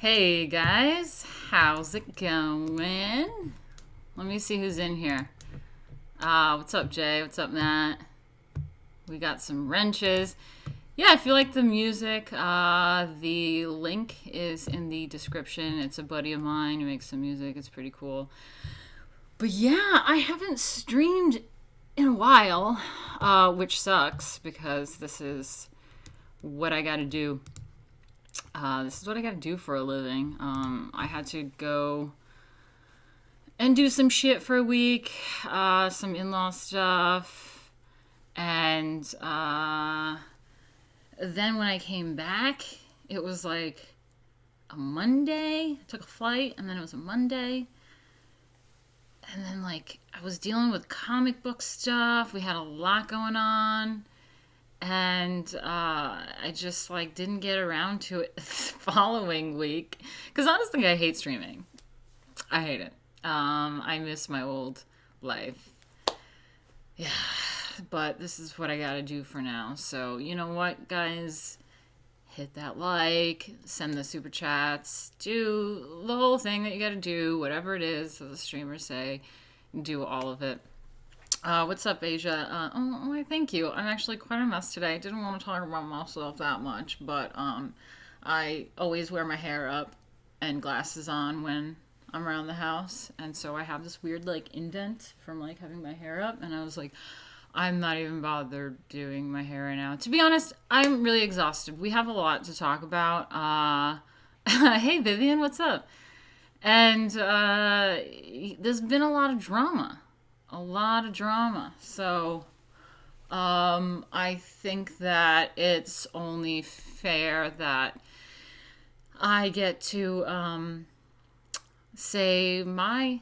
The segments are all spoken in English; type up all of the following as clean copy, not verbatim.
Hey guys, how's it going? Let me see who's in here. What's up, Jay? What's up, Matt? We got some wrenches. Yeah, if you like the music, the link is in the description. It's a buddy of mine who makes some music. It's pretty cool. But yeah, I haven't streamed in a while, which sucks because this is what I gotta do. This is what I gotta do for a living. I had to go and do some shit for a week, some in-law stuff, and then when I came back, it was like a Monday. I took a flight, and then it was a Monday. And then, like, I was dealing with comic book stuff. We had a lot going on. And I just, like, didn't get around to it the following week. Because honestly, I hate streaming. I hate it. I miss my old life. Yeah. But this is what I gotta do for now. So, you know what, guys? Hit that like, send the super chats, do the whole thing that you gotta do, whatever it is that the streamers say, do all of it. What's up, Asia? Oh, thank you. I'm actually quite a mess today. I didn't want to talk about myself that much, but I always wear my hair up and glasses on when I'm around the house, and so I have this weird, like, indent from, like, having my hair up, and I was like, I'm not even bothered doing my hair right now. To be honest, I'm really exhausted. We have a lot to talk about. Hey, Vivian, what's up? And there's been a lot of drama. So I think that it's only fair that I get to say my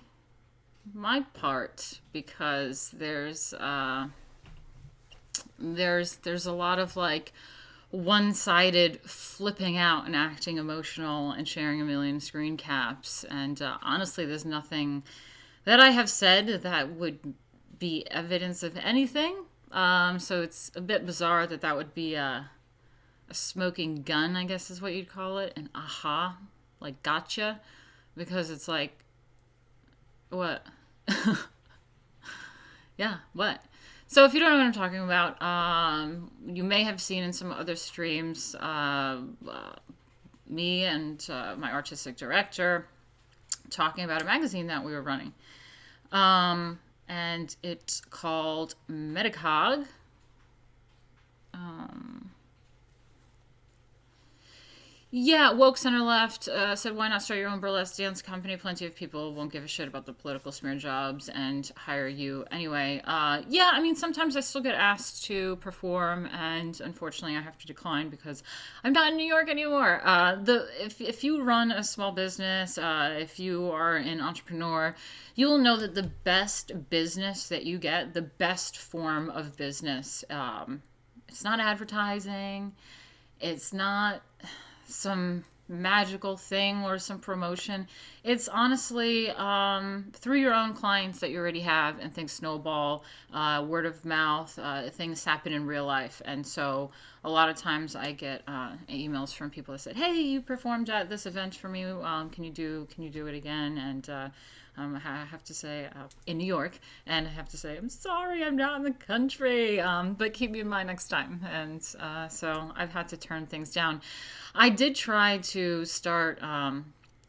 part, because there's a lot of, like, one-sided flipping out and acting emotional and sharing a million screen caps, and honestly, there's nothing that I have said that would be evidence of anything. So it's a bit bizarre that would be a smoking gun, I guess is what you'd call it, an aha, like gotcha, because it's like, what? Yeah, what? So if you don't know what I'm talking about, you may have seen in some other streams, me and my artistic director talking about a magazine that we were running. And it's called Metacog. Yeah, Woke Center Left said, why not start your own burlesque dance company? Plenty of people won't give a shit about the political smear jobs and hire you anyway. Yeah, I mean, sometimes I still get asked to perform, and unfortunately I have to decline because I'm not in New York anymore. If you run a small business, if you are an entrepreneur, you'll know that the best business that you get, the best form of business, it's not advertising, it's not some magical thing or some promotion. It's honestly through your own clients that you already have, and things snowball, word of mouth, things happen in real life. And so a lot of times I get emails from people that said, hey, you performed at this event for me, can you do it again? And I have to say, in New York, and I have to say, I'm sorry, I'm not in the country, but keep me in mind next time. And so I've had to turn things down. I did try to start, I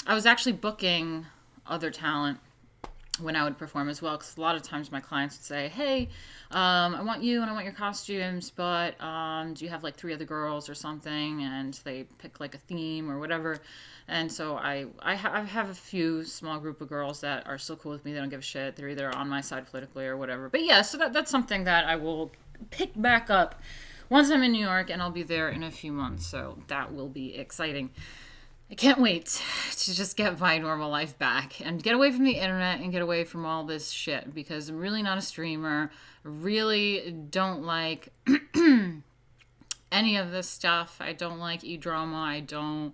was actually booking other talent when I would perform as well, because a lot of times my clients would say, hey, I want you and I want your costumes, but do you have like 3 other girls or something? And they pick like a theme or whatever. And so I have a few small group of girls that are still cool with me. They don't give a shit. They're either on my side politically or whatever. But yeah, so that's something that I will pick back up once I'm in New York, and I'll be there in a few months. So that will be exciting. I can't wait to just get my normal life back and get away from the internet and get away from all this shit, because I'm really not a streamer. I really don't like any of this stuff. I don't like e-drama. I don't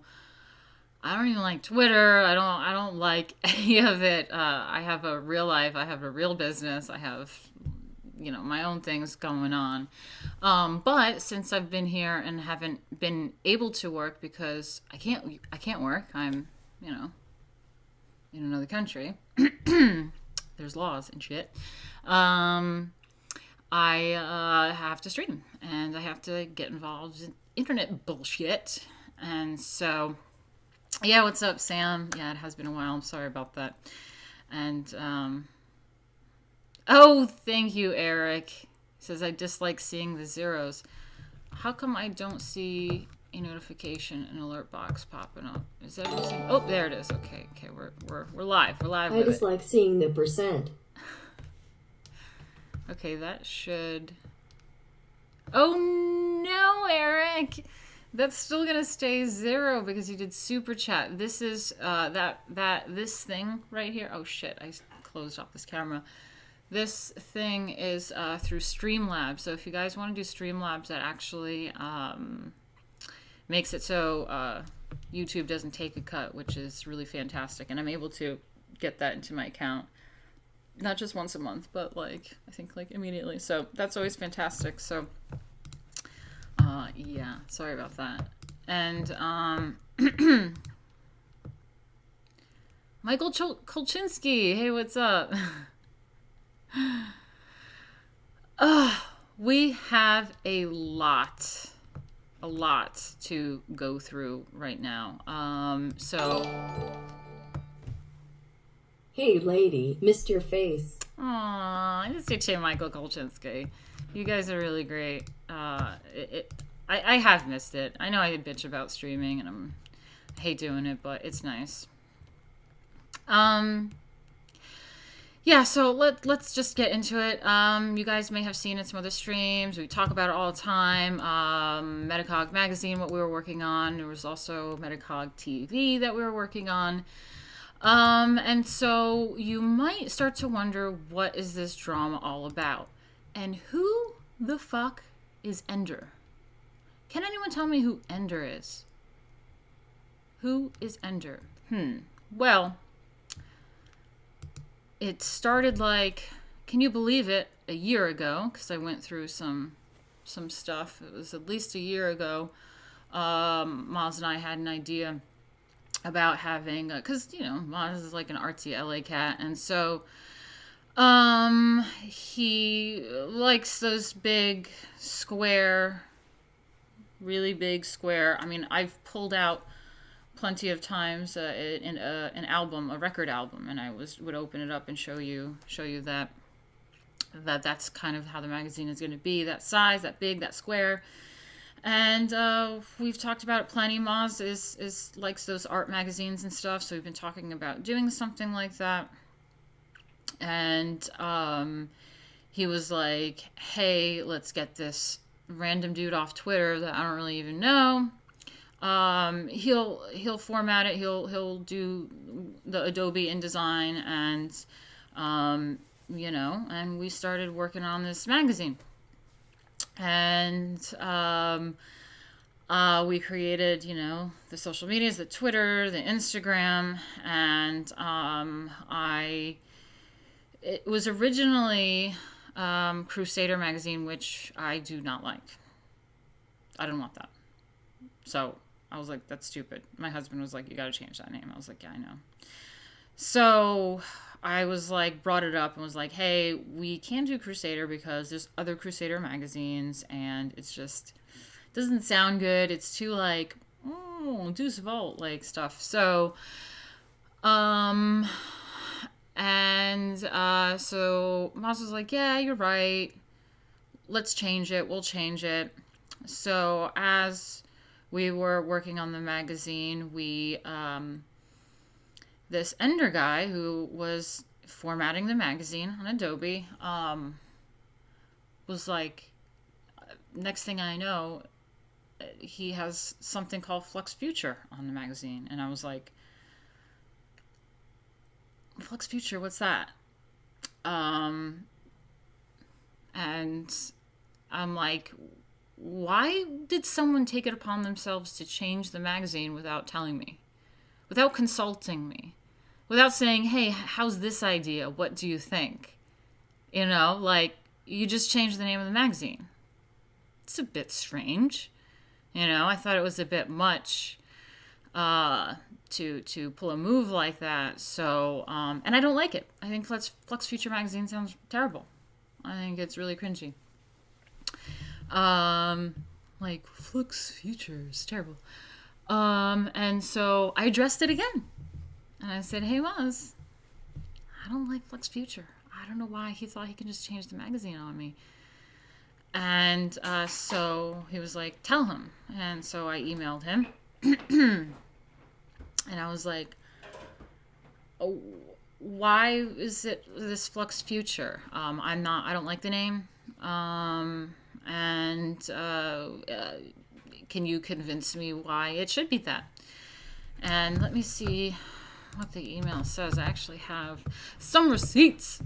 even like Twitter. I don't like any of it. I have a real life. I have a real business. I have, my own things going on. But since I've been here and haven't been able to work because I can't work. I'm, in another country. There's laws and shit. I have to stream and I have to get involved in internet bullshit. And so, yeah, what's up, Sam? Yeah, it has been a while. I'm sorry about that. And, oh, thank you, Eric. He says, I dislike seeing the zeros. How come I don't see a notification, an alert box popping up? Is that missing? Oh, there it is. Okay, we're live. We're live. I dislike seeing the percent. Okay, that should. Oh no, Eric! That's still gonna stay 0 because you did super chat. This is this thing right here. Oh shit! I closed off this camera. This thing is through Streamlabs. So if you guys want to do Streamlabs, that actually makes it so YouTube doesn't take a cut, which is really fantastic. And I'm able to get that into my account, not just once a month, but I think immediately. So that's always fantastic. So yeah, sorry about that. And Michael Kolchinsky, hey, what's up? We have a lot to go through right now. So. Hey, lady, missed your face. Aw, I just you too, Michael Kolchinsky. You guys are really great. I have missed it. I know I bitch about streaming, and I hate doing it, but it's nice. Yeah, so let's just get into it. You guys may have seen it in some other streams. We talk about it all the time. Metacog magazine, what we were working on. There was also Metacog TV that we were working on. And so you might start to wonder, what is this drama all about? And who the fuck is Ender? Can anyone tell me who Ender is? Who is Ender? Well, it started can you believe it, a year ago, because I went through some stuff. It was at least a year ago. Maz and I had an idea about having, because Maz is like an artsy LA cat, and so he likes those big square, really big square. I mean, I've pulled out plenty of times in an album, a record album, and I would open it up and show you that's kind of how the magazine is going to be, that size, that big, that square. And we've talked about it plenty. Maz is likes those art magazines and stuff, so we've been talking about doing something like that. And he was like, hey, let's get this random dude off Twitter that I don't really even know. He'll format it. He'll do the Adobe InDesign, and and we started working on this magazine. And we created, the social medias, the Twitter, the Instagram, and it was originally Crusader magazine, which I do not like. I didn't want that. So I was like, that's stupid. My husband was like, you got to change that name. I was like, yeah, I know. So I was brought it up and was like, hey, we can't do Crusader because there's other Crusader magazines, and it's just doesn't sound good. It's too Deuce Vault stuff. So so Moss was like, yeah, you're right. Let's change it. We'll change it. So as we were working on the magazine, we this Ender guy who was formatting the magazine on Adobe was like, next thing I know, he has something called Flux Future on the magazine. And I was like, Flux Future, what's that? And I'm like, why did someone take it upon themselves to change the magazine without telling me, without consulting me, without saying, hey, how's this idea? What do you think? you just changed the name of the magazine. It's a bit strange. You know, I thought it was a bit much to pull a move like that. So, and I don't like it. I think Flux Future magazine sounds terrible. I think it's really cringy. Like Flux Future is terrible. And so I addressed it again. And I said, hey, Maz, I don't like Flux Future. I don't know why he thought he could just change the magazine on me. And so he was like, tell him. And so I emailed him. And I was like, oh, why is it this Flux Future? I don't like the name. Can you convince me why it should be that? And let me see what the email says. I actually have some receipts.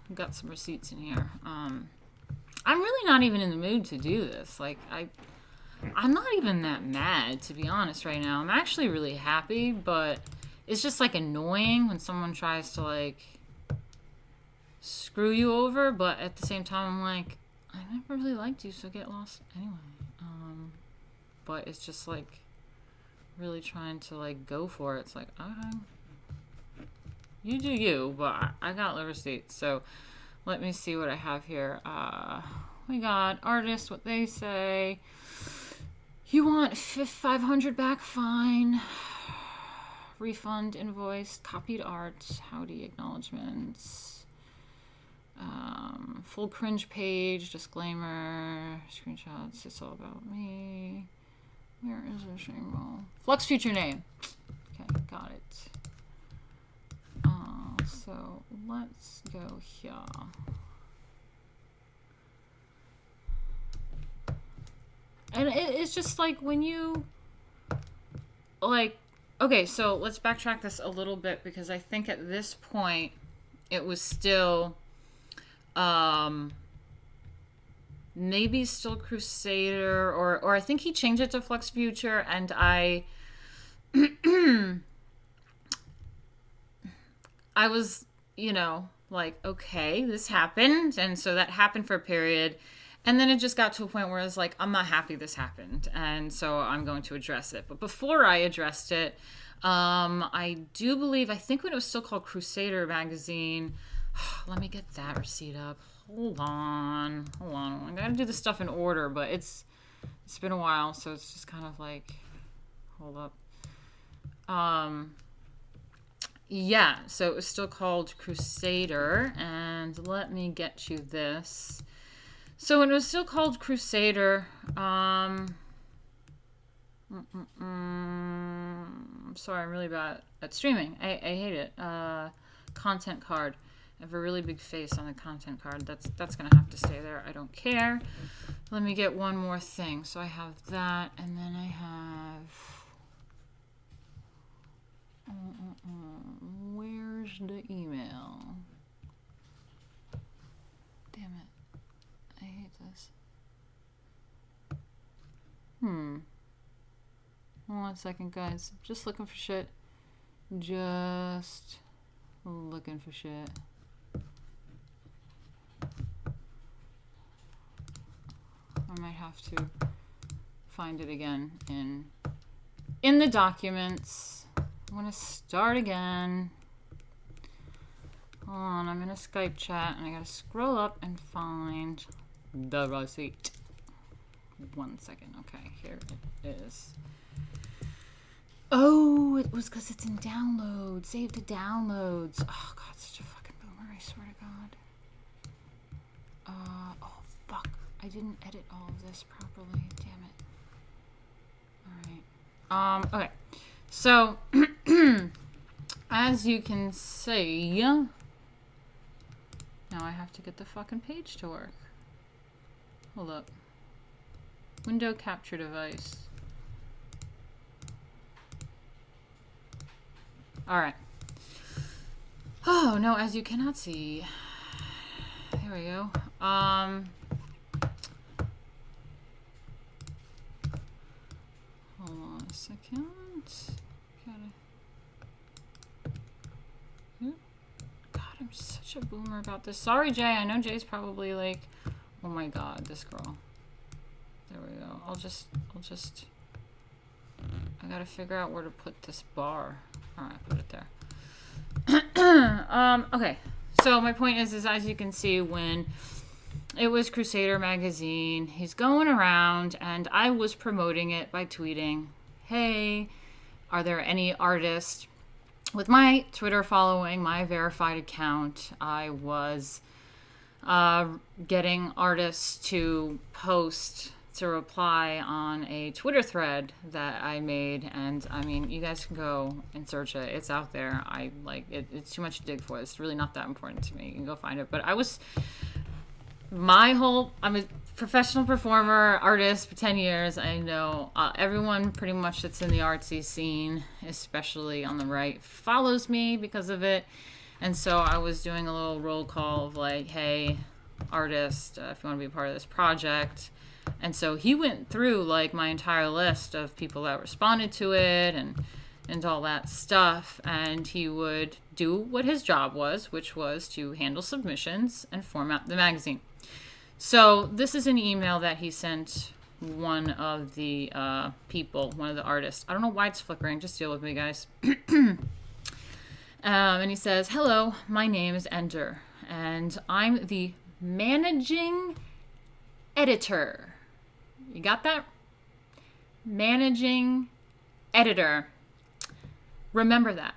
I've got some receipts in here. I'm really not even in the mood to do this. Like, I'm not even that mad, to be honest, right now. I'm actually really happy, but it's just, like, annoying when someone tries to, like, screw you over, but at the same time, I'm like, I never really liked you, so get lost anyway. But it's just, like, really trying to, like, go for it. It's like, okay, you do you, but I got the receipts, so let me see what I have here. We got artists, what they say. You want 500 back? Fine. Refund, invoice, copied art, howdy acknowledgments. Full cringe page, disclaimer, screenshots, it's all about me. Where is this email? Flux Future name. Okay, got it. So let's go here. And it's just like when you, like, okay, so let's backtrack this a little bit because I think at this point it was still, maybe still Crusader, or I think he changed it to Flux Future, and I was, you know, like, okay, this happened, and so that happened for a period, and then it just got to a point where I was like, I'm not happy this happened, and so I'm going to address it. But before I addressed it, I think when it was still called Crusader magazine, let me get that receipt up. Hold on. I gotta do this stuff in order, but it's been a while, so it's just kind of like, hold up. Yeah, so it was still called Crusader, and let me get you this. So when it was still called Crusader, I'm sorry, I'm really bad at streaming. I hate it. Content card. I have a really big face on the content card. That's gonna have to stay there. I don't care. Let me get one more thing. So I have that, and then I have. Where's the email? Damn it. I hate this. One second, guys. Just looking for shit. Just looking for shit. I might have to find it again in the documents. I'm gonna start again. Hold on, I'm in a Skype chat and I gotta scroll up and find the receipt. 1 second. Okay, here it is. Oh, it was because it's in downloads. Save to downloads. Oh god, such a fucking boomer, I swear to god. Oh fuck. I didn't edit all of this properly. Damn it. Alright. Okay. So, as you can see, now I have to get the fucking page to work. Hold up. Window capture device. Alright. Oh, no, as you cannot see. There we go. Hold on a second. God, I'm such such a boomer about this. Sorry, Jay. I know Jay's probably like, oh my god, this girl. There we go. I'll just, I gotta figure out where to put this bar. Alright, put it there. Okay. So my point is as you can see, when it was Crusader magazine, he's going around, and I was promoting it by tweeting, hey, are there any artists with my Twitter following, my verified account? I was getting artists to reply on a Twitter thread that I made, and I mean, you guys can go and search it. It's out there. I like it. It's too much to dig for. It's really not that important to me. You can go find it. But I'm a professional performer, artist for 10 years. I know everyone pretty much that's in the artsy scene, especially on the right, follows me because of it. And so I was doing a little roll call of like, hey, artist, if you want to be a part of this project. And so he went through like my entire list of people that responded to it and all that stuff. And he would do what his job was, which was to handle submissions and format the magazine. So this is an email that he sent one of the people, one of the artists. I don't know why it's flickering. Just deal with me, guys. And he says, hello, my name is Ender, and I'm the managing editor. You got that? Managing editor. Remember that,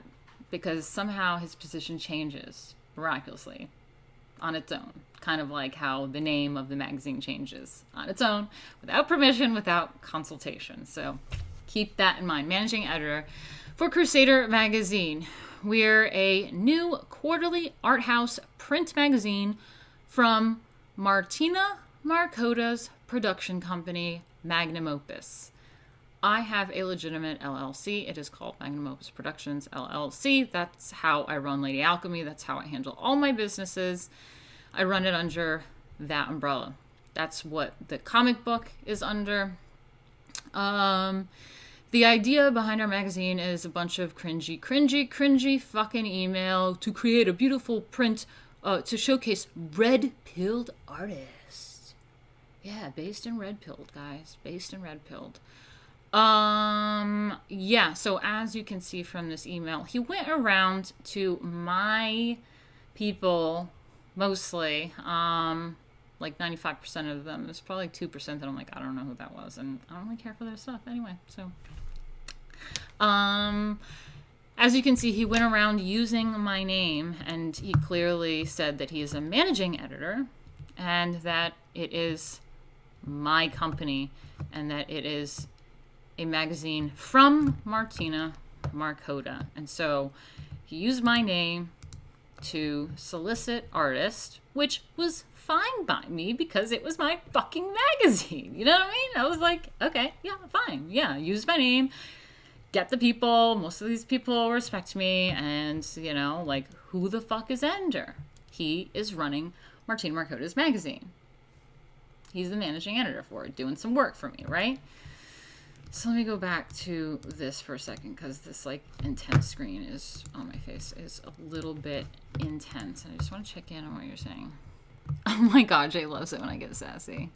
because somehow his position changes miraculously on its own. Kind of like how the name of the magazine changes on its own, without permission, without consultation. So keep that in mind. Managing editor for Crusader magazine. We're a new quarterly art house print magazine from Martina Markota's production company, Magnum Opus. I have a legitimate LLC. It is called Magnum Opus Productions LLC. That's how I run Lady Alchemy. That's how I handle all my businesses. I run it under that umbrella. That's what the comic book is under. The idea behind our magazine is a bunch of cringy fucking email to create a beautiful print to showcase red-pilled artists. Yeah, based in red-pilled, guys. Based in red-pilled. Yeah, so as you can see from this email, he went around to my people, mostly, like 95% of them. There's probably 2% that I'm like, I don't know who that was, and I don't really care for their stuff anyway, so. As you can see, he went around using my name, and he clearly said that he is a managing editor, and that it is my company, and that it is a magazine from Martina Markota. And so he used my name to solicit artists, which was fine by me because it was my fucking magazine. You know what I mean? I was like, okay, yeah, fine. Yeah, use my name, get the people. Most of these people respect me, and, you know, like, who the fuck is Ender? He is running Martina Markota's magazine. He's the managing editor for it, doing some work for me, right? So let me go back to this for a second, because this like intense screen is on my face is a little bit intense, and I just want to check in on what you're saying. Oh my god, Jay loves it when I get sassy.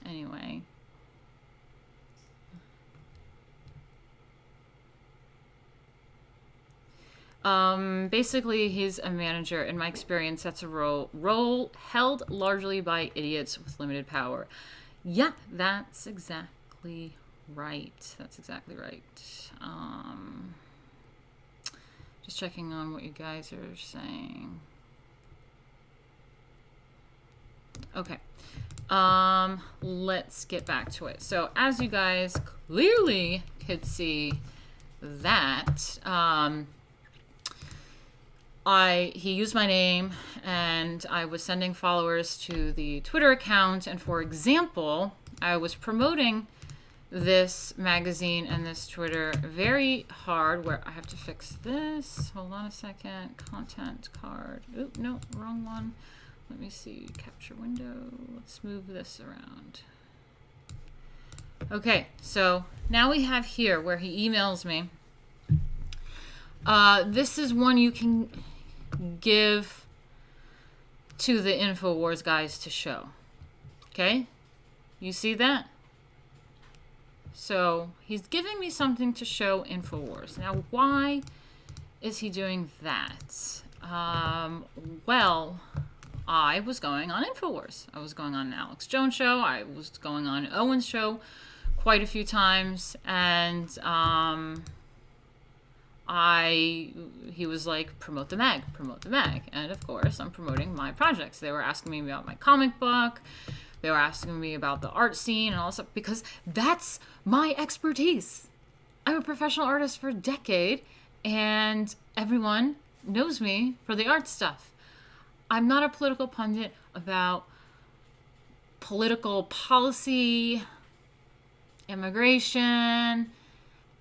Anyway. Basically, he's a manager. In my experience, that's a role held largely by idiots with limited power. Yeah, that's exactly right. That's exactly right. Just checking on what you guys are saying. Okay. Let's get back to it. So, as you guys clearly could see that, he used my name, and I was sending followers to the Twitter account, and for example, I was promoting this magazine and this Twitter very hard, where I have to fix this. Hold on a second. Content card. Oop, no, wrong one. Let me see. Capture window. Let's move this around. Okay, so now we have here where he emails me. This is one you can give to the InfoWars guys to show. Okay? You see that? So he's giving me something to show InfoWars. Now, why is he doing that? Well, I was going on InfoWars. I was going on an Alex Jones show. I was going on Owen's show quite a few times. And he was like, promote the mag. And of course, I'm promoting my projects. They were asking me about my comic book. They were asking me about the art scene and all stuff because that's my expertise. I'm a professional artist for a decade and everyone knows me for the art stuff. I'm not a political pundit about political policy, immigration,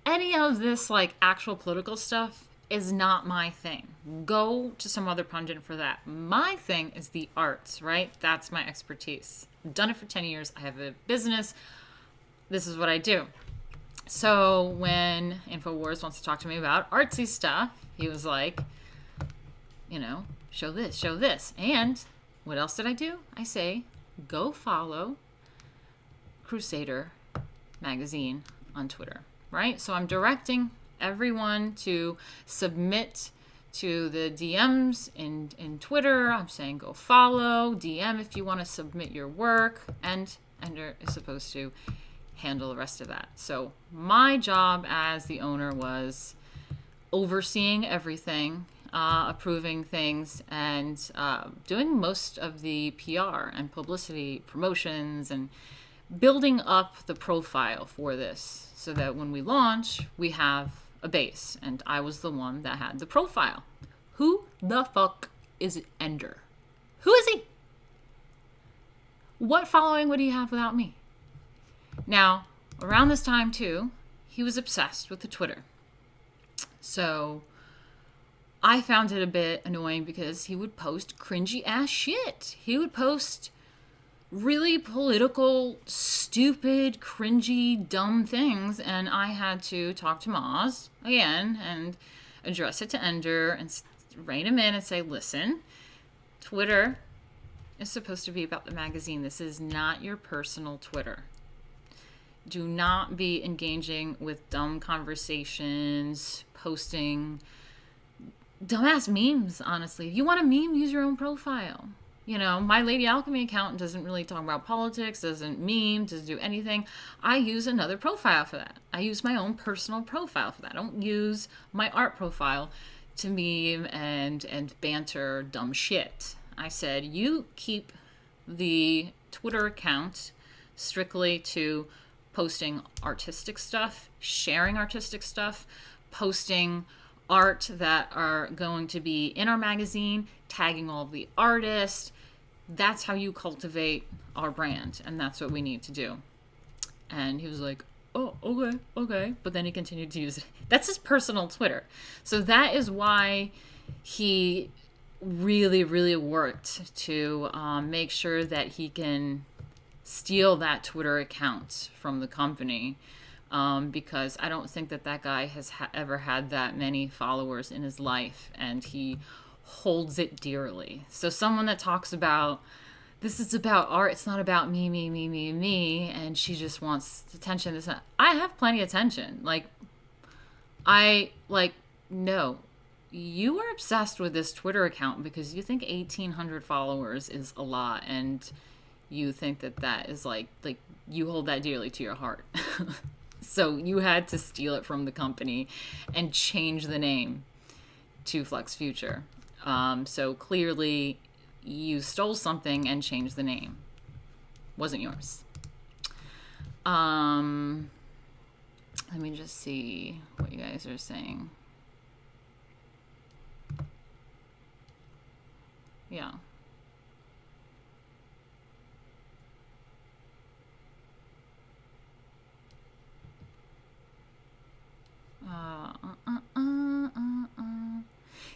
any of this like actual political stuff is not my thing. Go to some other pundit for that. My thing is the arts, right? That's my expertise. I've done it for 10 years. I have a business. This is what I do. So when InfoWars wants to talk to me about artsy stuff, he was like, you know, show this. And what else did I do? I say, go follow Crusader Magazine on Twitter, right? So I'm directing everyone to submit to the DMs in Twitter. I'm saying go follow, DM if you want to submit your work, and Ender is supposed to handle the rest of that. So my job as the owner was overseeing everything, approving things, and doing most of the PR and publicity promotions and building up the profile for this so that when we launch, we have a base. And I was the one that had the profile. Who the fuck is Ender? Who is he? What following would he have without me? Now, around this time too, he was obsessed with the Twitter. So I found it a bit annoying because he would post cringy ass shit. He would post really political, stupid, cringy, dumb things, and I had to talk to Maz again and address it to Ender and rein him in and say, listen, Twitter is supposed to be about the magazine. This is not your personal Twitter. Do not be engaging with dumb conversations, posting dumbass memes, honestly. If you want a meme, use your own profile. You know, my Lady Alchemy account doesn't really talk about politics, doesn't meme, doesn't do anything. I use another profile for that. I use my own personal profile for that. I don't use my art profile to meme and banter dumb shit. I said, you keep the Twitter account strictly to posting artistic stuff, sharing artistic stuff, posting art that are going to be in our magazine, tagging all of the artists. That's how you cultivate our brand, and that's what we need to do. And he was like, oh, okay. But then he continued to use it. That's his personal Twitter. So that is why he really, really worked to make sure that he can steal that Twitter account from the company. Because I don't think that guy has ever had that many followers in his life, and he holds it dearly. So someone that talks about, this is about art, it's not about me, and she just wants attention. I have plenty of attention. No, you are obsessed with this Twitter account because you think 1,800 followers is a lot, and you think that is like you hold that dearly to your heart. So you had to steal it from the company and change the name to Flux Future. So clearly you stole something and changed the name. Wasn't yours. Let me just see what you guys are saying. Yeah.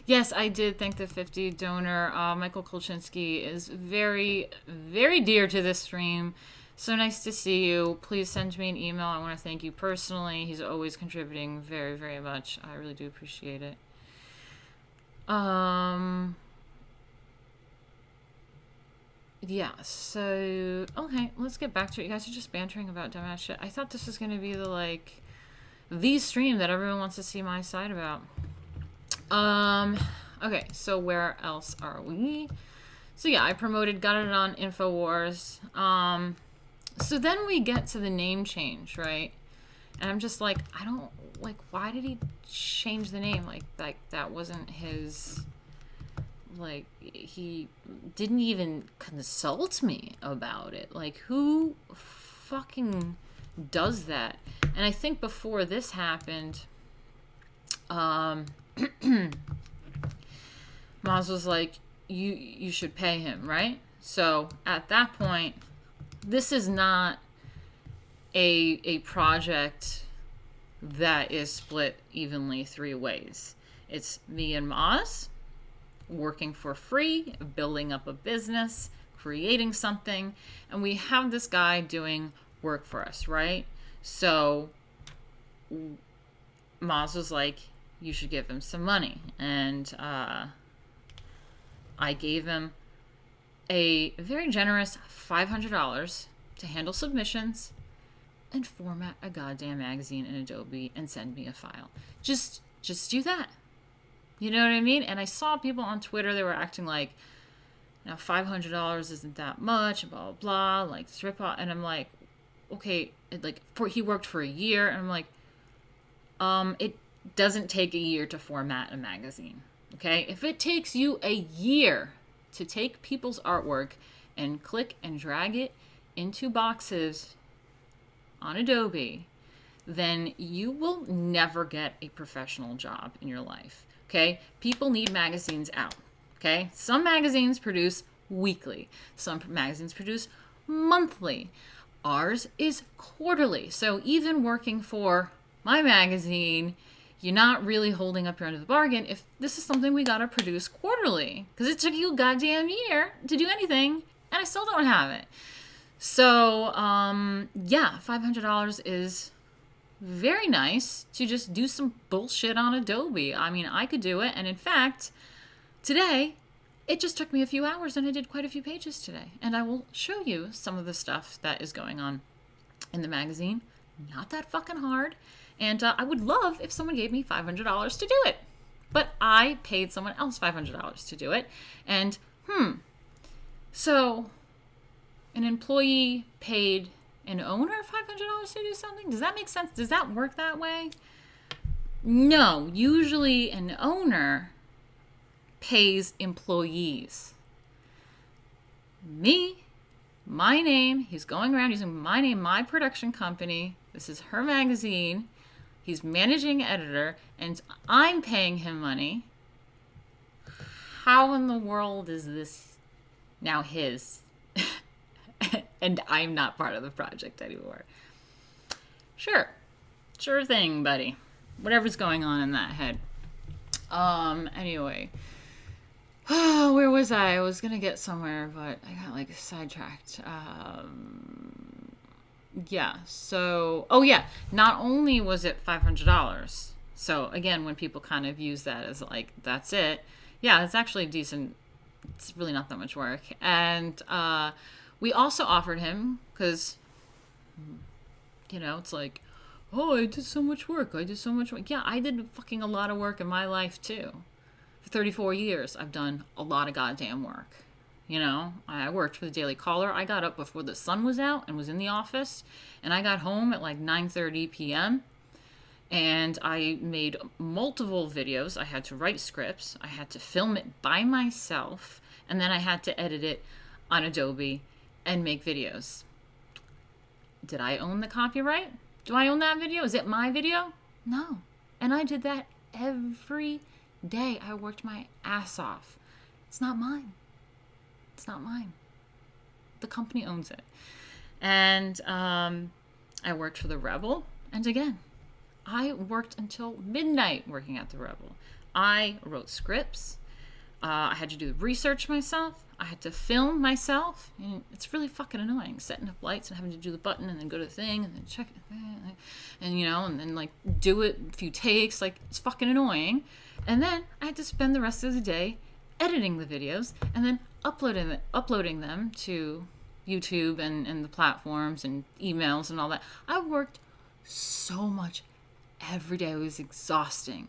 Yes, I did thank the 50 donor. Michael Kolchinsky is very, very dear to this stream. So nice to see you. Please send me an email. I want to thank you personally. He's always contributing very, very much. I really do appreciate it. Yeah, so, okay, let's get back to it. You guys are just bantering about dumbass shit. I thought this was going to be the stream that everyone wants to see my side about. Okay, so where else are we? So yeah, I promoted, got it on InfoWars. So then we get to the name change, right? And I'm just like, I don't, like, why did he change the name? Like that wasn't his, like, he didn't even consult me about it. Like, who fucking does that? And I think before this happened, Maz was like, you should pay him, right? So at that point, this is not a project that is split evenly 3 ways. It's me and Maz working for free, building up a business, creating something, and we have this guy doing work for us, right? So Maz was like, you should give him some money. And I gave him a very generous $500 to handle submissions and format a goddamn magazine in Adobe and send me a file. Just do that. You know what I mean? And I saw people on Twitter, they were acting like, now $500 isn't that much, blah, blah, blah, like this ripoff. And I'm like, okay, he worked for a year. And I'm like, it doesn't take a year to format a magazine. Okay? If it takes you a year to take people's artwork and click and drag it into boxes on Adobe, then you will never get a professional job in your life. Okay? People need magazines out. Okay? Some magazines produce weekly. Some magazines produce monthly. Ours is quarterly. So even working for my magazine, you're not really holding up your end of the bargain if this is something we gotta produce quarterly. Because it took you a goddamn year to do anything, and I still don't have it. So, yeah, $500 is very nice to just do some bullshit on Adobe. I mean, I could do it, and in fact, today, it just took me a few hours, and I did quite a few pages today. And I will show you some of the stuff that is going on in the magazine. Not that fucking hard. And I would love if someone gave me $500 to do it. But I paid someone else $500 to do it. And, so an employee paid an owner $500 to do something? Does that make sense? Does that work that way? No. Usually an owner pays employees. Me, my name, he's going around using my name, my production company. This is her magazine. He's managing editor, and I'm paying him money. How in the world is this now his? And I'm not part of the project anymore. Sure thing, buddy. Whatever's going on in that head. Anyway. Oh, where was I? I was gonna get somewhere, but I got sidetracked. Yeah, so, oh yeah, not only was it $500, so again, when people kind of use that as that's it, yeah, it's actually decent, it's really not that much work, and we also offered him, because, it's like, oh, I did so much work, yeah, I did fucking a lot of work in my life, too. For 34 years, I've done a lot of goddamn work. I worked for the Daily Caller. I got up before the sun was out and was in the office. And I got home at 9:30 p.m. And I made multiple videos. I had to write scripts. I had to film it by myself. And then I had to edit it on Adobe and make videos. Did I own the copyright? Do I own that video? Is it my video? No. And I did that every day. I worked my ass off. It's not mine. It's not mine. The company owns it. And I worked for the Rebel. And again, I worked until midnight working at the Rebel. I wrote scripts. I had to do the research myself. I had to film myself. And it's really fucking annoying setting up lights and having to do the button and then go to the thing and then check it. And, you know, and then like do it a few takes. Like, it's fucking annoying. And then I had to spend the rest of the day editing the videos and then uploading them to YouTube and the platforms and emails and all that. I worked so much every day. It was exhausting.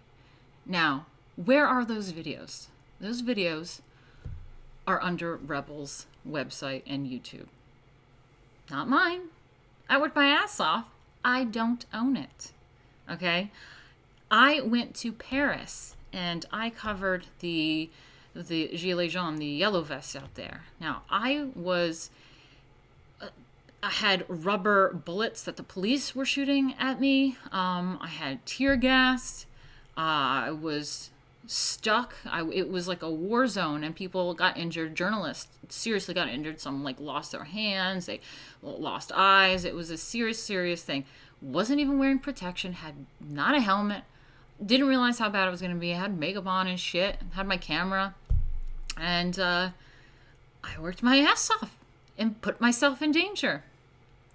Now, where are those videos? Those videos are under Rebel's website and YouTube. Not mine. I worked my ass off. I don't own it. Okay? I went to Paris and I covered the gilets jaunes, the yellow vests out there. Now, I had rubber bullets that the police were shooting at me. I had tear gas. I was stuck. It was like a war zone, and people got injured. Journalists seriously got injured. Some like lost their hands. They lost eyes. It was a serious thing. Wasn't even wearing protection. Had not a helmet. Didn't realize how bad it was going to be. I had makeup on and shit. Had my camera. And I worked my ass off and put myself in danger.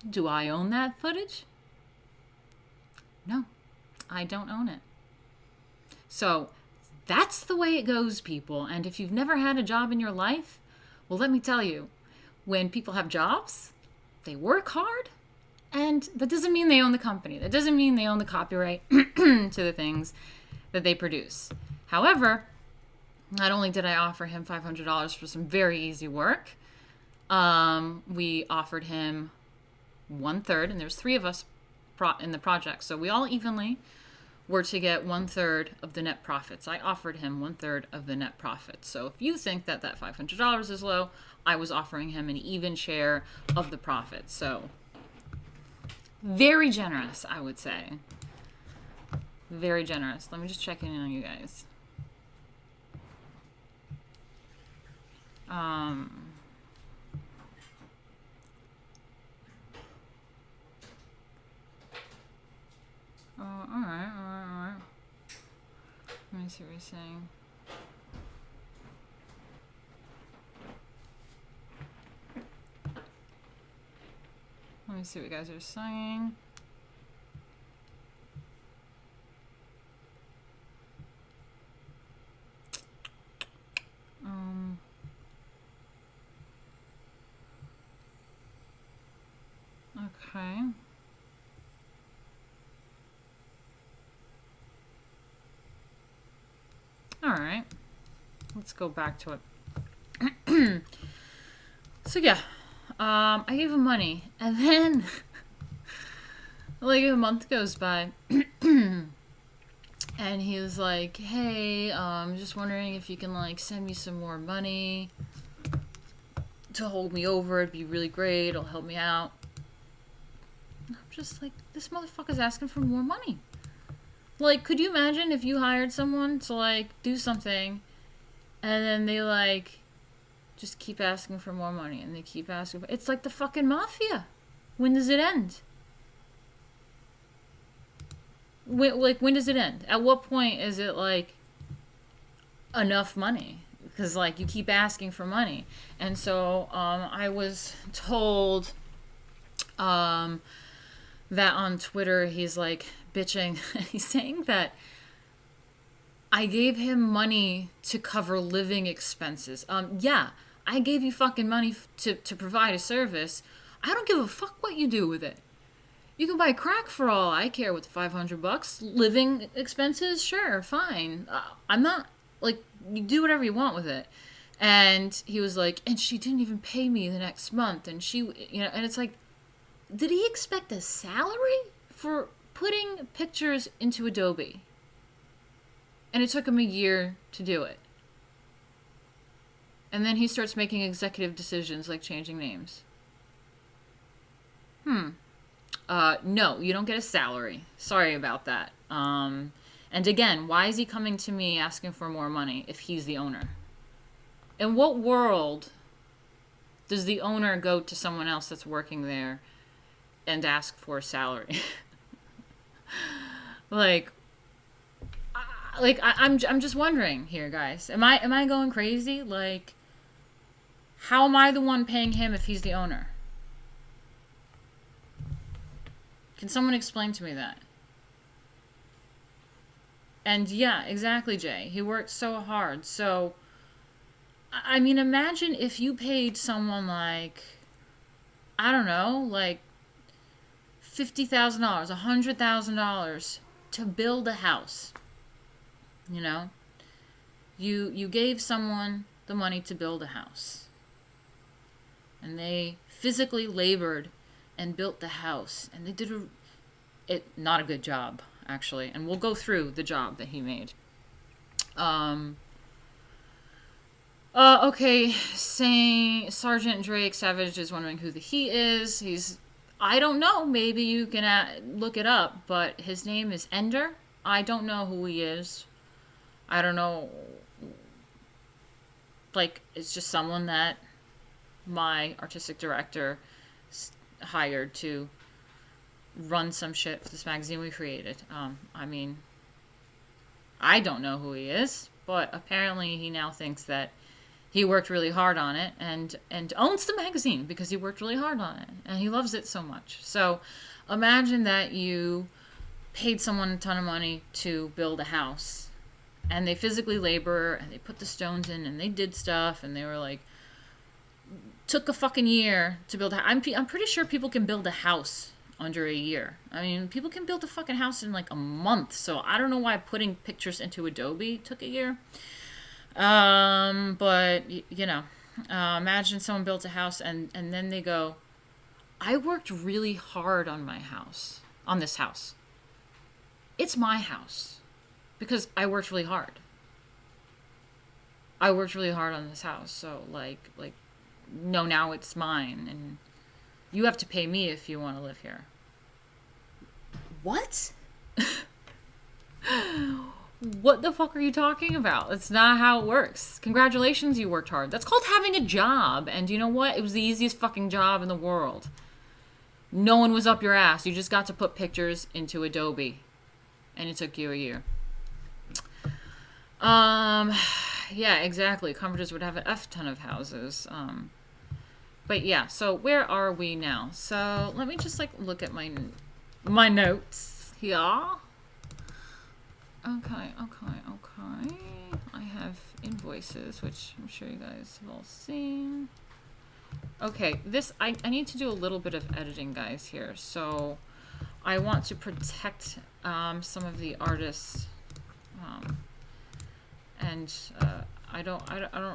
Do I own that footage? No, I don't own it. So that's the way it goes, people. And if you've never had a job in your life, well, let me tell you, when people have jobs, they work hard. And that doesn't mean they own the company. That doesn't mean they own the copyright to the things that they produce. However, not only did I offer him $500 for some very easy work, we offered him 1/3, and there's 3 of us in the project. So we all evenly were to get 1/3 of the net profits. I offered him 1/3 of the net profits. So if you think that that $500 is low, I was offering him an even share of the profits. So very generous, I would say. Very generous. Let me just check in on you guys. All right. Let me see what he's saying. Let me see what you guys are saying. Okay. All right. Let's go back to it. So yeah, I gave him money, and then like a month goes by, and he was like, "Hey, just wondering if you can like send me some more money to hold me over. It'd be really great. It'll help me out." I'm just like, this motherfucker's asking for more money. Like, could you imagine if you hired someone to like do something, and then they like just keep asking for more money, and they keep asking for... It's like the fucking mafia. When does it end? When does it end? At what point is it like enough money? Because like you keep asking for money. And so I was told that on Twitter he's like bitching. He's saying that I gave him money to cover living expenses. Yeah, I gave you fucking money to provide a service. I don't give a fuck what you do with it. You can buy crack for all I care with $500. Living expenses, sure, fine. I'm not, like, you do whatever you want with it. And he was like, and she didn't even pay me the next month. And she, you know, and it's like, did he expect a salary for putting pictures into Adobe? And it took him a year to do it. And then he starts making executive decisions like changing names. No, you don't get a salary. Sorry about that. And again, why is he coming to me asking for more money if he's the owner? In what world does the owner go to someone else that's working there and ask for a salary? Like, Like, I'm just wondering here, guys. Am I going crazy? Like, how am I the one paying him if he's the owner? Can someone explain to me that? And yeah, exactly, Jay. He worked so hard. So, I mean, imagine if you paid someone like, I don't know, like $50,000, $100,000 to build a house. You know, you gave someone the money to build a house, and they physically labored and built the house, and they did not a good job, actually. And we'll go through the job that he made. Okay, saying Sergeant Drake Savage is wondering who the he is. I don't know. Maybe you can look it up, but his name is Ender. I don't know who he is. I don't know. Like, it's just someone that my artistic director hired to run some shit for this magazine we created. I mean, I don't know who he is, but apparently he now thinks that he worked really hard on it and owns the magazine because he worked really hard on it and he loves it so much. So imagine that you paid someone a ton of money to build a house, and they physically labor and they put the stones in and they did stuff, and they were like, took a fucking year to build I'm pretty sure people can build a house under a year. I mean, people can build a fucking house in like a month. So I don't know why putting pictures into Adobe took a year. But you know, imagine someone built a house and then they go, I worked really hard on my house, on this house. It's my house because I worked really hard. I worked really hard on this house. So like, no, now it's mine, and you have to pay me if you want to live here. What? What the fuck are you talking about? That's not how it works. Congratulations, you worked hard. That's called having a job. And you know what? It was the easiest fucking job in the world. No one was up your ass. You just got to put pictures into Adobe. And it took you a year. Yeah, exactly. Comforters would have an F ton of houses. But yeah, so where are we now? So let me just like look at my notes here. Okay. I have invoices, which I'm sure you guys have all seen. Okay, this, I need to do a little bit of editing, guys, here. So I want to protect some of the artists, and I don't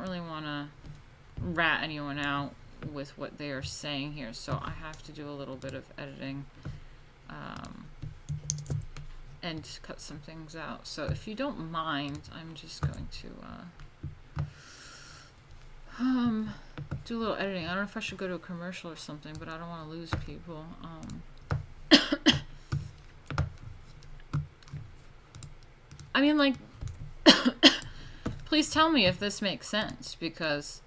really want to rat anyone out with what they are saying here. So I have to do a little bit of editing. And cut some things out. So if you don't mind, I'm just going to do a little editing. I don't know if I should go to a commercial or something, but I don't want to lose people. I mean, like, please tell me if this makes sense, because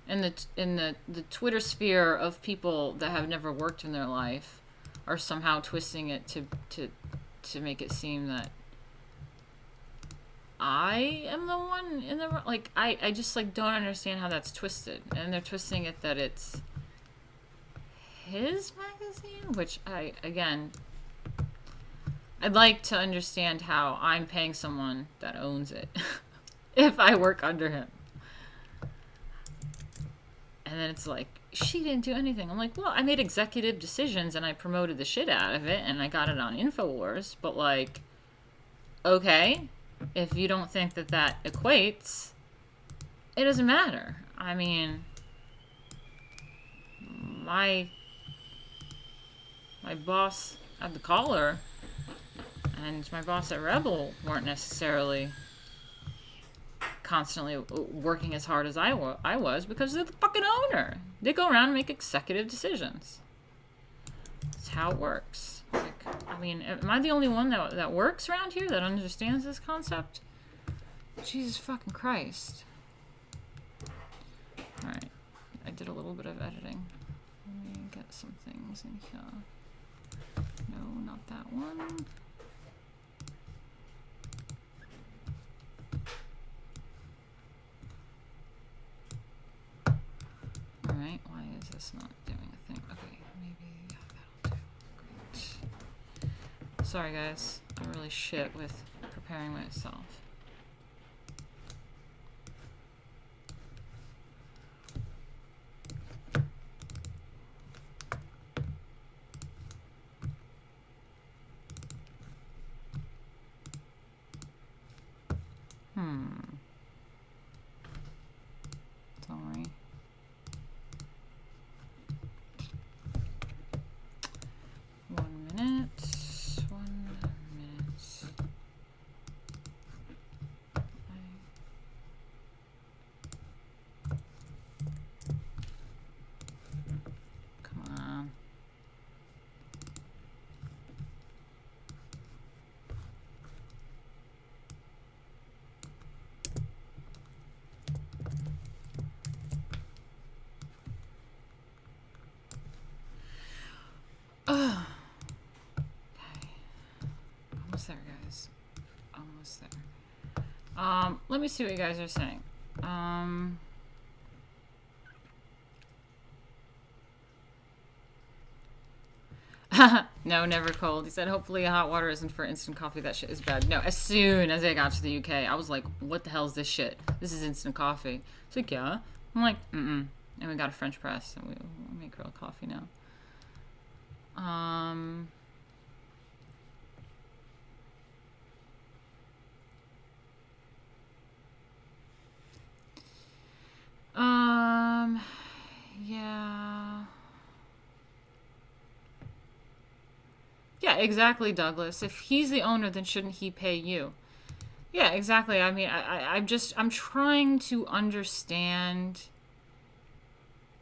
in the Twitter sphere of people that have never worked in their life are somehow twisting it to make it seem that I am the one in the, like, I just like don't understand how that's twisted, and they're twisting it that it's his magazine, which I'd like to understand how I'm paying someone that owns it if I work under him. And then it's like, she didn't do anything. I'm like, well, I made executive decisions and I promoted the shit out of it and I got it on InfoWars, but like, okay, if you don't think that that equates, it doesn't matter. I mean, my boss at the Caller and my boss at Rebel weren't necessarily constantly working as hard as I was, because they're the fucking owner. They go around and make executive decisions. That's how it works. Like, I mean, am I the only one that works around here that understands this concept? Jesus fucking Christ. Alright. I did a little bit of editing. Let me get some things in here. No, not that one. sorry guys. I'm really shit with preparing myself. Sorry. 1 minute. 1 minute. Come on. Oh. Okay. Almost there, guys. Almost there. Let me see what you guys are saying. No, never cold. He said, hopefully hot water isn't for instant coffee. That shit is bad. No, as soon as I got to the UK, I was like, what the hell is this shit? This is instant coffee. It's like, yeah. I'm like, And we got a French press, and we make real coffee now. Yeah. Yeah, exactly, Douglas. If he's the owner, then shouldn't he pay you? Yeah, exactly. I mean, I'm trying to understand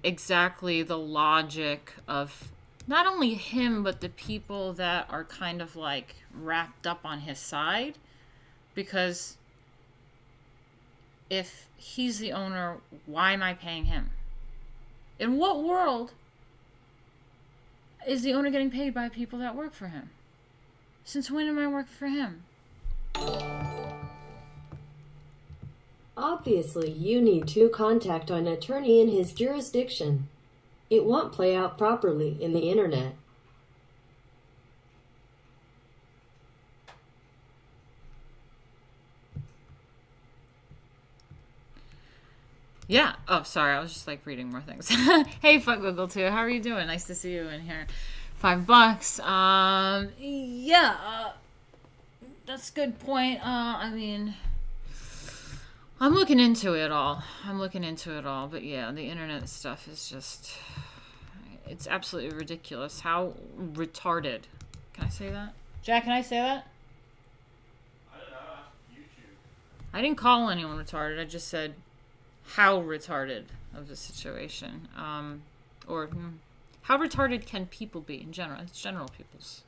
exactly the logic of not only him, but the people that are kind of like wrapped up on his side. Because if he's the owner, why am I paying him? In what world is the owner getting paid by people that work for him? Since when am I working for him? Obviously, you need to contact an attorney in his jurisdiction. It won't play out properly in the internet. Yeah. Oh, sorry. I was just like reading more things. Hey, fuck Google too. How are you doing? Nice to see you in here. $5. Yeah. That's a good point. I mean, I'm looking into it all. But yeah, the internet stuff is just, it's absolutely ridiculous. How retarded. Can I say that? Jack, can I say that? I don't know. YouTube. I didn't call anyone retarded. I just said how retarded of the situation. Or how retarded can people be in general? It's general people's.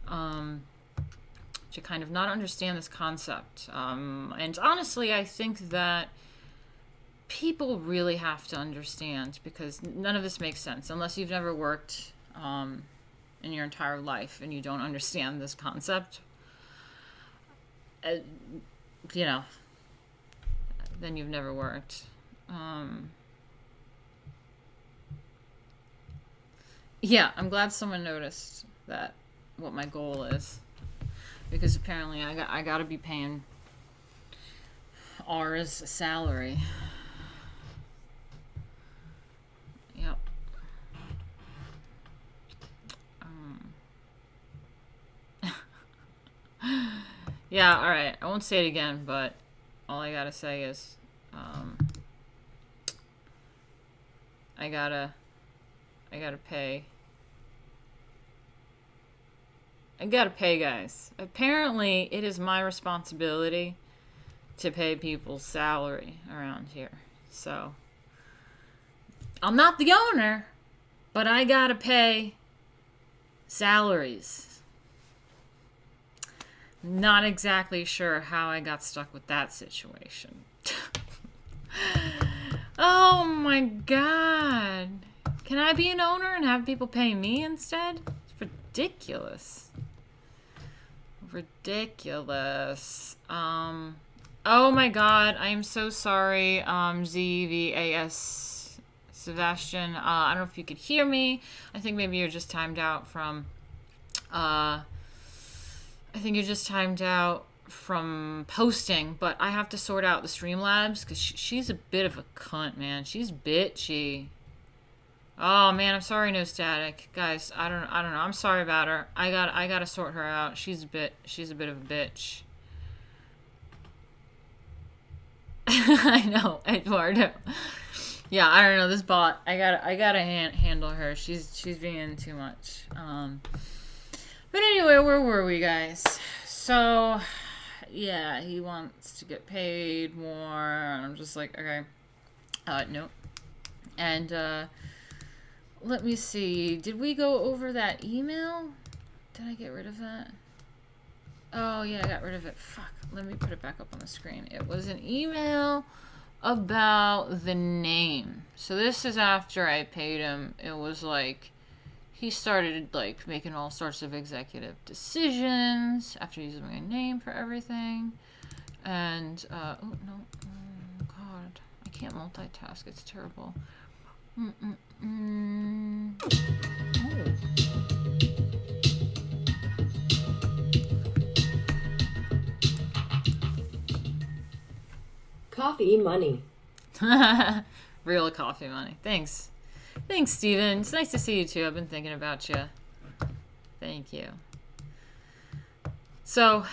To kind of not understand this concept. And honestly, I think that people really have to understand, because none of this makes sense unless you've never worked in your entire life and you don't understand this concept. You know, then you've never worked. Yeah, I'm glad someone noticed that, what my goal is. Because apparently I gotta be paying R's salary. Yep. Yeah, alright. I won't say it again, but all I gotta say is I gotta pay. I gotta pay, guys. Apparently, it is my responsibility to pay people's salary around here. So, I'm not the owner, but I gotta pay salaries. Not exactly sure how I got stuck with that situation. Oh my god. Can I be an owner and have people pay me instead? It's ridiculous. Ridiculous. Oh my god, I am so sorry, ZVAS Sebastian. I don't know if you could hear me. I think maybe you're just timed out from I think you're just timed out from posting, but I have to sort out the Streamlabs because she's a bit of a cunt, man. She's bitchy. Oh man, I'm sorry, no static, guys. I don't know. I'm sorry about her. I gotta sort her out. She's a bit of a bitch. I know, Eduardo. Yeah, I don't know, this bot. I gotta handle her. She's being too much. But anyway, where were we, guys? So, yeah, he wants to get paid more. And I'm just like, okay, nope. And let me see. Did we go over that email? Did I get rid of that? Oh yeah, I got rid of it. Fuck. Let me put it back up on the screen. It was an email about the name. So this is after I paid him. It was like he started like making all sorts of executive decisions after using my name for everything. And oh no, oh god, I can't multitask. It's terrible. Oh. Coffee money. Real coffee money. Thanks. Thanks, Steven. It's nice to see you too. I've been thinking about you. Thank you. So,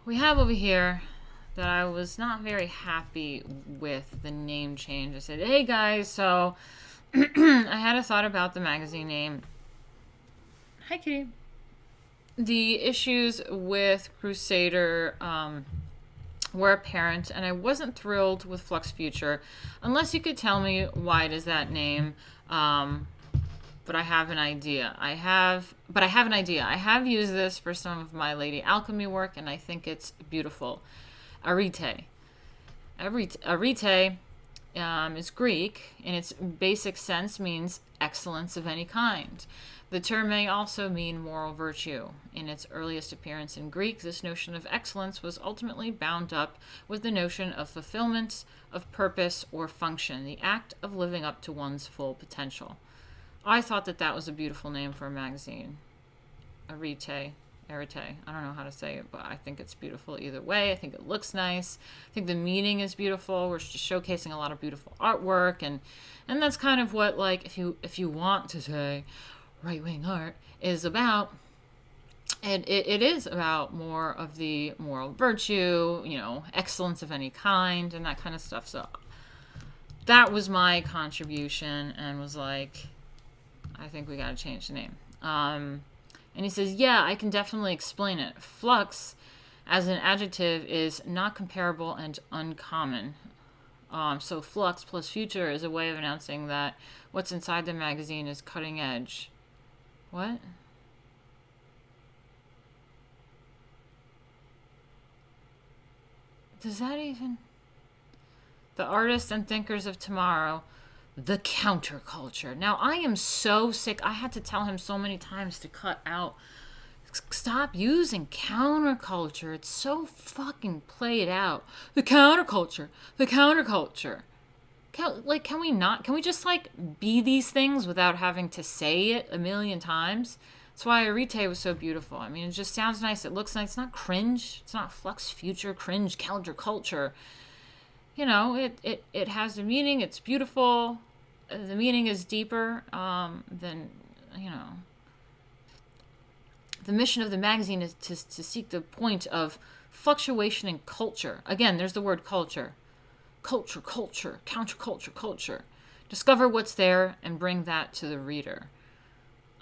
we have over here that I was not very happy with the name change. I said, hey guys, so I had a thought about the magazine name. Hi, Kitty. The issues with Crusader were apparent, and I wasn't thrilled with Flux Future, unless you could tell me why it is that name. But I have an idea. I have an idea. I have used this for some of my Lady Alchemy work, and I think it's beautiful. Arete. Arete is Greek. In its basic sense, means excellence of any kind. The term may also mean moral virtue. In its earliest appearance in Greek, this notion of excellence was ultimately bound up with the notion of fulfillment, of purpose or function, the act of living up to one's full potential. I thought that was a beautiful name for a magazine. Arete. I don't know how to say it, but I think it's beautiful either way. I think it looks nice. I think the meaning is beautiful. We're just showcasing a lot of beautiful artwork, and that's kind of what, like, if you want to say right-wing art is about. And it is about more of the moral virtue, you know, excellence of any kind, and that kind of stuff. So that was my contribution, and was like, I think we got to change the name. And he says, yeah, I can definitely explain it. Flux, as an adjective, is not comparable and uncommon. So flux plus future is a way of announcing that what's inside the magazine is cutting edge. What? Does that even... The artists and thinkers of tomorrow, the counterculture. Now, I am so sick. I had to tell him so many times to cut out. Stop using counterculture. It's so fucking played out. The counterculture. The counterculture. Can we not? Can we just, like, be these things without having to say it a million times? That's why Arete was so beautiful. I mean, it just sounds nice. It looks nice. It's not cringe. It's not flux, future, cringe, counterculture. You know, it has a meaning. It's beautiful. The meaning is deeper than, you know. The mission of the magazine is to seek the point of fluctuation in culture. Again, there's the word culture. Culture, counterculture, culture. Discover what's there and bring that to the reader.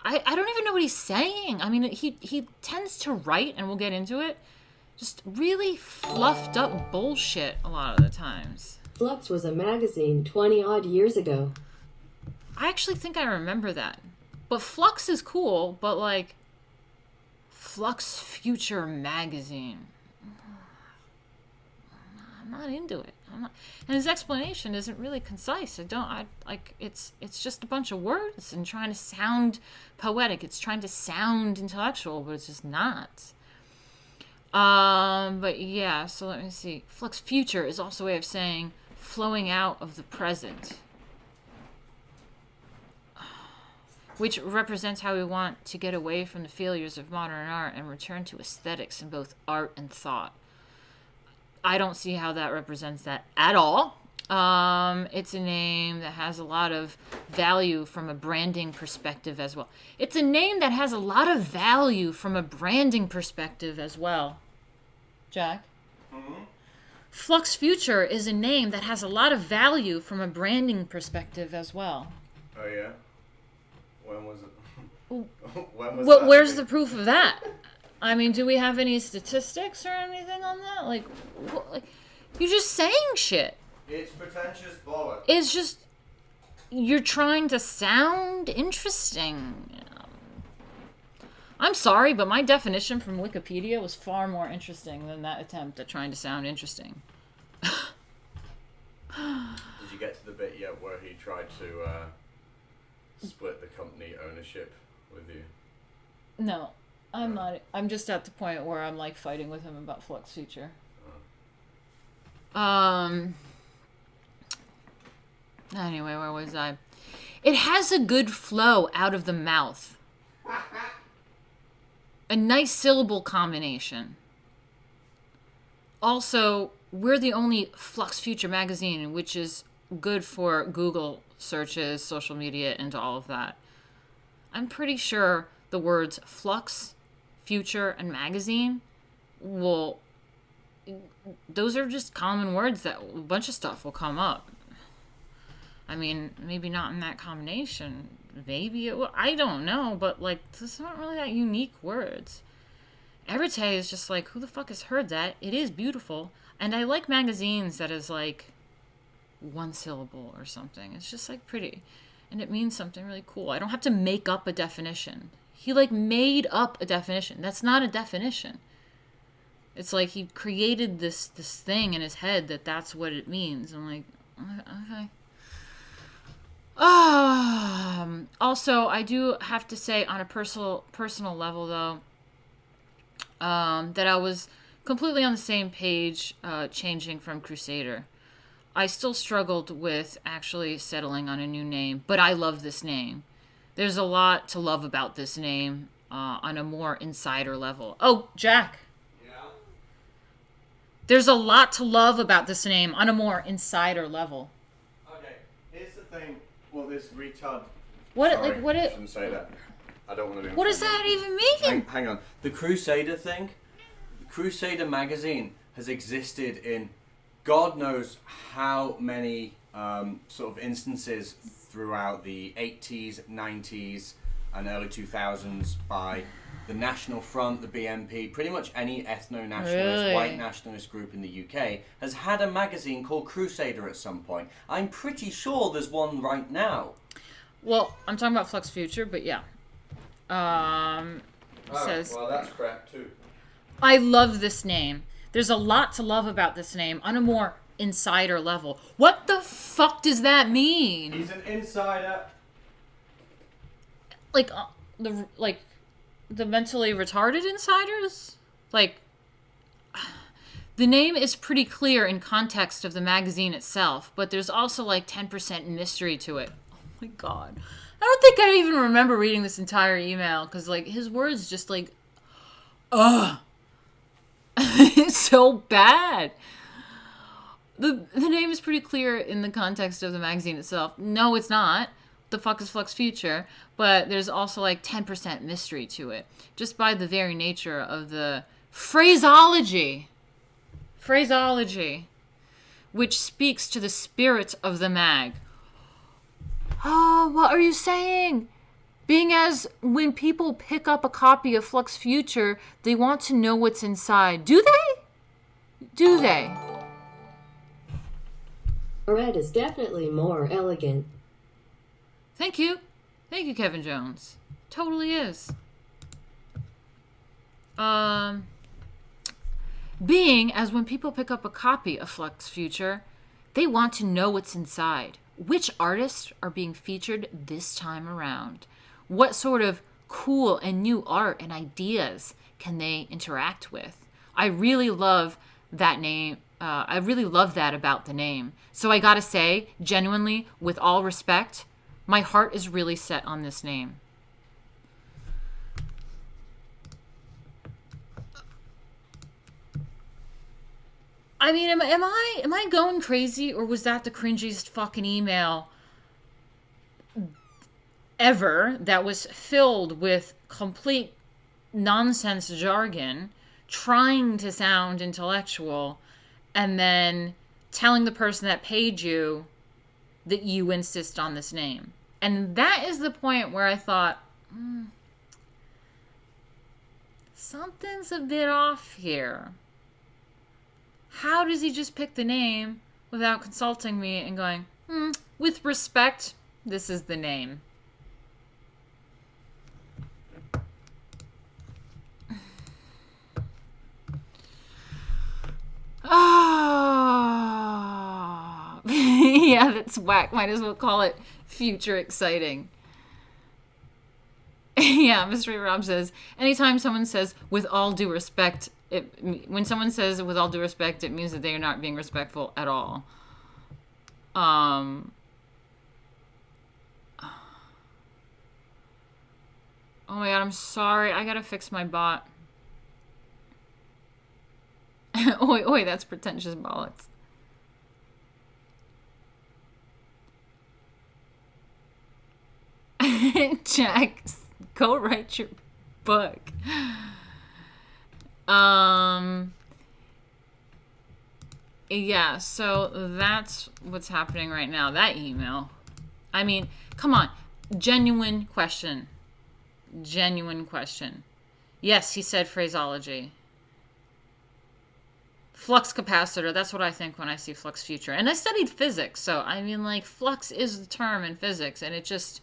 I don't even know what he's saying. I mean, he tends to write, and we'll get into it, just really fluffed up bullshit a lot of the times. Flux was a magazine 20-odd years ago. I actually think I remember that. But Flux is cool, but like, Flux Future Magazine. I'm not into it. And his explanation isn't really concise. It's just a bunch of words and trying to sound poetic. It's trying to sound intellectual, but it's just not. But yeah, so let me see. Flux Future is also a way of saying flowing out of the present. which represents how we want to get away from the failures of modern art and return to aesthetics in both art and thought. I don't see how that represents that at all. It's a name that has a lot of value from a branding perspective as well. It's a name that has a lot of value from a branding perspective as well. Jack? Mm-hmm. Flux Future is a name that has a lot of value from a branding perspective as well. Oh, yeah? When was it? When was Well, that? where's the proof of that? I mean, do we have any statistics or anything on that? Like you're just saying shit. It's pretentious bollocks. It's just, you're trying to sound interesting. I'm sorry, but my definition from Wikipedia was far more interesting than that attempt at trying to sound interesting. Did you get to the bit yet where he tried to split the company ownership with you? No, I'm not. I'm just at the point where I'm like fighting with him about Flux Future. Anyway, where was I? It has a good flow out of the mouth. A nice syllable combination. Also, we're the only Flux Future magazine, which is good for Google searches, social media, and all of that. I'm pretty sure the words flux, future, and magazine will... Those are just common words that a bunch of stuff will come up. I mean, maybe not in that combination. Maybe it will. I don't know, but like, those aren't really that unique words. Everyday is just like, who the fuck has heard that? It is beautiful. And I like magazines that is like one syllable or something. It's just like pretty. And it means something really cool. I don't have to make up a definition. He like made up a definition. That's not a definition. It's like he created this thing in his head that's what it means. I'm like, okay. Also, I do have to say on a personal level, though, that I was completely on the same page changing from Crusader. I still struggled with actually settling on a new name, but I love this name. There's a lot to love about this name on a more insider level. Oh, Jack. Yeah? There's a lot to love about this name on a more insider level. Okay, here's the thing. Well, this retard... What? Sorry, Like what? I shouldn't say that. I don't want to be... What does that even mean? Hang on. The Crusader thing, the Crusader magazine has existed in God knows how many sort of instances throughout the 80s, 90s, and early 2000s by the National Front, the BNP, pretty much any ethno-nationalist, Really? white nationalist group in the UK has had a magazine called Crusader at some point. I'm pretty sure there's one right now. Well, I'm talking about Flux Future, but yeah. Says, well, that's crap too. I love this name. There's a lot to love about this name on a more insider level. What the fuck does that mean? He's an insider. Like the mentally retarded insiders? Like, the name is pretty clear in context of the magazine itself, but there's also like 10% mystery to it. Oh my god. I don't think I even remember reading this entire email, because like his words just like, ugh. It's so bad. The name is pretty clear in the context of the magazine itself. No, it's not. The fuck is Flux Future? But there's also like 10% mystery to it, just by the very nature of the phraseology, which speaks to the spirit of the mag. Oh, what are you saying? Being as when people pick up a copy of Flux Future, they want to know what's inside. Do they? Do they? Red is definitely more elegant. Thank you. Thank you, Kevin Jones. Totally is. Being as when people pick up a copy of Flux Future, they want to know what's inside. Which artists are being featured this time around? What sort of cool and new art and ideas can they interact with? I really love that name. I really love that about the name. So I gotta say, genuinely, with all respect, my heart is really set on this name. I mean, am I going crazy, or was that the cringiest fucking email ever that was filled with complete nonsense jargon, trying to sound intellectual, and then telling the person that paid you that you insist on this name? And that is the point where I thought, something's a bit off here. How does he just pick the name without consulting me and going, with respect, this is the name? Oh, yeah, that's whack. Might as well call it future exciting. Yeah, Mystery Rob says, anytime someone says, with all due respect, when someone says with all due respect, it means that they are not being respectful at all. Oh my god, I'm sorry. I gotta fix my bot. Oi, that's pretentious bollocks. Jack, go write your book. Yeah, so that's what's happening right now. That email. I mean, come on. Genuine question. Genuine question. Yes, he said phraseology. Flux capacitor, that's what I think when I see flux future. And I studied physics, so I mean, like, flux is the term in physics, and it just...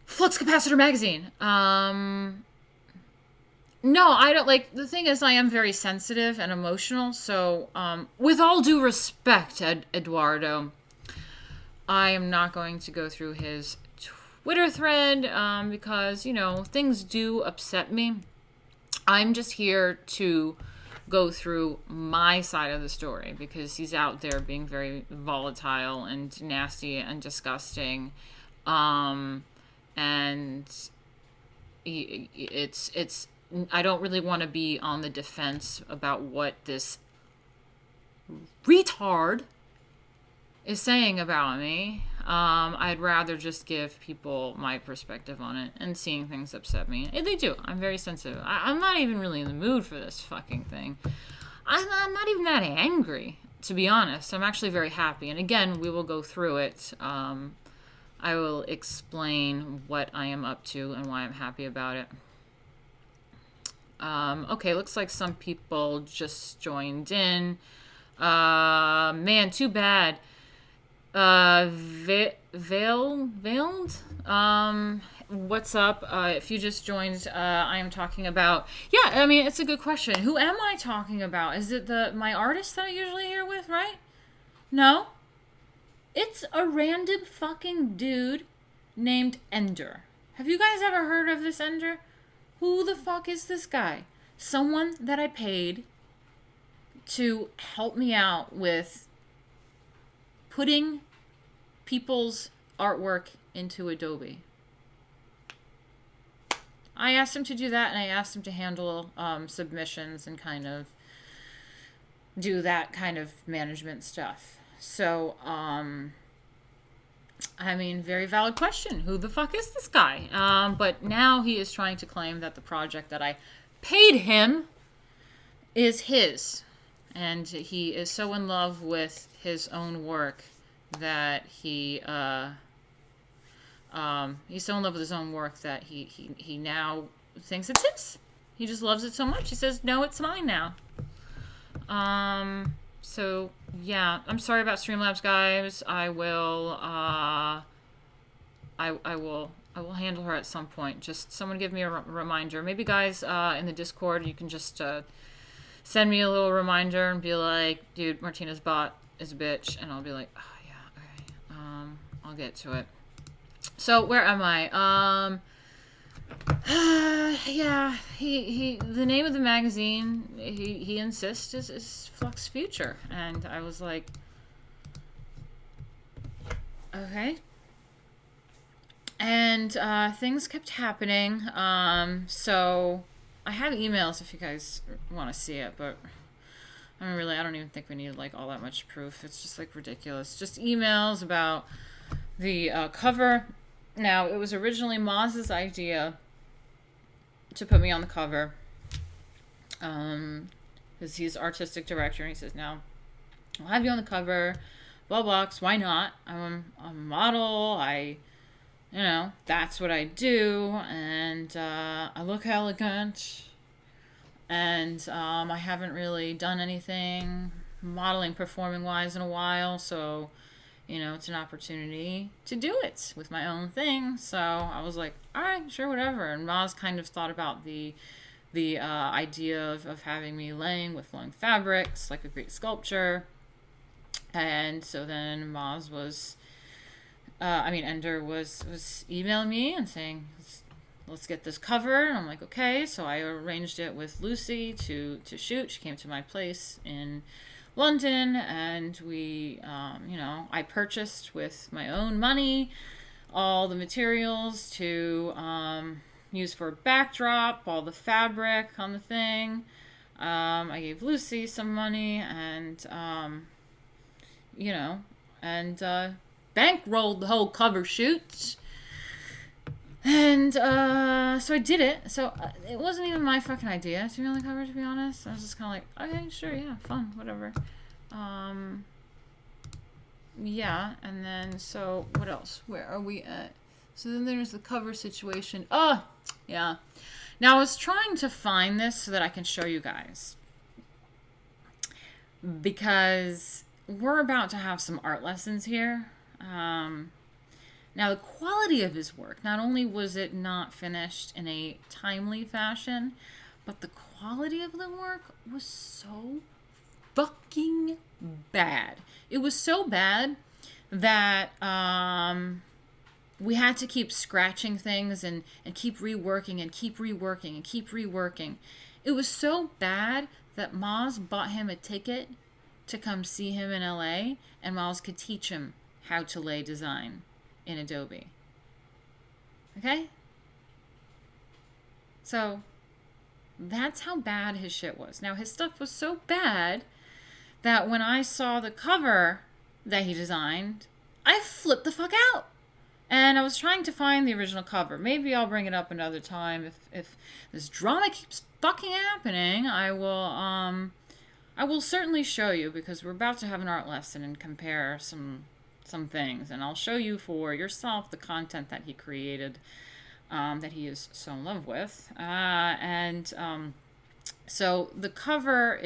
Flux capacitor magazine. No, I don't, like, the thing is, I am very sensitive and emotional, so, with all due respect, Eduardo, I am not going to go through his Twitter thread, because, you know, things do upset me. I'm just here to go through my side of the story, because he's out there being very volatile and nasty and disgusting, and it's I don't really want to be on the defense about what this retard is saying about me. I'd rather just give people my perspective on it, and seeing things upset me. And they do. I'm very sensitive. I'm not even really in the mood for this fucking thing. I'm not even that angry, to be honest. I'm actually very happy. And again, we will go through it. I will explain what I am up to and why I'm happy about it. Okay, looks like some people just joined in. Man, too bad. Veiled? What's up? If you just joined, I am talking about... Yeah, I mean, it's a good question. Who am I talking about? Is it my artist that I usually here with, right? No? It's a random fucking dude named Ender. Have you guys ever heard of this Ender? Who the fuck is this guy? Someone that I paid to help me out with putting people's artwork into Adobe. I asked him to do that, and I asked him to handle submissions and kind of do that kind of management stuff. So, I mean, very valid question. Who the fuck is this guy? But now he is trying to claim that the project that I paid him is his. And he is so in love with his own work that he's so in love with his own work that he now thinks it's his. He just loves it so much. He says, no, it's mine now. So yeah, I'm sorry about Streamlabs, guys. I will handle her at some point. Just someone give me a reminder. Maybe guys in the Discord, you can just send me a little reminder and be like, dude, Martina's bot is a bitch, and I'll be like, oh yeah, okay. I'll get to it. So where am I? Yeah, the name of the magazine he insists is Flux Future, and I was like, okay. And things kept happening. So I have emails if you guys want to see it, but I mean, really, I don't even think we needed like all that much proof. It's just like ridiculous. Just emails about the cover. Now, it was originally Maz's idea to put me on the cover, because he's artistic director, and he says, "Now, I'll have you on the cover, blah blah. 'Cause why not? I'm a model. That's what I do, and I look elegant, and I haven't really done anything modeling, performing wise in a while, so it's an opportunity to do it with my own thing." So I was like, all right, sure, whatever. And Maz kind of thought about the idea of having me laying with flowing fabrics, like a Greek sculpture. And so then Maz was, Ender was emailing me and saying, let's get this cover. And I'm like, okay. So I arranged it with Lucy to shoot. She came to my place in London, and we, I purchased with my own money all the materials to use for a backdrop, all the fabric on the thing. I gave Lucy some money, and bankrolled the whole cover shoot. And so I did it. So it wasn't even my fucking idea to be on the cover, to be honest. I was just kind of like, okay, sure, yeah, fun, whatever. Yeah, and then, so what else? Where are we at? So then there's the cover situation. Oh, yeah. Now I was trying to find this so that I can show you guys, because we're about to have some art lessons here. Now, the quality of his work, not only was it not finished in a timely fashion, but the quality of the work was so fucking bad. It was so bad that we had to keep scratching things and keep reworking and keep reworking and keep reworking. It was so bad that Maz bought him a ticket to come see him in LA, and Maz could teach him how to lay design in Adobe. Okay? So that's how bad his shit was. Now, his stuff was so bad that when I saw the cover that he designed, I flipped the fuck out. And I was trying to find the original cover. Maybe I'll bring it up another time. If this drama keeps fucking happening, I will certainly show you, because we're about to have an art lesson and compare some things, and I'll show you for yourself the content that he created, that he is so in love with. So the cover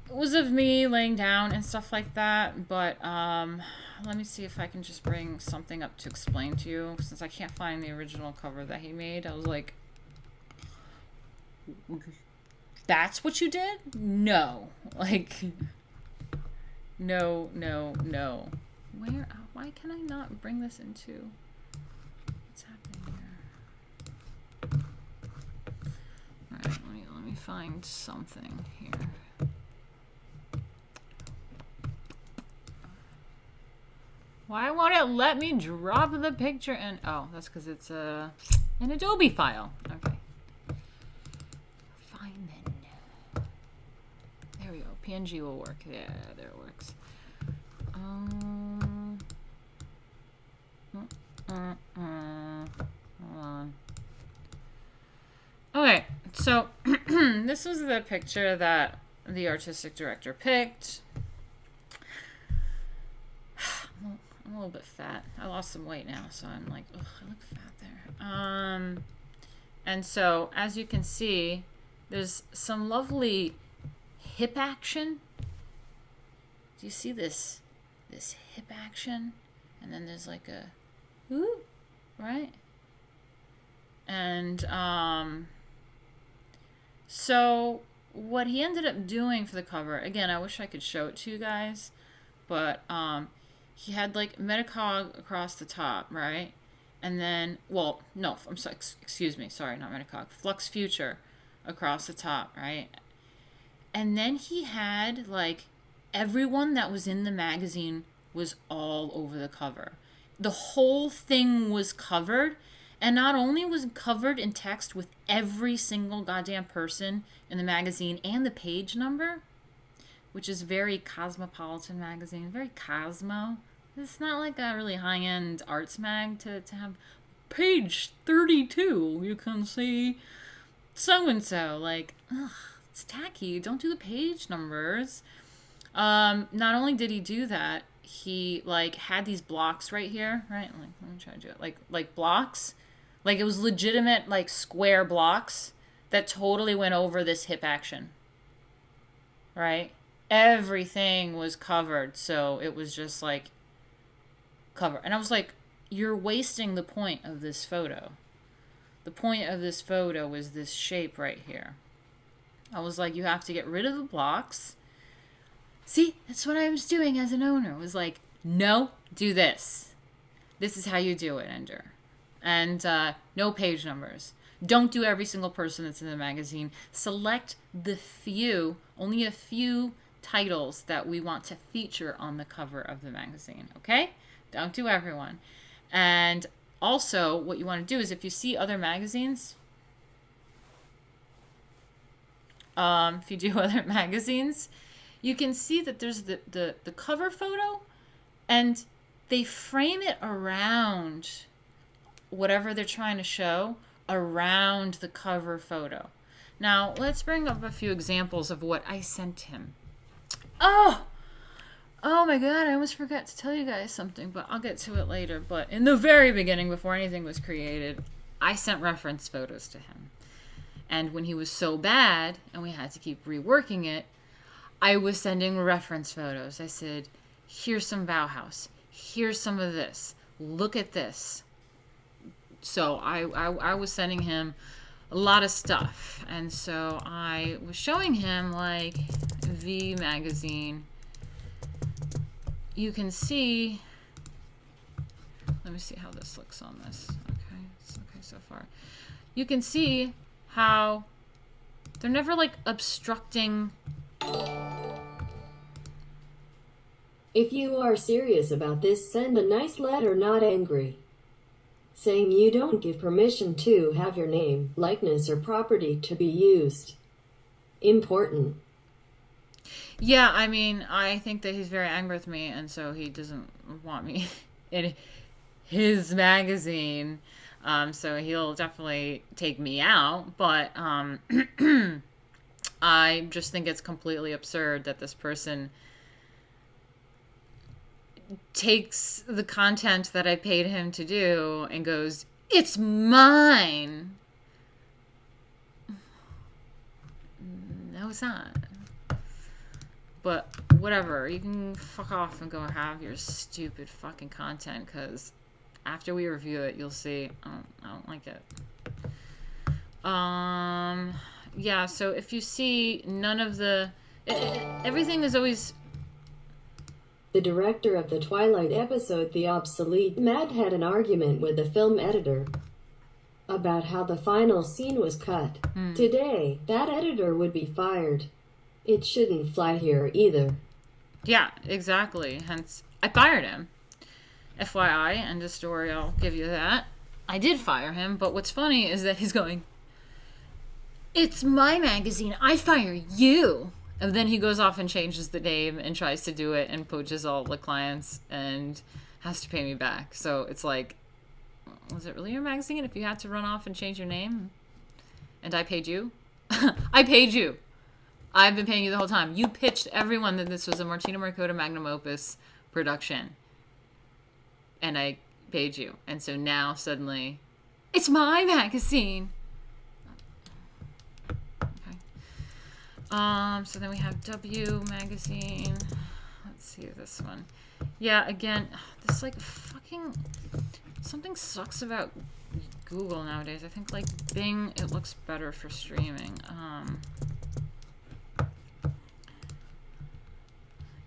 was of me laying down and stuff like that, but let me see if I can just bring something up to explain to you, since I can't find the original cover that he made. I was like, that's what you did? No. Like, no. Why can I not bring this into, what's happening here? Alright, let me find something here. Why won't it let me drop the picture in? Oh, that's because it's an Adobe file. Okay. Fine then. There we go. PNG will work. Yeah, there it works. Hold on. Okay, so this was the picture that the artistic director picked. I'm a little bit fat. I lost some weight now, so I'm like, ugh, I look fat there. And so, as you can see, there's some lovely hip action. Do you see this hip action? And then there's like a, ooh, right? And so what he ended up doing for the cover, again, I wish I could show it to you guys, but he had like Metacog across the top, right? And then, well, no, I'm sorry, excuse me, sorry, not Metacog, Flux Future across the top, right? And then he had like everyone that was in the magazine was all over the cover. The whole thing was covered, And not only was it covered in text with every single goddamn person in the magazine and the page number, which is very cosmopolitan magazine, very Cosmo. It's not like a really high-end arts mag to have page 32. You can see so-and-so. Like, ugh, it's tacky. Don't do the page numbers. Not only did he do that, he, like, had these blocks right here, right? Like, let me try to do it. Like blocks. Like, it was legitimate, like, square blocks that totally went over this hip action. Right? Everything was covered, so it was just like cover. And I was like, you're wasting the point of this photo. The point of this photo was this shape right here. I was like, you have to get rid of the blocks. See, that's what I was doing as an owner. Was like, no, do this. This is how you do it, Ender. And no page numbers. Don't do every single person that's in the magazine. Select the few, only a few titles that we want to feature on the cover of the magazine, okay? Don't do everyone. And also, what you want to do is if you see other magazines, if you do other magazines, you can see that there's the cover photo, and they frame it around whatever they're trying to show around the cover photo. Now, let's bring up a few examples of what I sent him. Oh my god, I almost forgot to tell you guys something, but I'll get to it later. But in the very beginning, before anything was created, I sent reference photos to him. And when he was so bad, and we had to keep reworking it, I was sending reference photos. I said, here's some Bauhaus. Here's some of this. Look at this. So I was sending him a lot of stuff. And so I was showing him, like, V magazine. You can see, let me see how this looks on this. Okay, it's okay so far. You can see how they're never, like, obstructing. If you are serious about this, send a nice letter, not angry, saying you don't give permission to have your name, likeness, or property to be used. Important. Yeah, I mean, I think that he's very angry with me, and so he doesn't want me in his magazine. So he'll definitely take me out, but I just think it's completely absurd that this person takes the content that I paid him to do and goes, it's mine. No, it's not. But whatever, you can fuck off and go have your stupid fucking content, because after we review it, you'll see I don't like it. Yeah, so if you see none of the... everything is always... The director of the Twilight episode, The Obsolete Matt, had an argument with the film editor about how the final scene was cut. Today, that editor would be fired. It shouldn't fly here either. Yeah, exactly. Hence, I fired him. FYI, end of story, I'll give you that. I did fire him, but what's funny is that he's going, it's my magazine, I fire you. And then he goes off and changes the name and tries to do it and poaches all the clients and has to pay me back. So it's like, was it really your magazine if you had to run off and change your name? And I paid you? I paid you. I've been paying you the whole time. You pitched everyone that this was a Martina Markota magnum opus production. And I paid you. And so now suddenly, it's my magazine. Okay. So then we have W magazine. Let's see this one. Yeah, again, this like fucking... Something sucks about Google nowadays. I think like Bing, it looks better for streaming.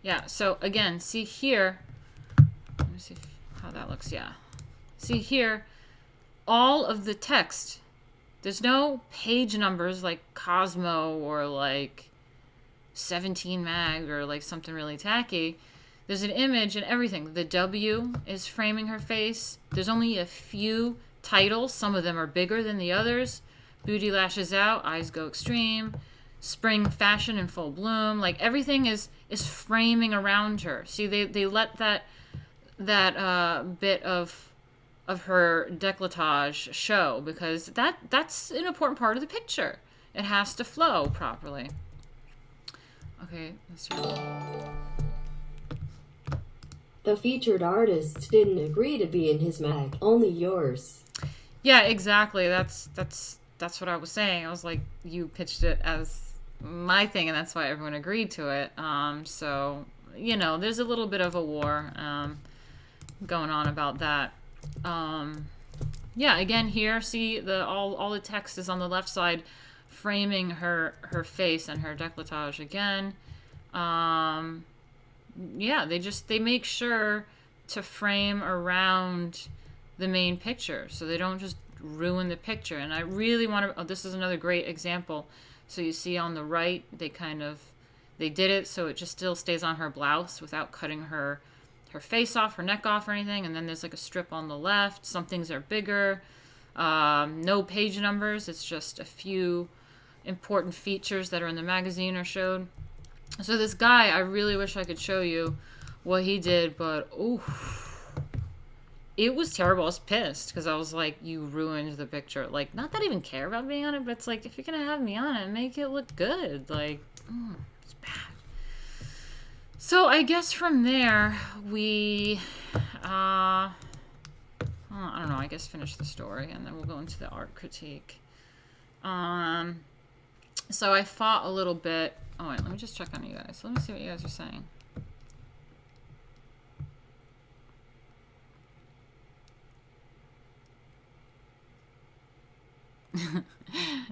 Yeah, so again, see here, let me see how that looks, yeah. See here, all of the text, there's no page numbers like Cosmo or like 17 Mag or like something really tacky. There's an image and everything. The W is framing her face. There's only a few titles. Some of them are bigger than the others. Booty lashes out, eyes go extreme. Spring fashion in full bloom. Like, everything is framing around her. See, they let that bit of her décolletage show, because that's an important part of the picture. It has to flow properly. Okay, let's try. The featured artists didn't agree to be in his mag, only yours. Yeah, exactly. That's what I was saying. I was like, you pitched it as my thing, and that's why everyone agreed to it. So, you know, there's a little bit of a war going on about that. Yeah, again here, see, all the text is on the left side, framing her face and her décolletage again. Yeah, they make sure to frame around the main picture, so they don't just ruin the picture. And I really want to, this is another great example. So you see on the right, they did it so it just still stays on her blouse without cutting her face off, her neck off or anything. And then there's like a strip on the left. Some things are bigger. No page numbers. It's just a few important features that are in the magazine are showed. So this guy, I really wish I could show you what he did, but it was terrible. I was pissed because I was like, you ruined the picture. Like, not that I even care about being on it, but it's like, if you're going to have me on it, make it look good. Like, it's bad. So I guess from there, we, I don't know, I guess finish the story, and then we'll go into the art critique. So I fought a little bit. Oh, wait, let me just check on you guys. Let me see what you guys are saying.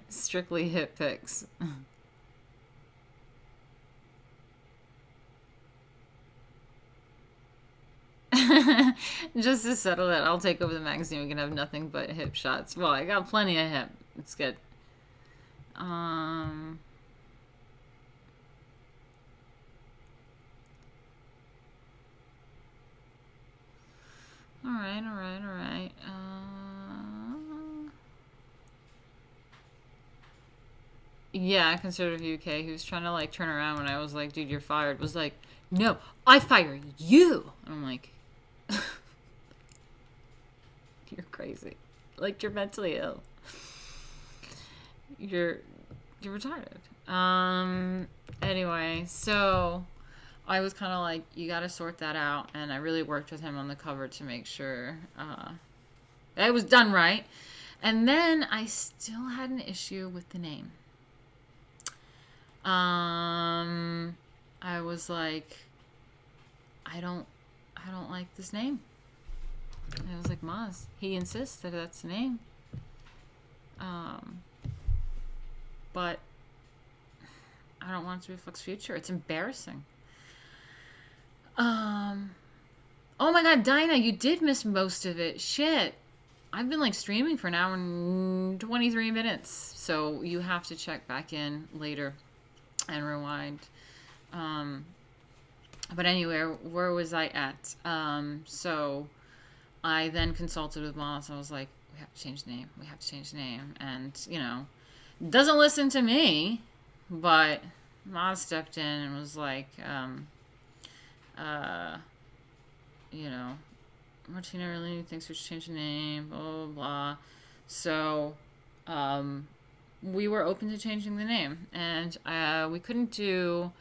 Strictly hit pics. Just to settle it, I'll take over the magazine. We can have nothing but hip shots. Well, I got plenty of hip. It's good. All right. Yeah, conservative UK, who was trying to like turn around when I was like, dude, you're fired, was like, no, I fire you. And I'm like, you're crazy. Like, you're mentally ill. You're retarded. Anyway, so I was kind of like, you got to sort that out. And I really worked with him on the cover to make sure that it was done right. And then I still had an issue with the name. I was like, I don't like this name. And I was like, Maz, he insists that that's the name. But I don't want it to be Flux Future. It's embarrassing. Oh my God, Dinah, you did miss most of it. Shit. I've been like streaming for an hour and 23 minutes. So you have to check back in later and rewind. But anyway, where was I at? So I then consulted with Moss. I was like, we have to change the name. We have to change the name. And, you know, doesn't listen to me, but Moss stepped in and was like, you know, Martina really thinks we should change the name, blah, blah, blah. So, we were open to changing the name. And we couldn't do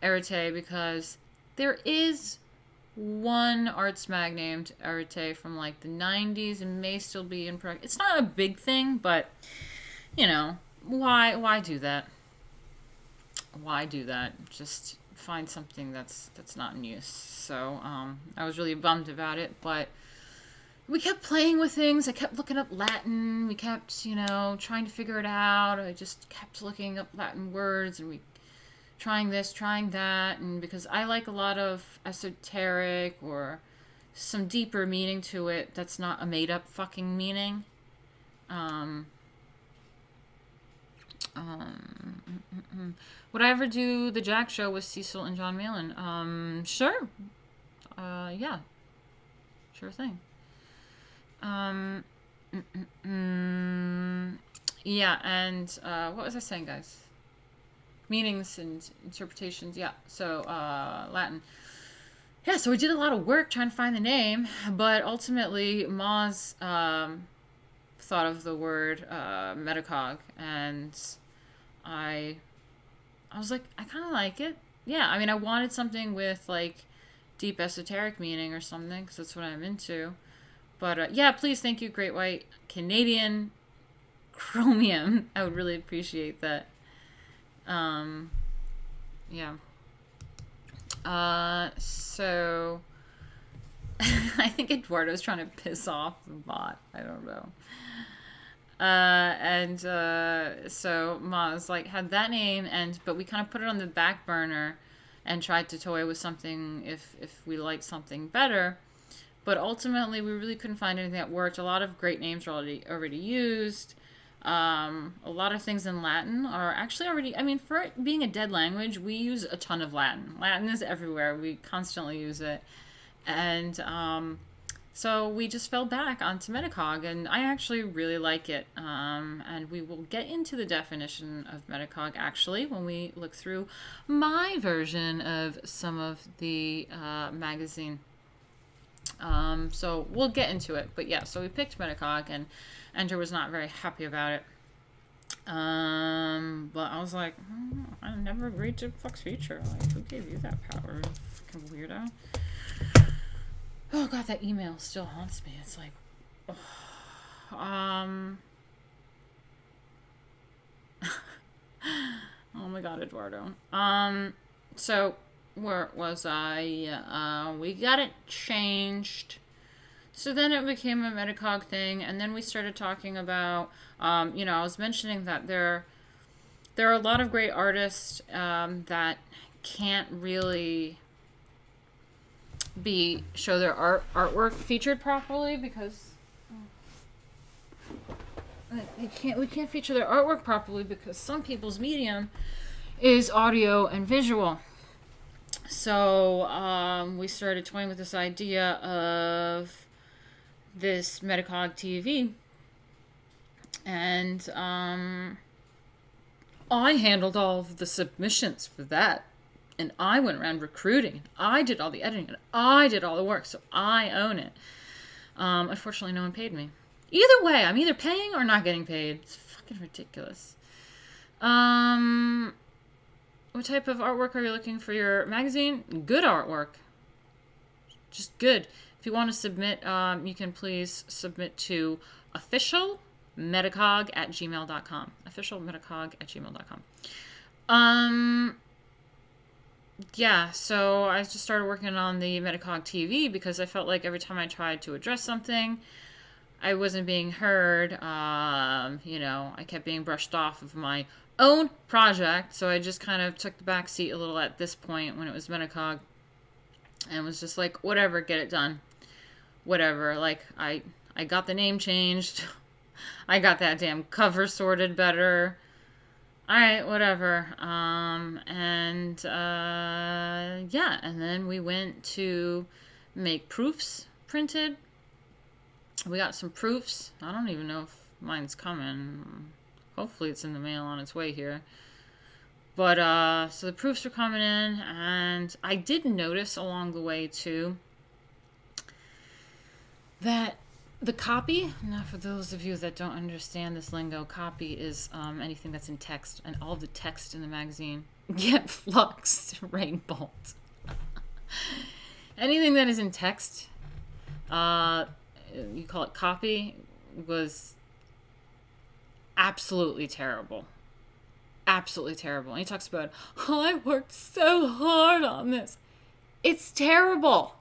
Arete because there is one arts mag named Arete from like the 90s and may still be in practice. It's not a big thing, but, you know, why do that? Why do that? Just find something that's not in use. So I was really bummed about it, but we kept playing with things. I kept looking up Latin. We kept, you know, trying to figure it out. I just kept looking up Latin words, and we trying this, trying that, and because I like a lot of esoteric or some deeper meaning to it that's not a made-up fucking meaning. Would I ever do the Jack Show with Cecil and John Malin? Sure. Yeah. Sure thing. Yeah, and what was I saying, guys? Meanings and interpretations. Yeah, so Latin. Yeah, so we did a lot of work trying to find the name, but ultimately Moz thought of the word Metacog, and I was like, I kind of like it. Yeah, I mean, I wanted something with like deep esoteric meaning or something, because that's what I'm into. But yeah, please, thank you, Great White Canadian Chromium. I would really appreciate that. Yeah. So I think Eduardo's trying to piss off the bot. I don't know. So Maz like had that name, but we kind of put it on the back burner and tried to toy with something if we liked something better. But ultimately, we really couldn't find anything that worked. A lot of great names are already used. A lot of things in Latin are actually already, I mean, for it being a dead language, we use a ton of Latin. Latin is everywhere. We constantly use it. And so we just fell back onto Metacog, and I actually really like it. And we will get into the definition of Metacog, actually, when we look through my version of some of the magazine. So we'll get into it. But yeah, so we picked Metacog, and Enter was not very happy about it. But I was like, I never agreed to Flux feature. Like, who gave you that power? Fucking weirdo. Oh god, that email still haunts me. It's like, oh my god, Eduardo. So where was I? We got it changed. So then it became a Metacog thing, and then we started talking about, I was mentioning that there are a lot of great artists that can't really show their artwork featured properly because we can't feature their artwork properly because some people's medium is audio and visual. So we started toying with this idea of this Metacog TV, and I handled all of the submissions for that, and I went around recruiting. I did all the editing, and I did all the work, so I own it. Unfortunately, no one paid me. Either way, I'm either paying or not getting paid. It's fucking ridiculous. What type of artwork are you looking for your magazine? Good artwork. Just good. If you want to submit, you can please submit to officialmetacog@gmail.com. officialmetacog@gmail.com. Yeah, so I just started working on the Metacog TV because I felt like every time I tried to address something, I wasn't being heard. I kept being brushed off of my own project, so I just kind of took the back seat a little at this point when it was Metacog, and was just like, whatever, get it done. Whatever, like, I got the name changed. I got that damn cover sorted better. Alright, whatever. And then we went to make proofs printed. We got some proofs. I don't even know if mine's coming. Hopefully it's in the mail on its way here. But, so the proofs were coming in, and I did notice along the way, too, that the copy, now for those of you that don't understand this lingo, copy is anything that's in text, and all of the text in the magazine get fluxed, rainbolt. Anything that is in text, you call it copy, was absolutely terrible. Absolutely terrible. And he talks about, I worked so hard on this. It's terrible.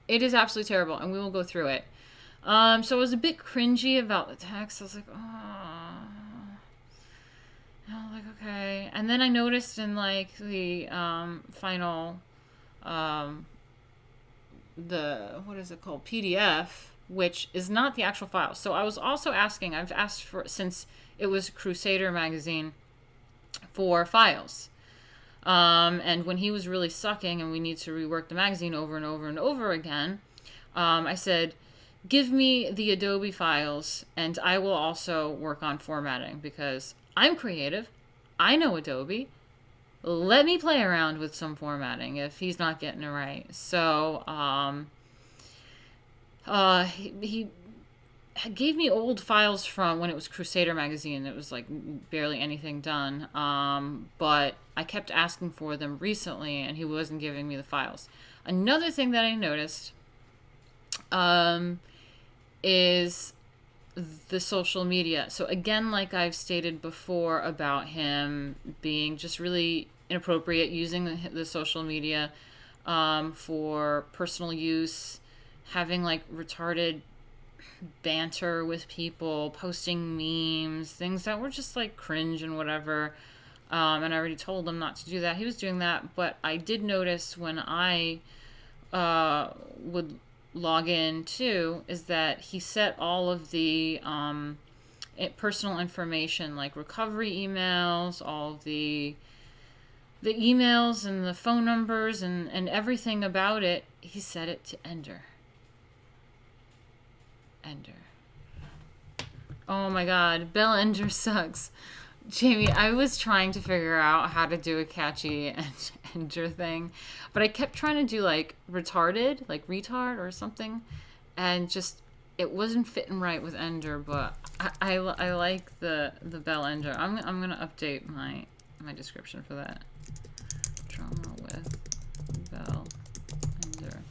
It is absolutely terrible, and we will go through it. So I was a bit cringy about the text. I was like, okay. And then I noticed in like the final, what is it called? PDF, which is not the actual file. So I was also asking, I've asked for, since it was Crusader magazine, for files. And when he was really sucking and we need to rework the magazine over and over and over again, I said, give me the Adobe files and I will also work on formatting because I'm creative. I know Adobe. Let me play around with some formatting if he's not getting it right. So he gave me old files from when it was Crusader magazine. It was like barely anything done. But I kept asking for them recently and he wasn't giving me the files. Another thing that I noticed is the social media. So again, like I've stated before about him being just really inappropriate, using the social media for personal use, having like retarded banter with people, posting memes, things that were just like cringe and whatever. And I already told him not to do that. He was doing that, but I did notice when I would log in too, is that he set all of the personal information, like recovery emails, all of the emails and the phone numbers and everything about it, he set it to Ender. Oh my god, Bell Ender sucks. Jamie, I was trying to figure out how to do a catchy Ender thing, but I kept trying to do like retarded, like retard or something, and just it wasn't fitting right with Ender. But I like the Bell Ender. I'm gonna update my description for that. Drama with Bell Ender.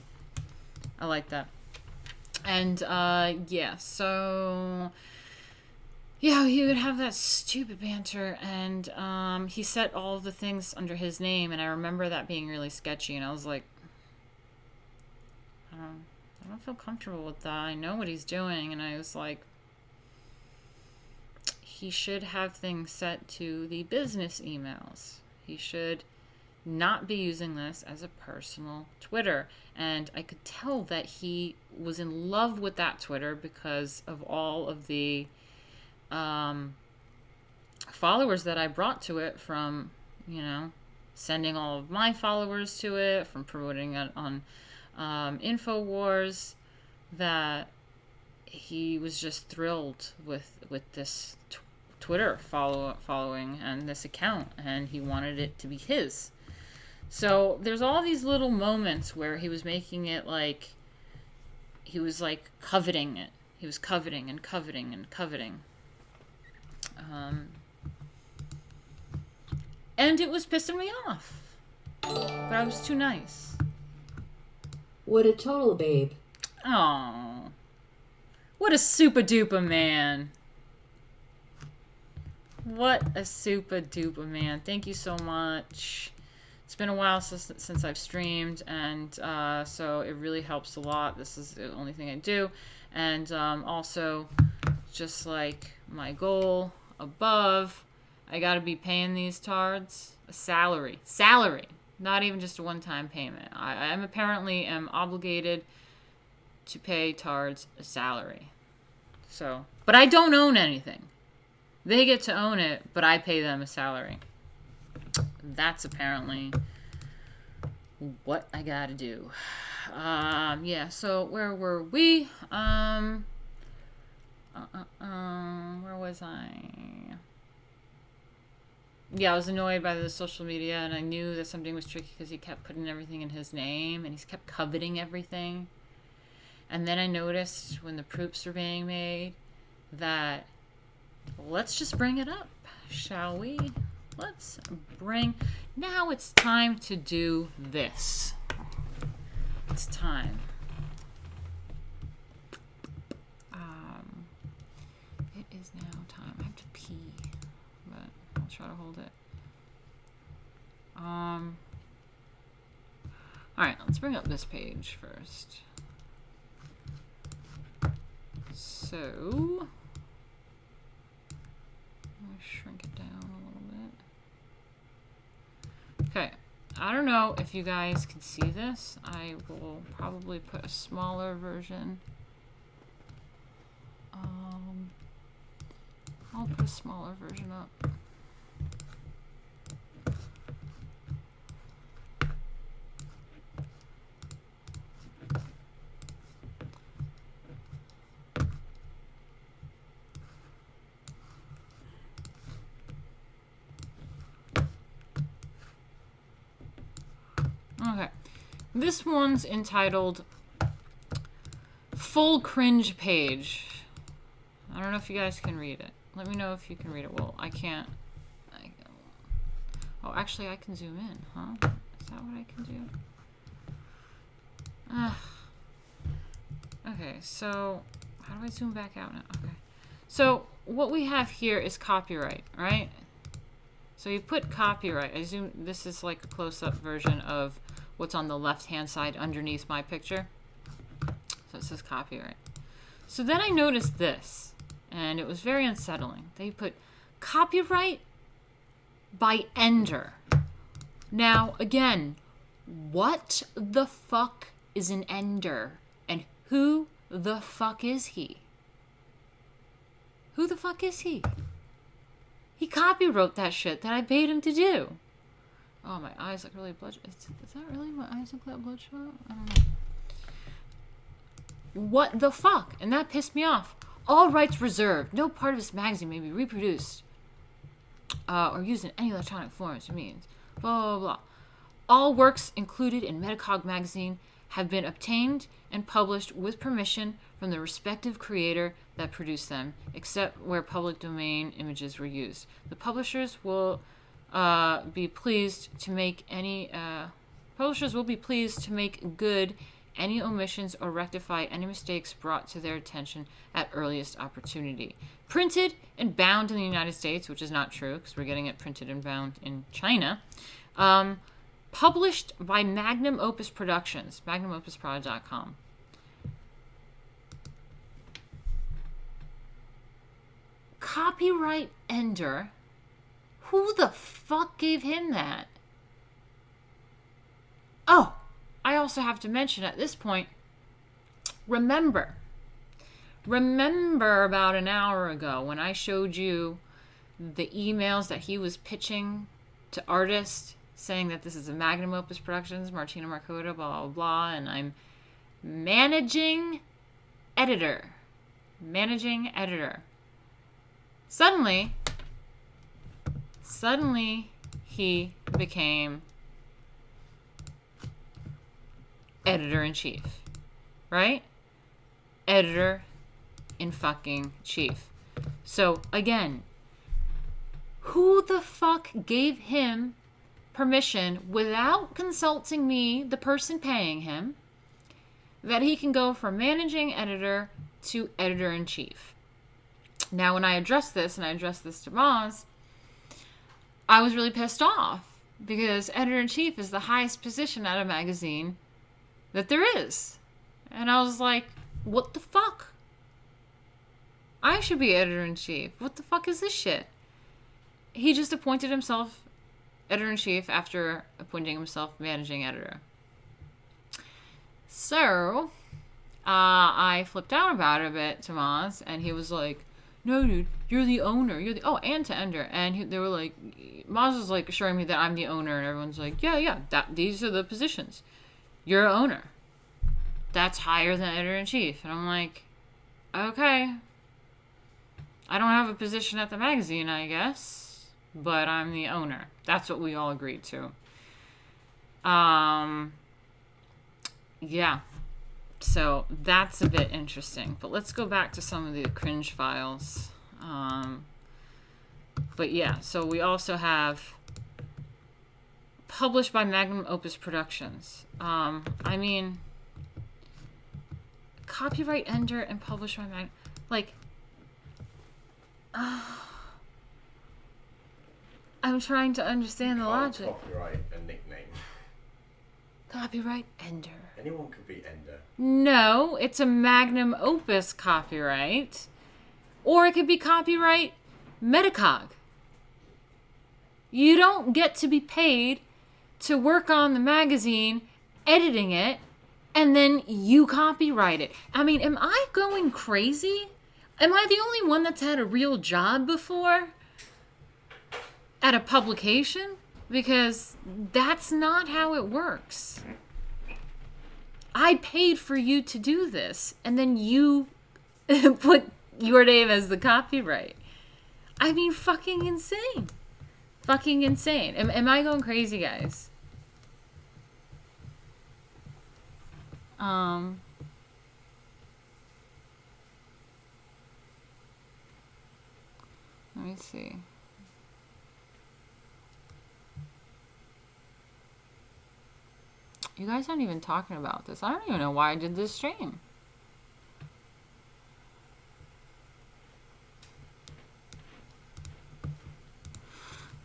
I like that. And yeah, so yeah, he would have that stupid banter, and he set all of the things under his name, and I remember that being really sketchy, and I was like, I don't feel comfortable with that. I know what he's doing, and I was like, he should have things set to the business emails. He should not be using this as a personal Twitter. And I could tell that he was in love with that Twitter because of all of the followers that I brought to it from, sending all of my followers to it, from promoting it on InfoWars, that he was just thrilled with this Twitter following and this account, and he wanted it to be his. So there's all these little moments where he was making it like he was like coveting it. He was coveting and coveting and coveting. And it was pissing me off. But I was too nice. What a total babe. Oh, what a super duper man. What a super duper man. Thank you so much. It's been a while since I've streamed, and so it really helps a lot. This is the only thing I do. And also, just like my goal above, I gotta be paying these tards a salary. Not even just a one-time payment. I apparently am obligated to pay tards a salary. So, but I don't own anything. They get to own it, but I pay them a salary. That's apparently what I gotta do. Yeah, so where were we? Where was I? Yeah, I was annoyed by the social media, and I knew that something was tricky because he kept putting everything in his name, and he kept coveting everything. And then I noticed when the proofs were being made that let's just bring it up, shall we? Now it's time to do this. It's time. It is now time. I have to pee, but I'll try to hold it. Alright, let's bring up this page first. So, I'll shrink it down a little bit. Okay, I don't know if you guys can see this. I will probably put a smaller version. I'll put a smaller version up. Okay. This one's entitled Full Cringe Page. I don't know if you guys can read it. Let me know if you can read it. Well, I can't. Oh, actually, I can zoom in, huh? Is that what I can do? Okay, so how do I zoom back out now? Okay. So what we have here is copyright, right? So you put copyright. I zoom. This is like a close-up version of what's on the left-hand side underneath my picture. So it says copyright. So then I noticed this, and it was very unsettling. They put copyright by Ender. Now, again, what the fuck is an Ender? And who the fuck is he? Who the fuck is he? He copywrote that shit that I paid him to do. Oh, my eyes look really bloodshot. Is that really my eyes look that bloodshot? I don't know. What the fuck? And that pissed me off. All rights reserved. No part of this magazine may be reproduced or used in any electronic forms or means. Blah, blah, blah. All works included in Metacog magazine have been obtained and published with permission from the respective creator that produced them, except where public domain images were used. The publishers will be pleased to make good any omissions or rectify any mistakes brought to their attention at earliest opportunity. Printed and bound in the United States, which is not true because we're getting it printed and bound in China. Published by Magnum Opus Productions, magnumopusprod.com. Copyright Ender. Who the fuck gave him that? Oh, I also have to mention at this point, remember about an hour ago when I showed you the emails that he was pitching to artists saying that this is a Magnum Opus Productions, Martina Markota, blah, blah, blah, and I'm managing editor. Suddenly, he became editor-in-chief, right? Editor-in-fucking-chief. So, again, who the fuck gave him permission without consulting me, the person paying him, that he can go from managing editor to editor-in-chief? Now, when I addressed this, and I addressed this to Moz, I was really pissed off because editor-in-chief is the highest position at a magazine that there is. And I was like, what the fuck? I should be editor-in-chief. What the fuck is this shit? He just appointed himself editor-in-chief after appointing himself managing editor. So, I flipped out about it a bit to Moz, and he was like, no, dude, you're the owner. And to Ender. And they were like, Moz was like assuring me that I'm the owner, and everyone's like, yeah, these are the positions. You're an owner. That's higher than editor-in-chief. And I'm like, okay. I don't have a position at the magazine, I guess, but I'm the owner. That's what we all agreed to. Yeah. So that's a bit interesting. But let's go back to some of the cringe files. But yeah, so we also have published by Magnum Opus Productions. I mean, copyright Ender and published by Magnum. Like, I'm trying to understand the logic. Copyright a nickname. Copyright Ender. Anyone could be Ender. No, it's a Magnum Opus copyright. Or it could be copyright Metacog. You don't get to be paid to work on the magazine, editing it, and then you copyright it. I mean, am I going crazy? Am I the only one that's had a real job before at a publication? Because that's not how it works. I paid for you to do this, and then you put your name as the copyright. I mean, fucking insane. Fucking insane. Am I going crazy, guys? Um, let me see. You guys aren't even talking about this. I don't even know why I did this stream.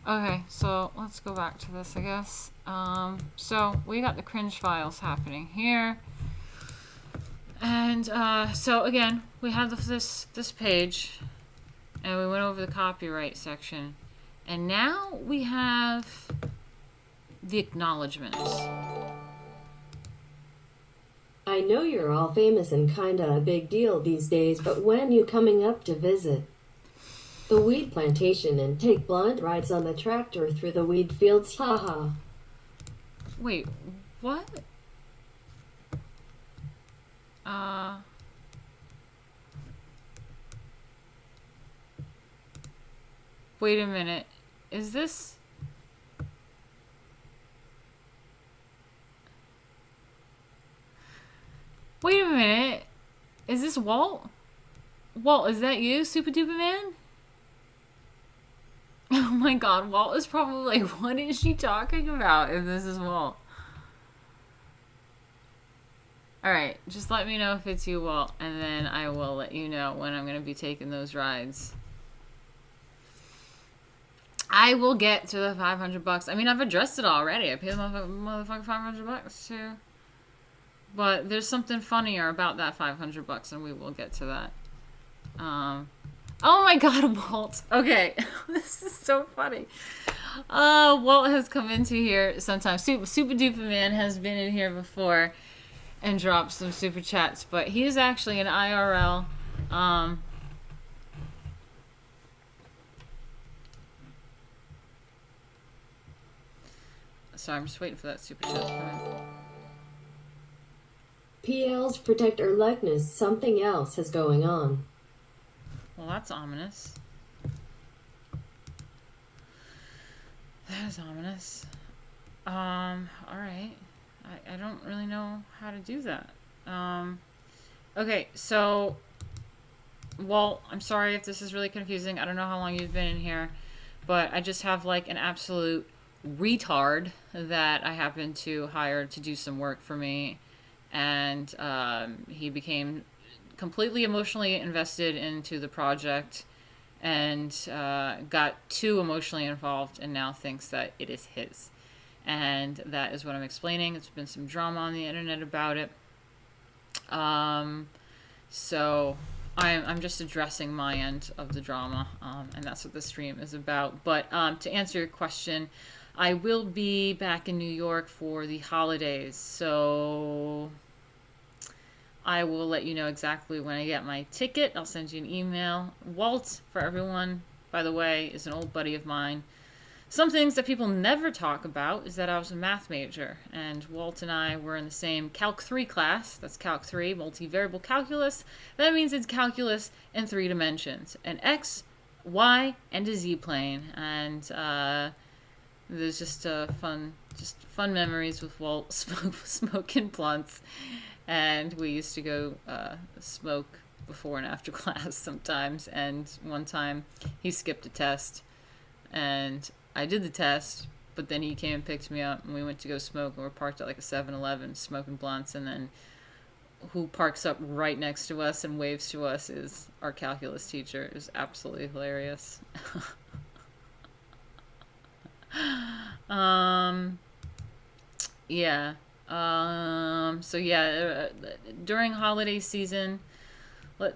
Okay, so let's go back to this, I guess. So we got the cringe files happening here. And so again, we have this page, and we went over the copyright section. And now we have the acknowledgments. I know you're all famous and kinda a big deal these days, but when you coming up to visit the weed plantation and take blunt rides on the tractor through the weed fields? Haha. Wait, what? Wait a minute. Is this... Wait a minute. Is this Walt? Walt, is that you, Super Duper Man? Oh my god, Walt is probably like, what is she talking about if this is Walt? Alright, just let me know if it's you, Walt, and then I will let you know when I'm going to be taking those rides. I will get to the $500. I mean, I've addressed it already. I paid the motherfucker $500 too. But there's something funnier about that $500, and we will get to that. Oh my god, Walt. Okay, this is so funny. Walt has come into here sometimes. Super Duper Man has been in here before and dropped some super chats, but he is actually an IRL. So I'm just waiting for that super chat to come in. PLs protect our likeness. Something else is going on. Well, that's ominous. That is ominous. Alright. I don't really know how to do that. Okay, so... Well, I'm sorry if this is really confusing. I don't know how long you've been in here. But I just have, like, an absolute retard that I happened to hire to do some work for me. And he became completely emotionally invested into the project and got too emotionally involved and now thinks that it is his. And that is what I'm explaining. It's been some drama on the internet about it. So I'm just addressing my end of the drama, and that's what the stream is about. But to answer your question, I will be back in New York for the holidays, so I will let you know exactly when I get my ticket. I'll send you an email. Walt, for everyone, by the way, is an old buddy of mine. Some things that people never talk about is that I was a math major, and Walt and I were in the same Calc 3 class. That's Calc 3, multivariable calculus. That means it's calculus in 3 dimensions, an X, Y, and a Z plane. And there's just fun memories with Walt smoking blunts, and we used to go smoke before and after class sometimes. And one time he skipped a test, and I did the test, but then he came and picked me up, and we went to go smoke, and we're parked at like a 7-Eleven smoking blunts, and then who parks up right next to us and waves to us is our calculus teacher. It was absolutely hilarious. Yeah. So yeah, during holiday season,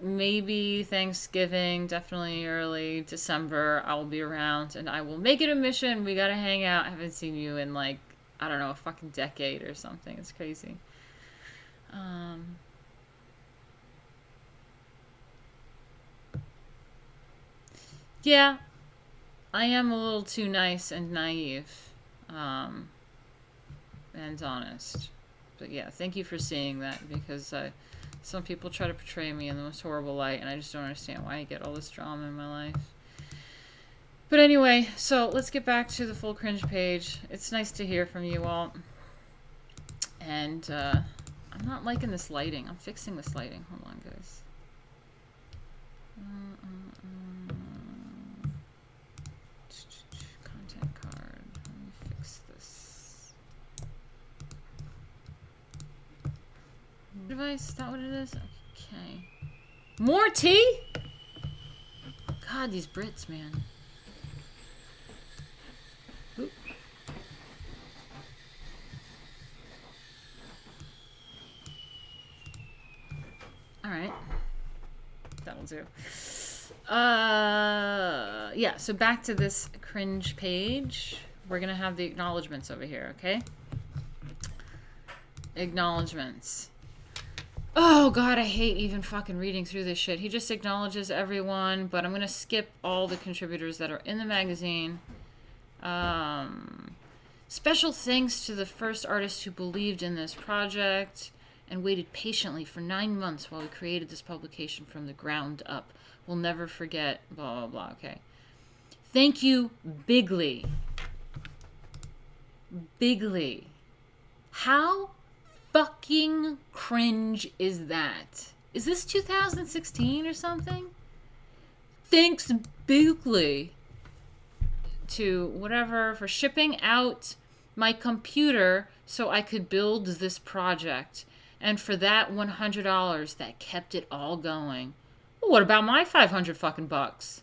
maybe Thanksgiving, definitely early December, I'll be around, and I will make it a mission. We gotta hang out. I haven't seen you in like, I don't know, a fucking decade or something. It's crazy. Yeah, I am a little too nice and naive, and honest. But yeah, thank you for seeing that, because some people try to portray me in the most horrible light, and I just don't understand why I get all this drama in my life. But anyway, so let's get back to the full cringe page. It's nice to hear from you all. And I'm not liking this lighting. I'm fixing this lighting. Hold on, guys. Content card. Let me fix this. Device, is that what it is? Okay. More tea? God, these Brits, man. Oop. All right. That'll do. Yeah, so back to this cringe page. We're going to have the acknowledgments over here, okay? Acknowledgments. Oh, God, I hate even fucking reading through this shit. He just acknowledges everyone, but I'm going to skip all the contributors that are in the magazine. Special thanks to the first artist who believed in this project and waited patiently for 9 months while we created this publication from the ground up. We'll never forget, blah, blah, blah. Okay. Thank you, Bigley. Bigley. How fucking cringe is that? Is this 2016 or something? Thanks, Bigley, to whatever for shipping out my computer so I could build this project. And for that $100 that kept it all going. Well, what about my 500 fucking bucks?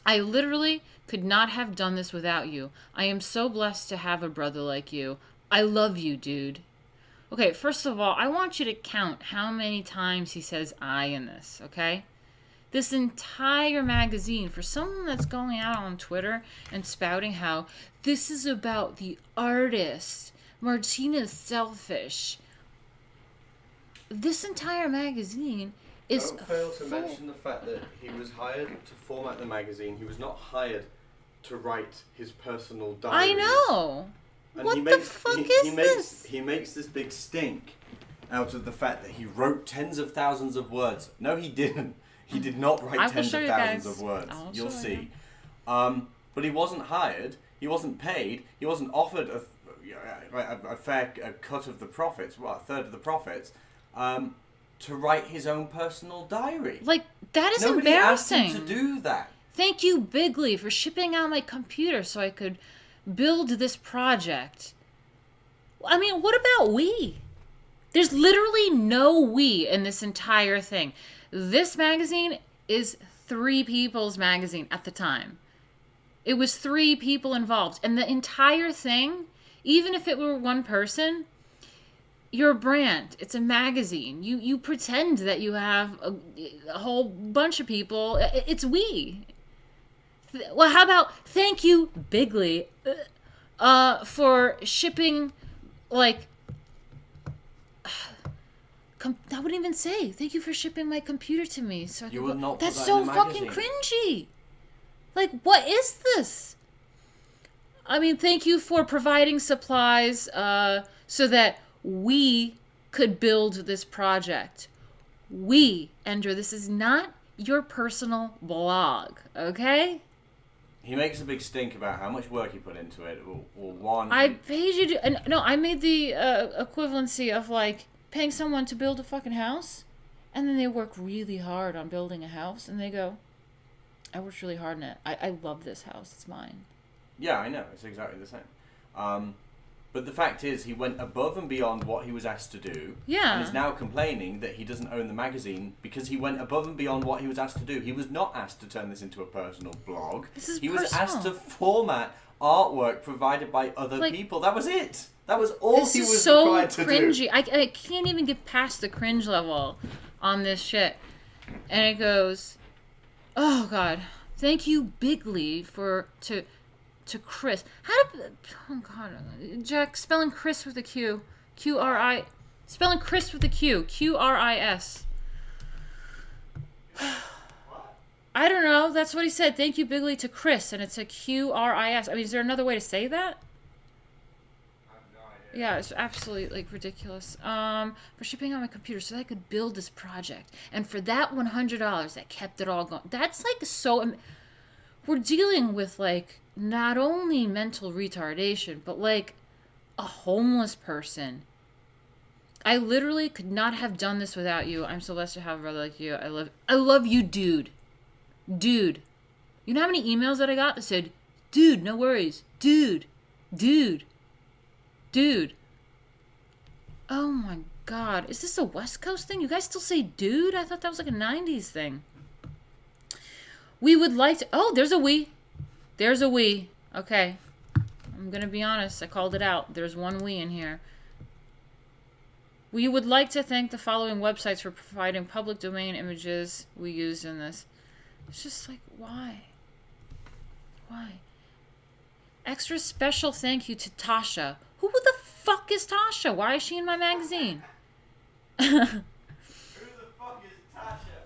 I literally could not have done this without you. I am so blessed to have a brother like you. I love you, dude. Okay, first of all, I want you to count how many times he says I in this, okay? This entire magazine, for someone that's going out on Twitter and spouting how this is about the artist, Martina's selfish. This entire magazine is Don't fail to mention the fact that he was hired to format the magazine. He was not hired to write his personal diary. I know. And what the fuck is this? He makes this big stink out of the fact that he wrote tens of thousands of words. No, he didn't. He did not write tens of thousands of words. You'll see. But he wasn't hired. He wasn't paid. He wasn't offered a fair cut of the profits, well, a third of the profits, to write his own personal diary. Like, that is Nobody embarrassing. asked him to do that. Thank you, Bigley, for shipping out my computer so I could build this project. I mean, what about we? There's literally no we in this entire thing. This magazine is 3 people's magazine at the time. It was 3 people involved. And the entire thing, even if it were one person, you're a brand. It's a magazine. You pretend that you have a whole bunch of people. It's we. Well, how about thank you, Bigley, for shipping, like, I wouldn't even say thank you for shipping my computer to me. So I You would not put that's that so in the fucking magazine. cringy. Like, what is this? I mean, thank you for providing supplies so that we could build this project. We, Ender, this is not your personal blog, okay? He makes a big stink about how much work he put into it, or one. I paid you to... No, I made the equivalency of, like, paying someone to build a fucking house, and then they work really hard on building a house, and they go, I worked really hard on it. I love this house. It's mine. Yeah, I know. It's exactly the same. But the fact is, he went above and beyond what he was asked to do. Yeah. And is now complaining that he doesn't own the magazine because he went above and beyond what he was asked to do. He was not asked to turn this into a personal blog. This is he personal. was asked to format artwork provided by other Like, people. That was it. That was all This he is was so required to cringy. do. I can't even get past the cringe level on this shit. And it goes, oh, God. Thank you, Bigley, to Chris. How did... Oh, God. Jack, spelling Chris with a Q. Q-R-I... Spelling Chris with a Q. Q-R-I-S. I don't know. That's what he said. Thank you, Bigley, to Chris. And it's a Q-R-I-S. I mean, is there another way to say that? Yeah, it's absolutely, like, ridiculous. For shipping on my computer so that I could build this project. And for that $100 that kept it all going. That's, like, so... We're dealing with, like, not only mental retardation, but, like, a homeless person I literally could not have done this without you. I'm so blessed to have a brother like you. I love you, dude. Dude. You know how many emails that I got that said, dude, no worries. Dude. Dude. Dude. Oh my God. Is this a West Coast thing? You guys still say dude? I thought that was like a 90s thing. We would like to... Oh, there's a we. There's a we. Okay. I'm going to be honest. I called it out. There's one we in here. We would like to thank the following websites for providing public domain images we used in this. It's just like, why? Why? Extra special thank you to Tasha. Who the fuck is Tasha? Why is she in my magazine? Who the fuck is Tasha?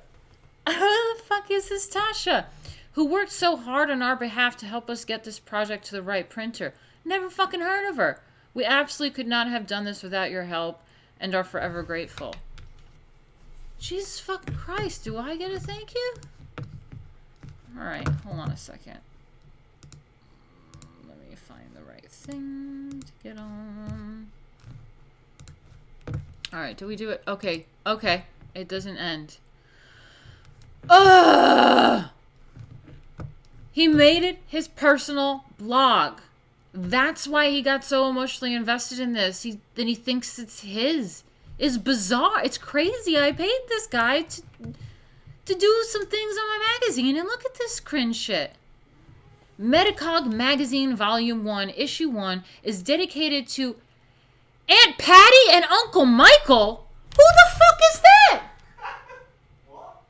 Who the fuck is this Tasha? Who worked so hard on our behalf to help us get this project to the right printer. Never fucking heard of her. We absolutely could not have done this without your help and are forever grateful. Jesus fucking Christ, do I get a thank you? Alright, hold on a second. Let me find the right thing to get on. Alright, do we do it? Okay, okay. It doesn't end. Ugh! He made it his personal blog. That's why he got so emotionally invested in this. Then he thinks it's his. It's bizarre. It's crazy. I paid this guy to do some things on my magazine, and look at this cringe shit. Metacog Magazine Volume 1, Issue 1 is dedicated to Aunt Patty and Uncle Michael? Who the fuck is that? What?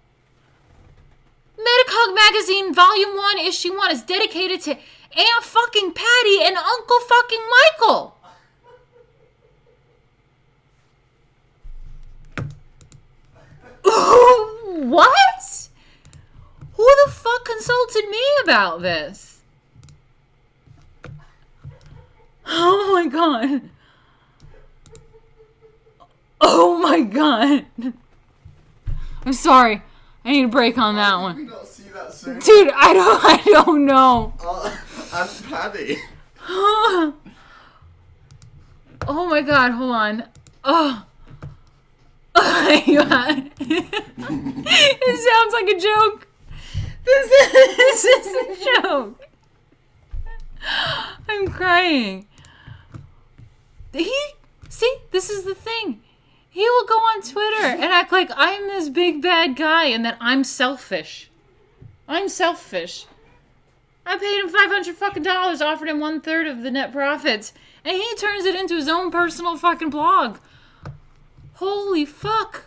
Metacog Magazine Volume 1, Issue 1 is dedicated to Aunt fucking Patty and Uncle fucking Michael. What? Who the fuck consulted me about this? Oh my god. Oh my god. I'm sorry. I need a break on that Did we one. not see that soon? Dude, I don't know. Aunt Paddy. Oh my god, hold on. Oh. Oh my god. It sounds like a joke. This is a joke. I'm crying. See, this is the thing. He will go on Twitter and act like I'm this big bad guy and that I'm selfish. I'm selfish. I paid him $500 fucking dollars, offered him 1/3 of the net profits, and he turns it into his own personal fucking blog. Holy fuck.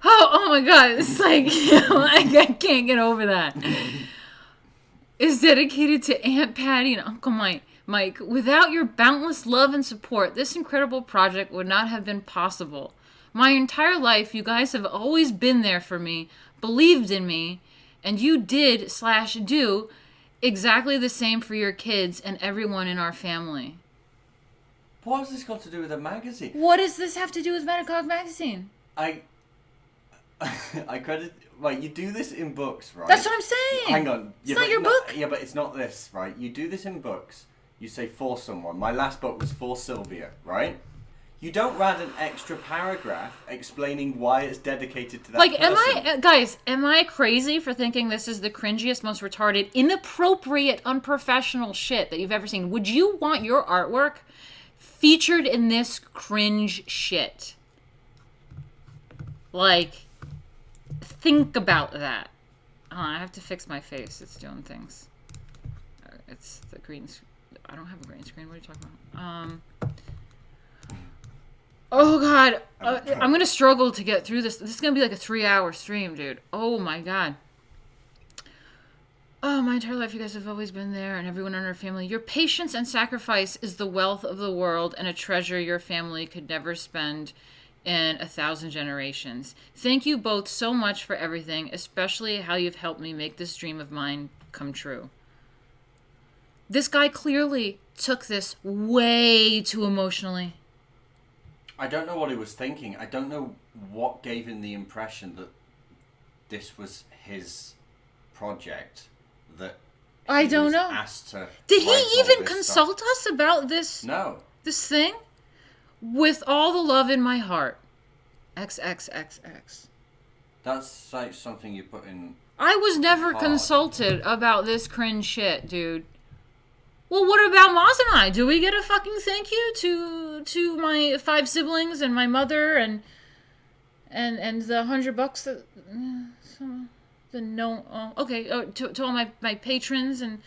Oh my god, it's like, I can't get over that. It's dedicated to Aunt Patty and Uncle Mike. Without your boundless love and support, this incredible project would not have been possible. My entire life, you guys have always been there for me, believed in me, and you did/do exactly the same for your kids and everyone in our family. What has this got to do with a magazine? What does this have to do with Metacog Magazine? I credit... Right, you do this in books, right? That's what I'm saying. Hang on. It's not your book. Yeah, but it's not this, right? You do this in books. You say for someone. My last book was for Sylvia, right? You don't add an extra paragraph explaining why it's dedicated to that person. Am I crazy for thinking this is the cringiest, most retarded, inappropriate, unprofessional shit that you've ever seen? Would you want your artwork featured in this cringe shit? Like, think about that. I have to fix my face. It's doing things. It's the green screen. I don't have a green screen. What are you talking about? Oh god. I'm gonna struggle to get through this. This is gonna be like a 3-hour stream, dude. Oh my god. Oh, my entire life you guys have always been there, and everyone in our family. Your patience and sacrifice is the wealth of the world and a treasure your family could never spend in 1,000 generations. Thank you both so much for everything, especially how you've helped me make this dream of mine come true. This guy clearly took this way too emotionally. I don't know what he was thinking. I don't know what gave him the impression that this was his project. That I don't was know. Asked to Did he write all even this consult stuff. us about this? No. This thing? with all the love in my heart. XXXX. That's like something you put in. I was never consulted about this cringe shit, dude. Well, what about Maz and I? Do we get a fucking thank you to my 5 siblings and my mother and the $100 that to all my patrons and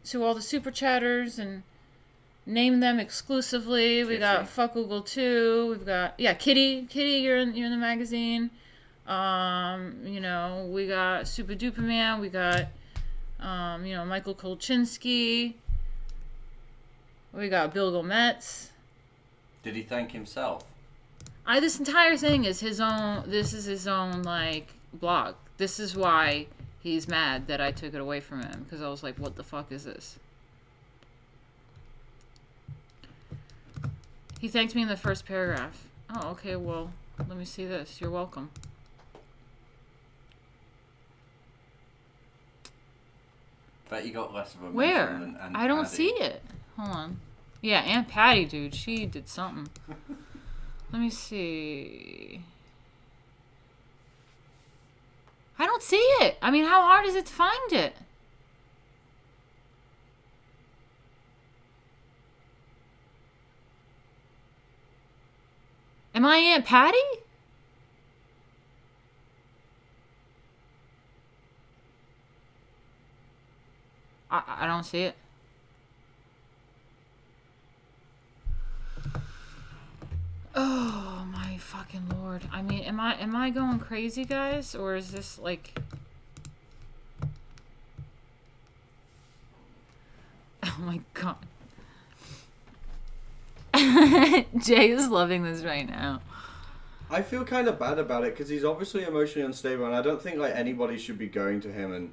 to all the super chatters and name them exclusively. We got Fuck Google 2. We've got Kitty. You're in the magazine. We got Super Duper Man. We got Michael Kolchinsky. We got Bill Gometz. Did he thank himself? This entire thing is his own. This is his own blog. This is why he's mad that I took it away from him, because I was like, what the fuck is this? He thanked me in the first paragraph. Oh, okay, well, let me see this. You're welcome. Bet you got less of a Where? than Aunt I don't Patty. see it. Hold on. Yeah, Aunt Patty, dude. She did something. Let me see. I don't see it. I mean, how hard is it to find it? Am I Aunt Patty? I don't see it. Oh my fucking lord. I mean, am I going crazy, guys? Or is this like... Oh my god. Jay is loving this right now. I feel kind of bad about it because he's obviously emotionally unstable, and I don't think anybody should be going to him and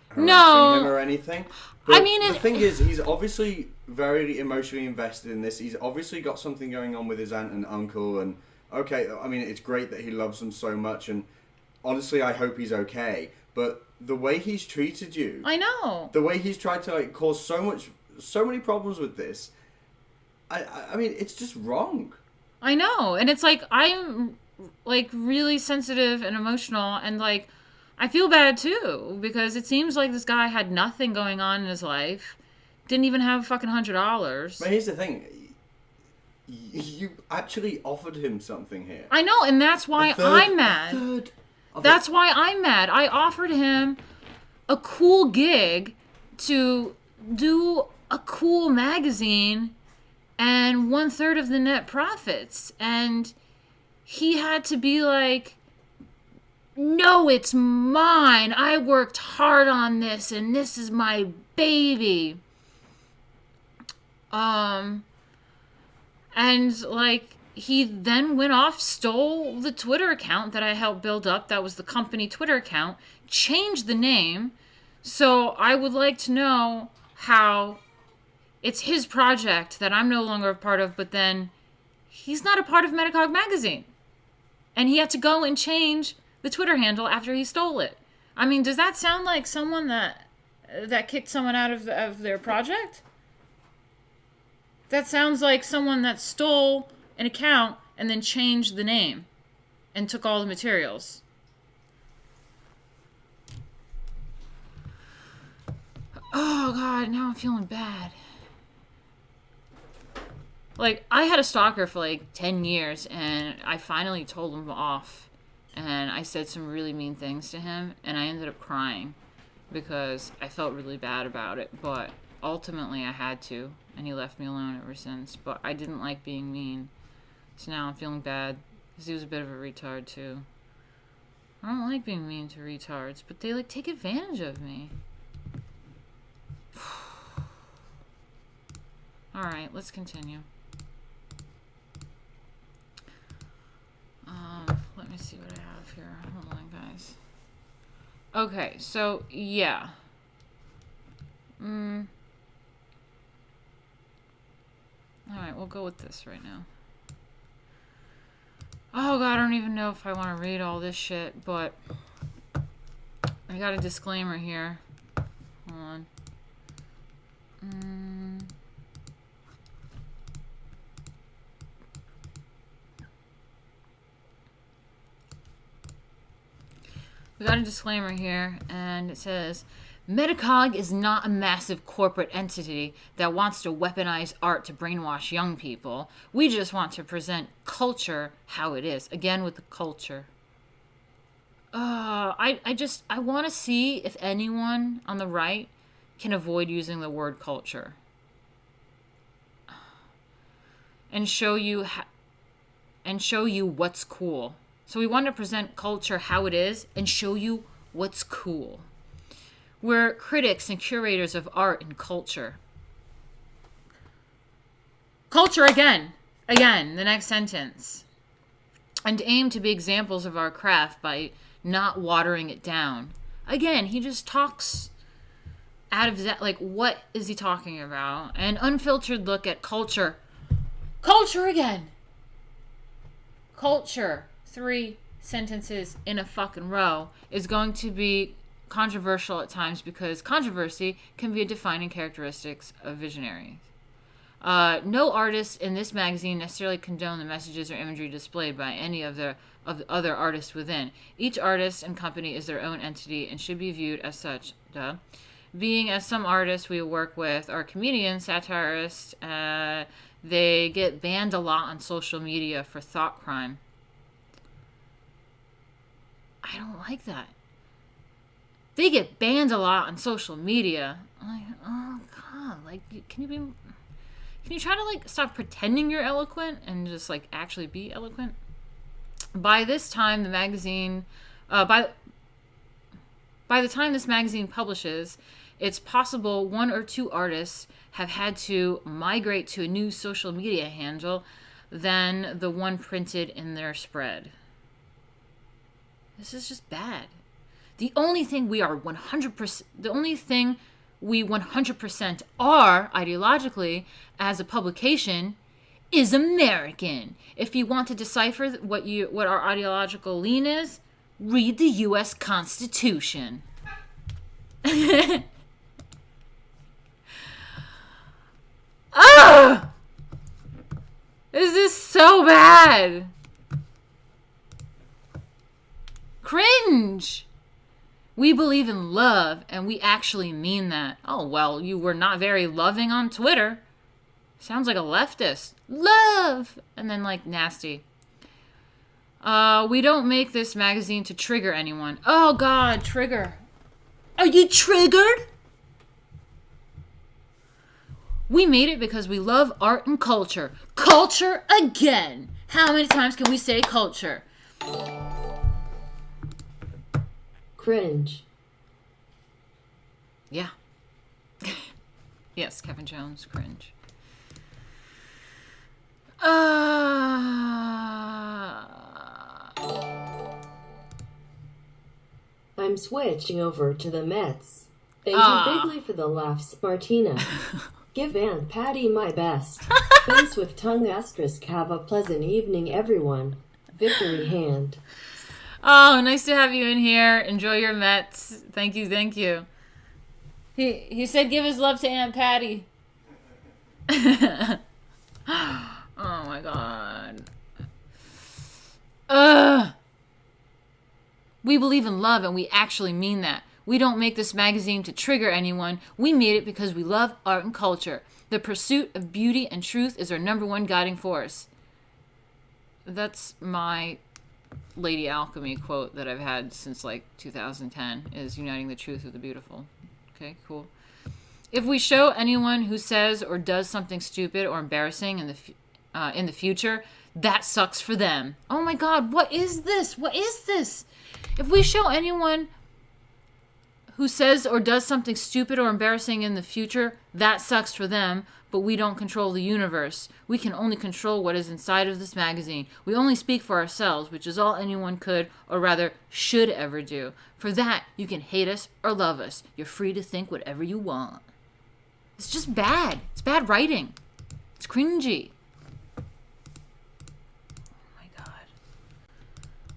harassing him or anything. But I mean, the thing is, he's obviously very emotionally invested in this. He's obviously got something going on with his aunt and uncle, and okay, I mean, it's great that he loves them so much, and honestly, I hope he's okay. But the way he's treated you, I know. the way he's tried to cause so many problems with this, I mean, it's just wrong. I know, and it's I'm really sensitive and emotional, and I feel bad too, because it seems like this guy had nothing going on in his life, didn't even have fucking $100. But here's the thing, you actually offered him something here. I know, and that's why I'm mad. That's why I'm mad. I offered him a cool gig to do a cool magazine and 1/3 of the net profits. And he had to be like, no, it's mine. I worked hard on this and this is my baby. And he then went off, stole the Twitter account that I helped build up. That was the company Twitter account, changed the name. So I would like to know how it's his project that I'm no longer a part of, but then he's not a part of Metacog magazine. And he had to go and change the Twitter handle after he stole it. I mean, does that sound like someone that kicked someone out of their project? That sounds like someone that stole an account and then changed the name and took all the materials. Oh god, now I'm feeling bad. I had a stalker for 10 years, and I finally told him off. And I said some really mean things to him, and I ended up crying because I felt really bad about it. But ultimately I had to, and he left me alone ever since. But I didn't like being mean. So now I'm feeling bad because he was a bit of a retard too. I don't like being mean to retards, but they take advantage of me. Alright, let's continue. Let me see what I have here. Hold on, guys. Okay, so, yeah. Alright, we'll go with this right now. Oh god, I don't even know if I want to read all this shit, but I got a disclaimer here. Hold on. We got a disclaimer here, and it says, Metacog is not a massive corporate entity that wants to weaponize art to brainwash young people. We just want to present culture how it is. Again with the culture. I want to see if anyone on the right can avoid using the word culture. And show you what's cool. So we want to present culture how it is and show you what's cool. We're critics and curators of art and culture. Culture again, the next sentence. And aim to be examples of our craft by not watering it down. Again, he just talks out of that, like, what is he talking about? An unfiltered look at culture. Culture again. Culture, 3 sentences in a fucking row, is going to be controversial at times because controversy can be a defining characteristic of visionaries. No artists in this magazine necessarily condone the messages or imagery displayed by any of the other artists within. Each artist and company is their own entity and should be viewed as such. Being as some artists we work with are comedians, satirists, they get banned a lot on social media for thought crime. I don't like that. They get banned a lot on social media. I'm like, oh god, like, can you try to, like, stop pretending you're eloquent and just, like, actually be eloquent? By this time, the magazine, by the time this magazine publishes, it's possible 1 or 2 artists have had to migrate to a new social media handle than the one printed in their spread. This is just bad. The only thing we 100% are ideologically as a publication is American. If you want to decipher what our ideological lean is, read the U.S. Constitution. Ah! This is so bad. Cringe. We believe in love, and we actually mean that. Oh, well, you were not very loving on Twitter. Sounds like a leftist. Love! And then, like, nasty. We don't make this magazine to trigger anyone. Oh, God, trigger. Are you triggered? We made it because we love art and culture. Culture again. How many times can we say culture? Cringe. Yeah. Yes, Kevin Jones, cringe. I'm switching over to the Mets. Thank you bigly for the laughs, Martina. Give Aunt Patty my best. Face with tongue asterisk. Have a pleasant evening, everyone. Victory hand. Oh, nice to have you in here. Enjoy your Mets. Thank you, thank you. He said give his love to Aunt Patty. Oh my god. We believe in love and we actually mean that. We don't make this magazine to trigger anyone. We made it because we love art and culture. The pursuit of beauty and truth is our #1 guiding force. That's my Lady Alchemy quote that I've had since like 2010 is uniting the truth with the beautiful. Okay, cool. If we show anyone who says or does something stupid or embarrassing in the future, that sucks for them. Oh my god, what is this? What is this? If we show anyone who says or does something stupid or embarrassing in the future, that sucks for them, but we don't control the universe. We can only control what is inside of this magazine. We only speak for ourselves, which is all anyone could, or rather should ever do. For that, you can hate us or love us. You're free to think whatever you want. It's just bad. It's bad writing. It's cringy. Oh my god.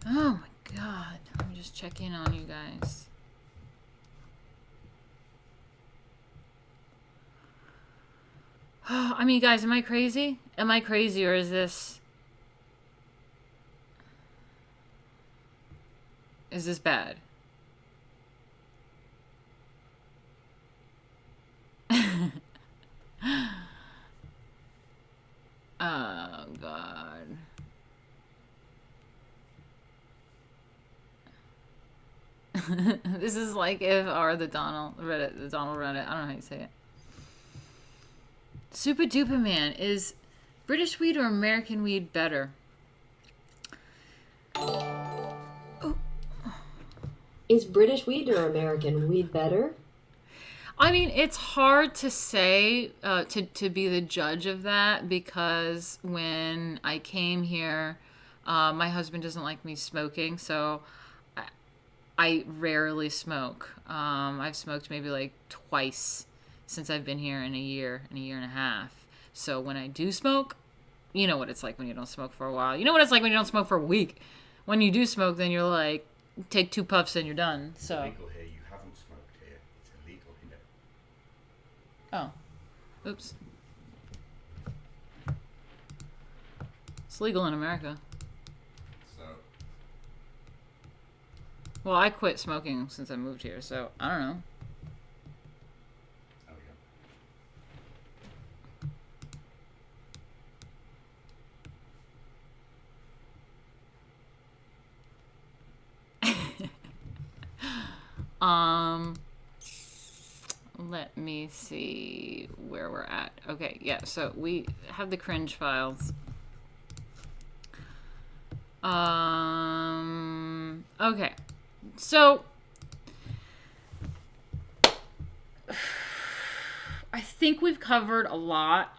Oh my god. Let me just check in on you guys. I mean, guys, am I crazy? Am I crazy, or is this bad? Oh, God. This is like if the Donald Reddit. I don't know how you say it. Super Duper Man, is British weed or American weed better? Is British weed or American weed better? I mean, it's hard to say, to be the judge of that, because when I came here, my husband doesn't like me smoking, so I rarely smoke. I've smoked maybe like twice since I've been here in a year and a half. So when I do smoke, you know what it's like when you don't smoke for a while. You know what it's like when you don't smoke for a week. When you do smoke, then you're like, take 2 puffs and you're done. So. It's illegal here. You haven't smoked here. It's illegal here. Oh. Oops. It's legal in America. So. Well, I quit smoking since I moved here, so I don't know. Oh, Let me see where we're at. Okay, yeah, so we have the cringe files. Okay. So I think we've covered a lot.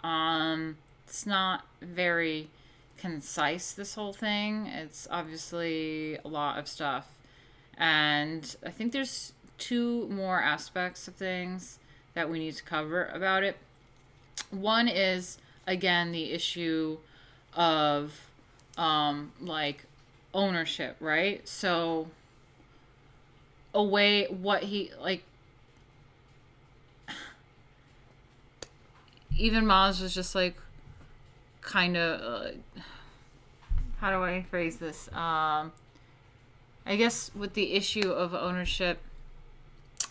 It's not very concise, this whole thing. It's obviously a lot of stuff. And I think there's 2 more aspects of things that we need to cover about it. One is, again, the issue of like ownership, right? So what he like, even Maz was just like kind of how do I phrase this? I guess with the issue of ownership,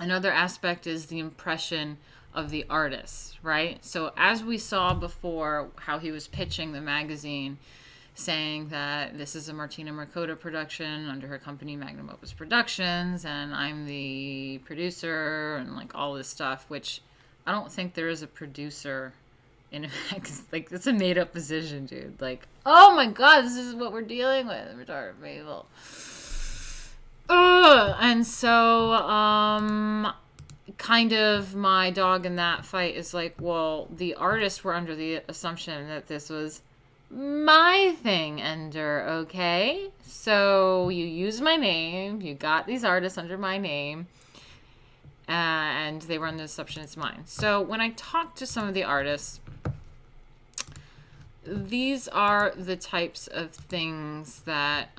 another aspect is the impression of the artist, right? So as we saw before, how he was pitching the magazine, saying that this is a Martina Markota production under her company Magnum Opus Productions, and I'm the producer, and like all this stuff, which I don't think there is a producer in a magazine. Like, it's a made-up position, dude. Like, oh my God, this is what we're dealing with, retarded people. And so, kind of my dog in that fight is like, well, the artists were under the assumption that this was my thing, Ender, okay? So you use my name, you got these artists under my name, and they were under the assumption it's mine. So when I talked to some of the artists, these are the types of things that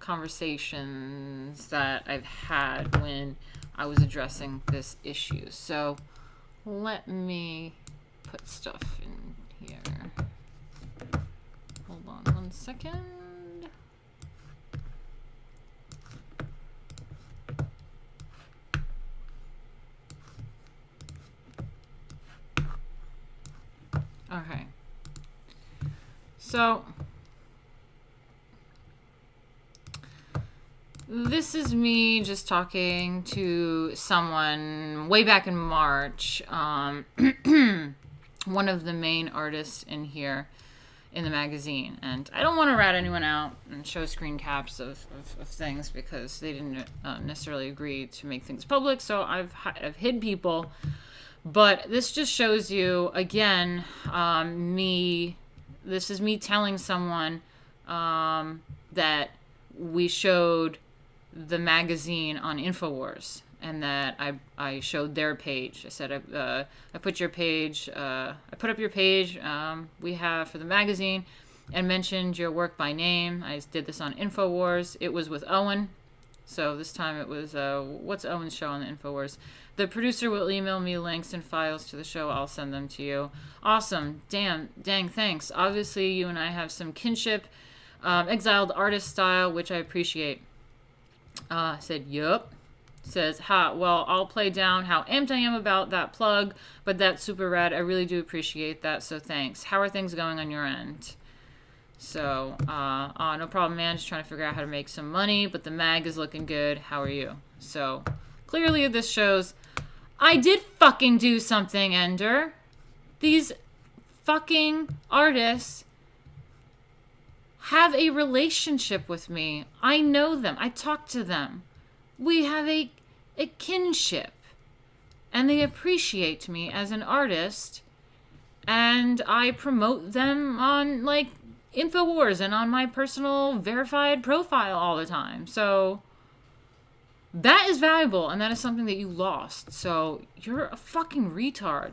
conversations that I've had when I was addressing this issue. So let me put stuff in here. Hold on 1 second. Okay. So this is me just talking to someone way back in March. One of the main artists in here in the magazine. And I don't want to rat anyone out and show screen caps of things because they didn't necessarily agree to make things public. So I've hid people. But this just shows you, again, this is me telling someone that we showed the magazine on InfoWars, and that I showed their page. I said, I put your page, I put up your page we have for the magazine, and mentioned your work by name. I did this on InfoWars. It was with Owen. So this time it was, what's Owen's show on the InfoWars? The producer will email me links and files to the show. I'll send them to you. Awesome. Dang, thanks. Obviously, you and I have some kinship, exiled artist style, which I appreciate. I said, yup. Says, ha, well, I'll play down how amped I am about that plug, but that's super rad. I really do appreciate that, so thanks. How are things going on your end? So, no problem, man. Just trying to figure out how to make some money, but the mag is looking good. How are you? So, clearly this shows I did fucking do something, Ender. These fucking artists have a relationship with me. I know them. I talk to them. We have a kinship. And they appreciate me as an artist. And I promote them on, like, InfoWars and on my personal verified profile all the time. So that is valuable, and that is something that you lost. So you're a fucking retard.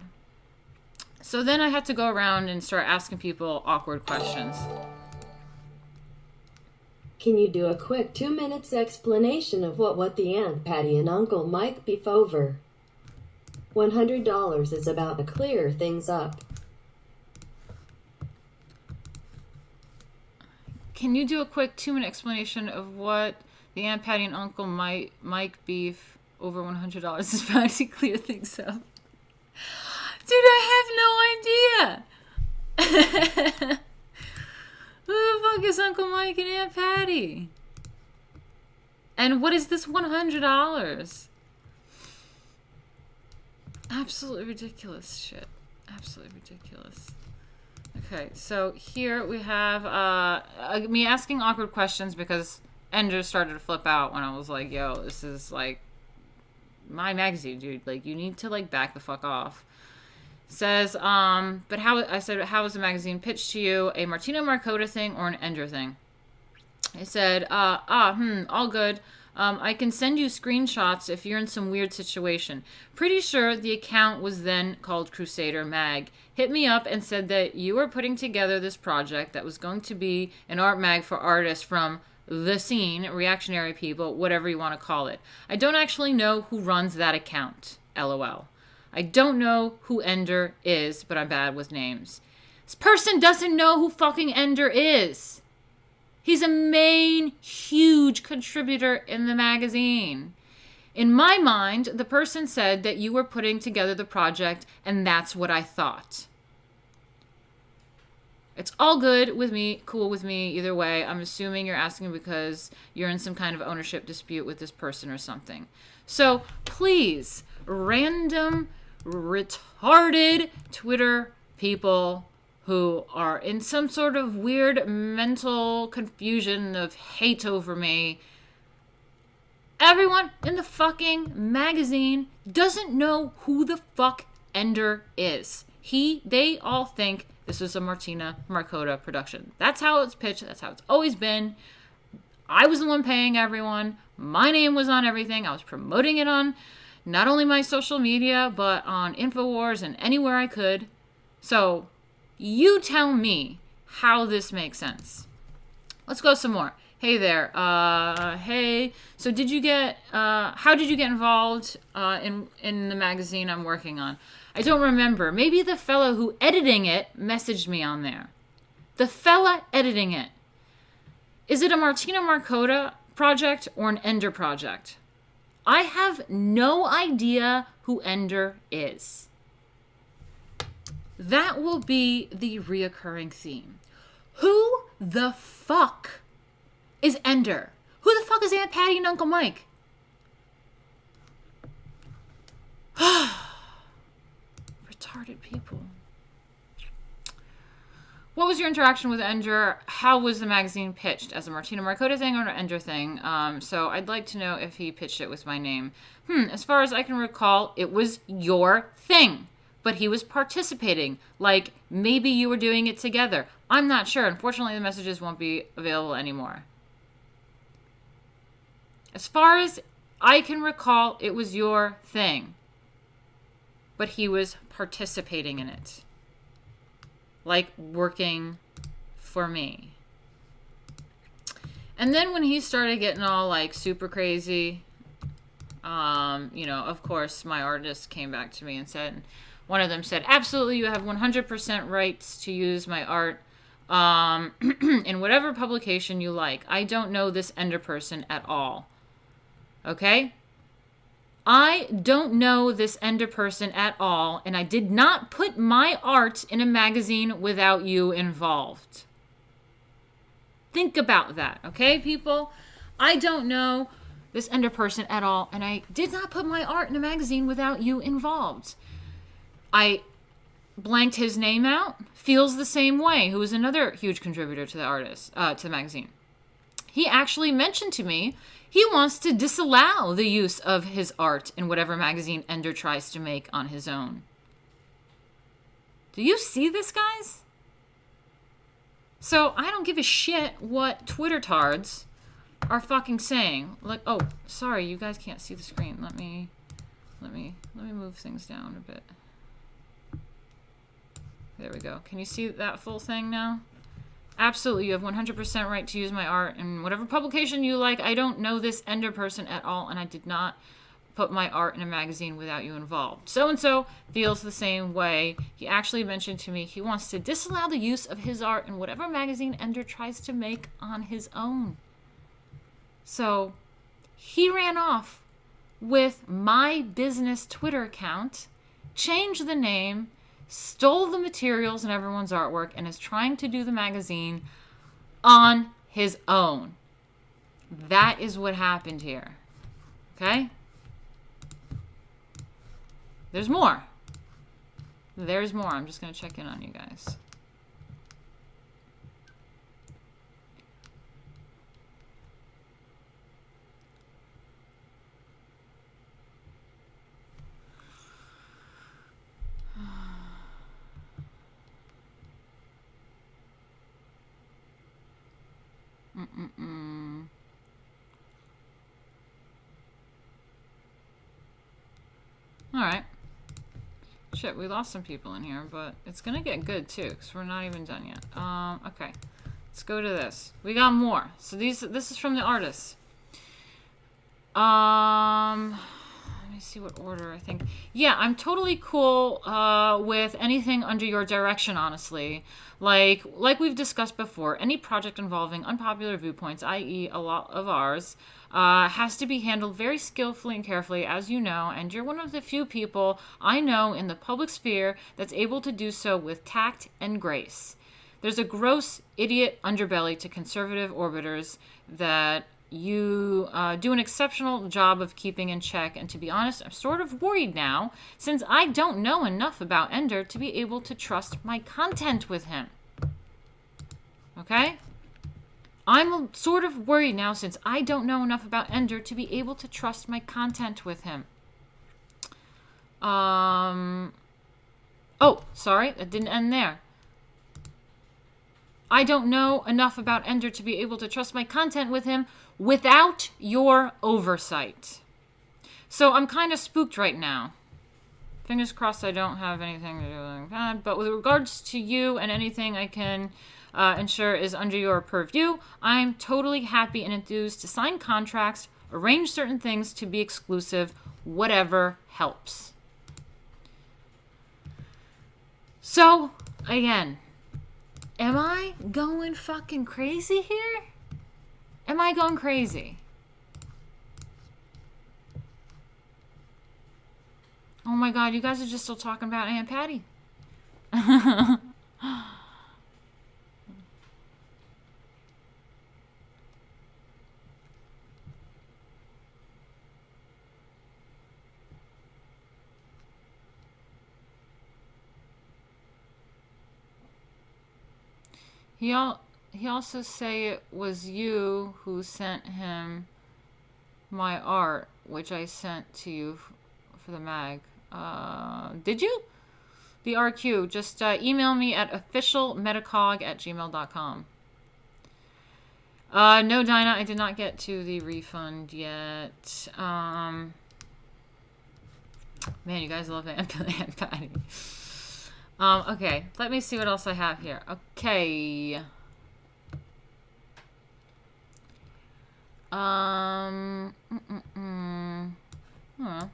So then I had to go around and start asking people awkward questions. Can you do a quick 2 minutes explanation of what the Aunt Patty and Uncle Mike beef over? $100 is about to clear things up. Can you do a quick 2-minute explanation of what the Aunt Patty and Uncle Mike beef over $100 is about to clear things up? Dude, I have no idea. Who the fuck is Uncle Mike and Aunt Patty? And what is this $100? Absolutely ridiculous shit. Absolutely ridiculous. Okay, so here we have me asking awkward questions because Ender started to flip out when I was like, yo, this is like my magazine, dude. Like, you need to like back the fuck off. Says, but how was the magazine pitched to you? A Martina Markota thing or an Ender thing? I said, all good. I can send you screenshots if you're in some weird situation. Pretty sure the account was then called Crusader Mag. Hit me up and said that you were putting together this project that was going to be an art mag for artists from the scene, reactionary people, whatever you want to call it. I don't actually know who runs that account. LOL. I don't know who Ender is, but I'm bad with names. This person doesn't know who fucking Ender is. He's a main, huge contributor in the magazine. In my mind, the person said that you were putting together the project, and that's what I thought. It's all good with me, cool with me, either way. I'm assuming you're asking because you're in some kind of ownership dispute with this person or something. So, please, random, retarded Twitter people who are in some sort of weird mental confusion of hate over me. Everyone in the fucking magazine doesn't know who the fuck Ender is. They all think this is a Martina Markota production. That's how it's pitched. That's how it's always been. I was the one paying everyone. My name was on everything. I was promoting it on not only my social media, but on InfoWars and anywhere I could. So, you tell me how this makes sense. Let's go some more. Hey there. Hey. So how did you get involved in the magazine I'm working on? I don't remember. Maybe the fellow who editing it messaged me on there. The fella editing it. Is it a Martina Markota project or an Ender project? I have no idea who Ender is. That will be the reoccurring theme. Who the fuck is Ender? Who the fuck is Aunt Patty and Uncle Mike? Retarded people. What was your interaction with Ender? How was the magazine pitched? As a Martina Markota thing or an Ender thing? So I'd like to know if he pitched it with my name. As far as I can recall, it was your thing. But he was participating. Like, maybe you were doing it together. I'm not sure. Unfortunately, the messages won't be available anymore. As far as I can recall, it was your thing. But he was participating in it. Like, working for me. And then when he started getting all, like, super crazy, of course, my artist came back to me and said... One of them said, absolutely, you have 100% rights to use my art in whatever publication you like. I don't know this Ender person at all. Okay? I don't know this Ender person at all, and I did not put my art in a magazine without you involved. Think about that, okay, people? I don't know this Ender person at all, and I did not put my art in a magazine without you involved. I blanked his name out. Feels the same way, who is another huge contributor to the magazine. He actually mentioned to me he wants to disallow the use of his art in whatever magazine Ender tries to make on his own. Do you see this, guys? So I don't give a shit what Twitter tards are fucking saying. Like, oh, sorry, you guys can't see the screen. Let me move things down a bit. There we go. Can you see that full thing now? Absolutely, you have 100% right to use my art in whatever publication you like. I don't know this Ender person at all, and I did not put my art in a magazine without you involved. So-and-so feels the same way. He actually mentioned to me he wants to disallow the use of his art in whatever magazine Ender tries to make on his own. So he ran off with my business Twitter account, changed the name, stole the materials and everyone's artwork, and is trying to do the magazine on his own. That is what happened here. Okay? There's more. There's more. I'm just going to check in on you guys. All right. Shit, we lost some people in here, but it's gonna get good too, because we're not even done yet. Okay. Let's go to this. We got more. So this is from the artists. Let me see what order I think. Yeah, I'm totally cool with anything under your direction, honestly. Like we've discussed before, any project involving unpopular viewpoints, i.e. a lot of ours, has to be handled very skillfully and carefully, as you know, and you're one of the few people I know in the public sphere that's able to do so with tact and grace. There's a gross idiot underbelly to conservative orbiters that you do an exceptional job of keeping in check, and to be honest, I'm sort of worried now, since I don't know enough about Ender to be able to trust my content with him. Okay? I'm sort of worried now, since I don't know enough about Ender to be able to trust my content with him. Oh, sorry, that didn't end there. I don't know enough about Ender to be able to trust my content with him without your oversight. So I'm kind of spooked right now. Fingers crossed I don't have anything to do with that. But with regards to you and anything I can ensure is under your purview, I'm totally happy and enthused to sign contracts, arrange certain things to be exclusive, whatever helps. So, again, am I going fucking crazy here? Am I going crazy? Oh my god, you guys are just still talking about Aunt Patty. He also say it was you who sent him my art, which I sent to you for the mag. Did you? The RQ. Just email me at officialmetacog@gmail.com. No, Dinah, I did not get to the refund yet. Man, you guys love Aunt Patty. Okay, let me see what else I have here. Okay.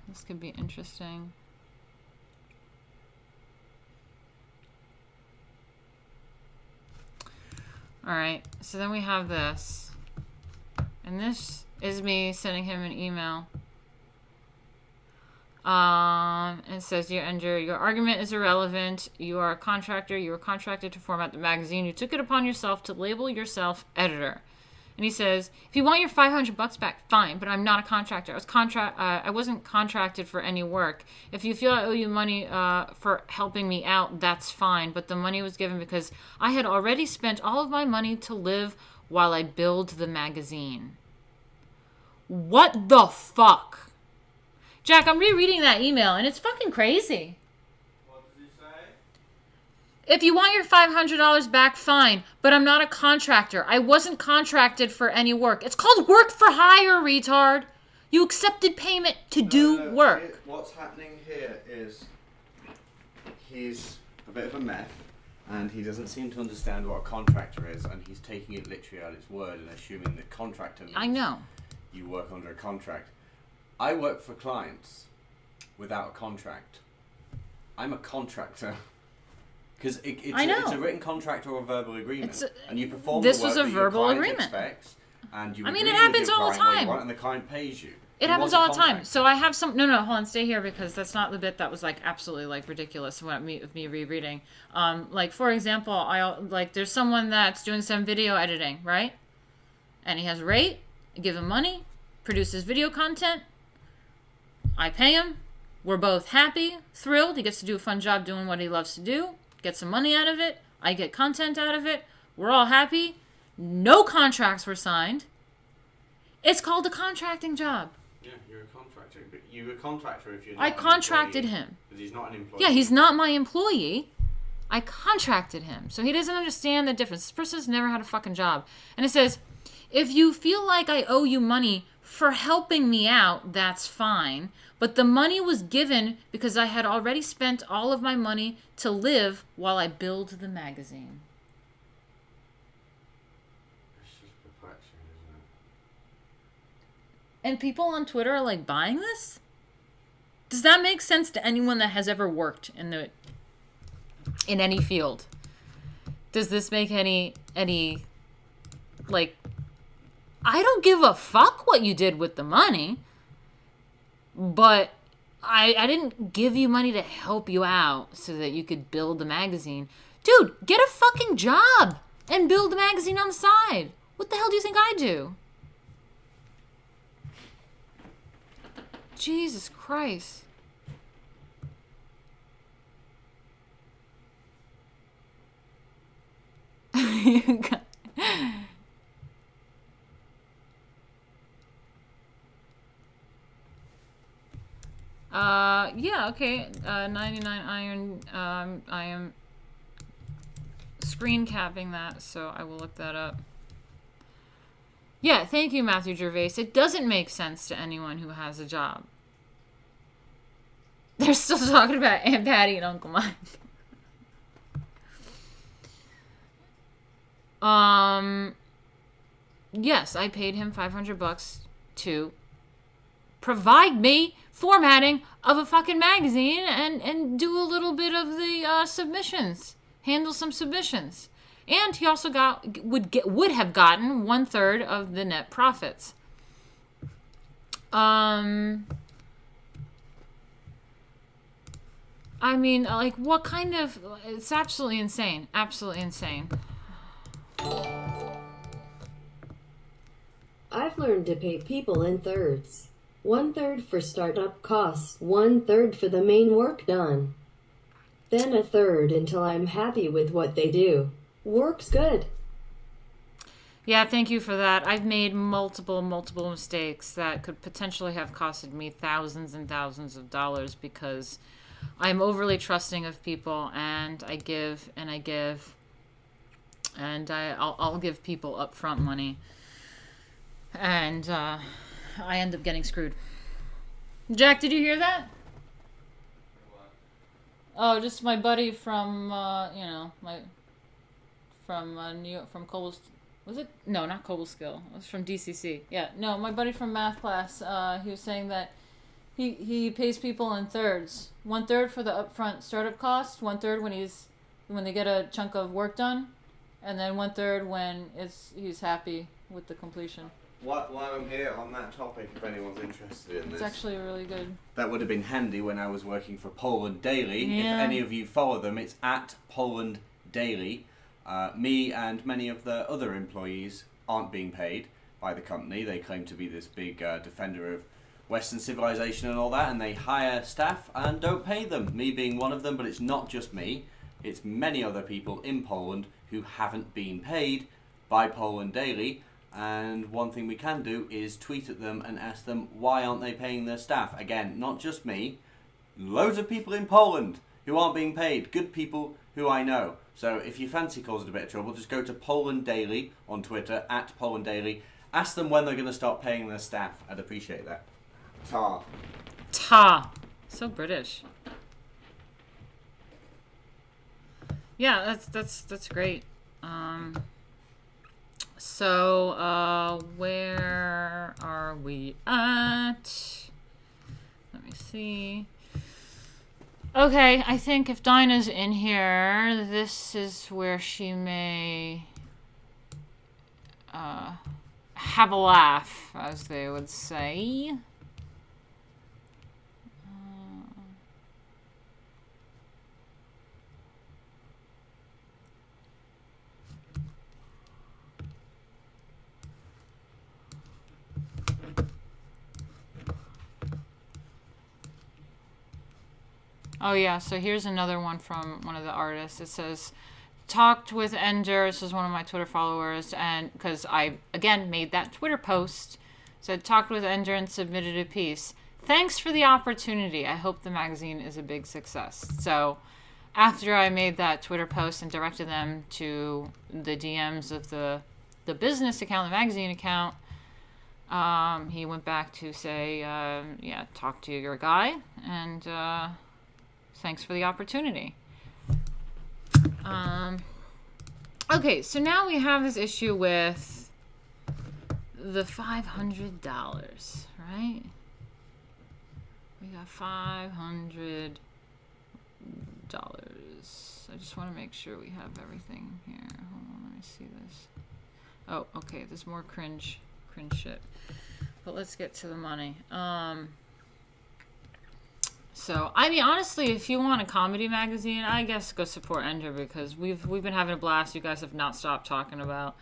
This could be interesting. Alright, so then we have this. And this is me sending him an email. It says your argument is irrelevant. You are a contractor. You were contracted to format the magazine. You took it upon yourself to label yourself editor. And he says, if you want your $500 back, fine, but I'm not a contractor. I wasn't contracted for any work. If you feel I owe you money for helping me out, that's fine. But the money was given because I had already spent all of my money to live while I build the magazine. What the fuck? Jack, I'm rereading that email, and it's fucking crazy. What does he say? If you want your $500 back, fine, but I'm not a contractor. I wasn't contracted for any work. It's called work for hire, retard. You accepted payment to do work. What's happening here is he's a bit of a meth, and he doesn't seem to understand what a contractor is, and he's taking it literally at its word and assuming that contractor means I know. you work under a contract. I work for clients without a contract. I'm a contractor. Because it's a written contract or a verbal agreement. And you perform this the work was a that verbal your client agreement. Expects, and you I mean, agree it happens with your all the client what you time. want, and the client pays you. It happens all the time. So I have some... No, hold on. Stay here because that's not the bit that was, like, absolutely, like, ridiculous with me rereading. Like, for example, there's someone that's doing some video editing, right? And he has a rate. I give him money. Produces video content. I pay him. We're both happy, thrilled. He gets to do a fun job doing what he loves to do. Get some money out of it. I get content out of it. We're all happy. No contracts were signed. It's called a contracting job. Yeah, you're a contractor. But you're a contractor if you're not I contracted him. Because he's not an employee. Yeah, he's not my employee. I contracted him. So he doesn't understand the difference. This person's never had a fucking job. And it says, if you feel like I owe you money for helping me out, that's fine. But the money was given because I had already spent all of my money to live while I build the magazine. It's just perplexing, isn't it? And people on Twitter are like buying this? Does that make sense to anyone that has ever worked in any field? Does this make any like, I don't give a fuck what you did with the money, but I didn't give you money to help you out so that you could build the magazine. Dude, get a fucking job and build the magazine on the side. What the hell do you think I do? Jesus Christ. Yeah, okay. 99 iron. I am screen capping that, so I will look that up. Yeah, thank you, Matthew Gervais. It doesn't make sense to anyone who has a job. They're still talking about Aunt Patty and Uncle Mike. Yes, I paid him $500 to provide me formatting of a fucking magazine and do a little bit of the submissions, handle some submissions. And he also would have gotten 1/3 of the net profits. I mean, like, what kind of... It's absolutely insane. Absolutely insane. I've learned to pay people in thirds. 1/3 for startup costs, 1/3 for the main work done. Then 1/3 until I'm happy with what they do. Works good. Yeah, thank you for that. I've made multiple mistakes that could potentially have costed me thousands and thousands of dollars because I'm overly trusting of people, and I give and I give, and I'll give people upfront money, and I end up getting screwed. Jack, did you hear that? Oh, just my buddy from from New York, from Cobble. Was it? No, not Cobleskill. It was from DCC. Yeah, no, my buddy from math class. He was saying that he pays people in thirds. 1/3 for the upfront startup costs, 1/3 when they get a chunk of work done, and then 1/3 when he's happy with the completion. while I'm here on that topic, if anyone's interested in this. It's actually really good. That would have been handy when I was working for Poland Daily. Yeah. If any of you follow them, it's at Poland Daily. Me and many of the other employees aren't being paid by the company. They claim to be this big defender of Western civilization and all that, and they hire staff and don't pay them. Me being one of them, but it's not just me. It's many other people in Poland who haven't been paid by Poland Daily. And one thing we can do is tweet at them and ask them why aren't they paying their staff. Again, not just me. Loads of people in Poland who aren't being paid. Good people who I know. So if you fancy causing a bit of trouble, just go to Poland Daily on Twitter, at Poland Daily. Ask them when they're going to start paying their staff. I'd appreciate that. Ta. Ta. So British. Yeah, that's great. So where are we at? Let me see. Okay, I think if Dinah's in here, this is where she may have a laugh, as they would say. Oh yeah, so here's another one from one of the artists. It says, talked with Ender, this is one of my Twitter followers, and because I, again, made that Twitter post, said, talked with Ender and submitted a piece. Thanks for the opportunity. I hope the magazine is a big success. So after I made that Twitter post and directed them to the DMs of the business account, the magazine account, he went back to say, yeah, talk to your guy, and thanks for the opportunity. Okay, so now we have this issue with the $500, right? We got $500. I just want to make sure we have everything here. Hold on, let me see this. Oh, okay, there's more cringe shit. But let's get to the money. So, I mean, honestly, if you want a comedy magazine, I guess go support Ender, because we've been having a blast. You guys have not stopped talking about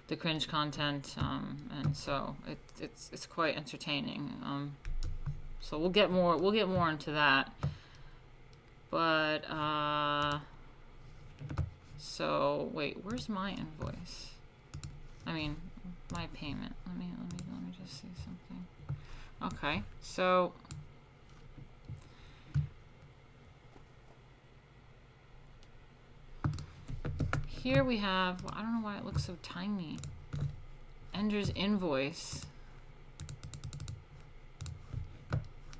the cringe content, and so it's quite entertaining. So we'll get more into that. But so wait, where's my invoice? I mean, my payment. Let me just see something. Okay, so. Here we have, I don't know why it looks so tiny. Ender's invoice.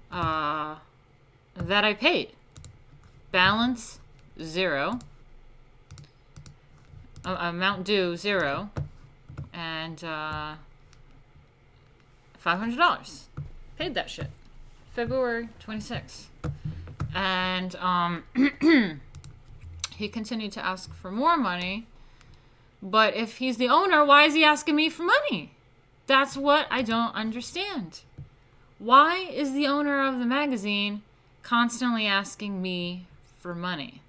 That I paid. Balance, 0. Amount due, 0. And, $500. Paid that shit. February 26th. And, he continued to ask for more money, but if he's the owner, why is he asking me for money? That's what I don't understand. Why is the owner of the magazine constantly asking me for money?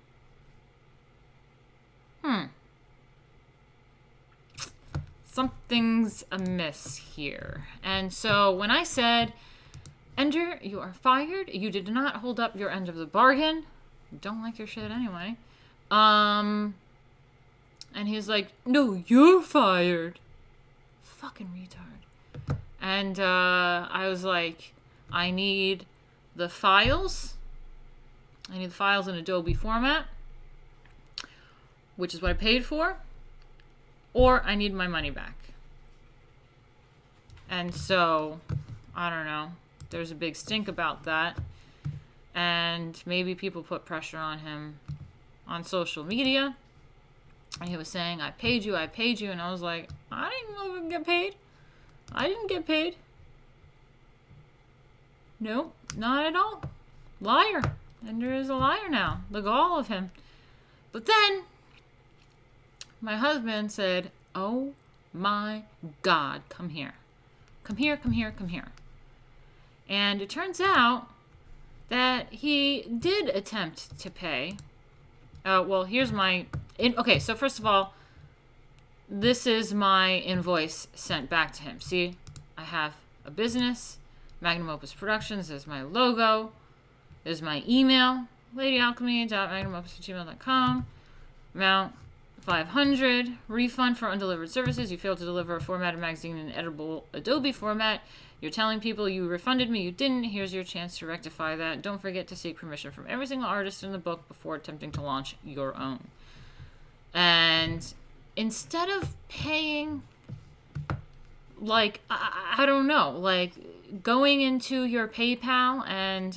Something's amiss here. And so when I said, Ender, you are fired, you did not hold up your end of the bargain, don't like your shit anyway. And he's like, no, you're fired. Fucking retard. And I was like, I need the files. I need the files in Adobe format, which is what I paid for, or I need my money back. And so, I don't know. There's a big stink about that. And maybe people put pressure on him on social media, and he was saying, I paid you, and I was like, I didn't get paid. I didn't get paid. Nope, not at all. Liar. Ender is a liar now. The gall of him. But then my husband said, oh my God, come here. Come here, come here, come here. And it turns out that he did attempt to pay. Well, here's my... Okay, so first of all, this is my invoice sent back to him. See, I have a business, Magnum Opus Productions. There's my logo. There's my email, ladyalchemy.magnumopus@gmail.com. Amount 500. Refund for undelivered services. You failed to deliver a formatted magazine in editable Adobe format. You're telling people you refunded me. You didn't. Here's your chance to rectify that. Don't forget to seek permission from every single artist in the book before attempting to launch your own. And instead of paying, like, I don't know, like going into your PayPal and,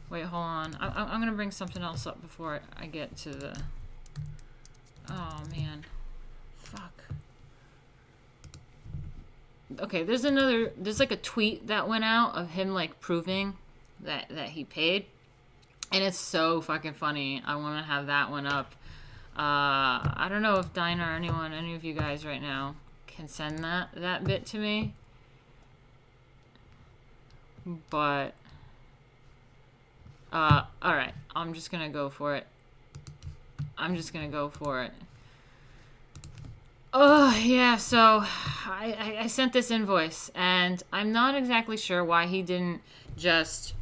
wait, hold on. I'm going to bring something else up before I get to the, oh man, fuck. Okay, there's like a tweet that went out of him like proving that he paid, and it's so fucking funny. I want to have that one up. I don't know if Dinah or any of you guys right now can send that bit to me, but all right, I'm just gonna go for it. Oh, yeah, so I sent this invoice, and I'm not exactly sure why he didn't just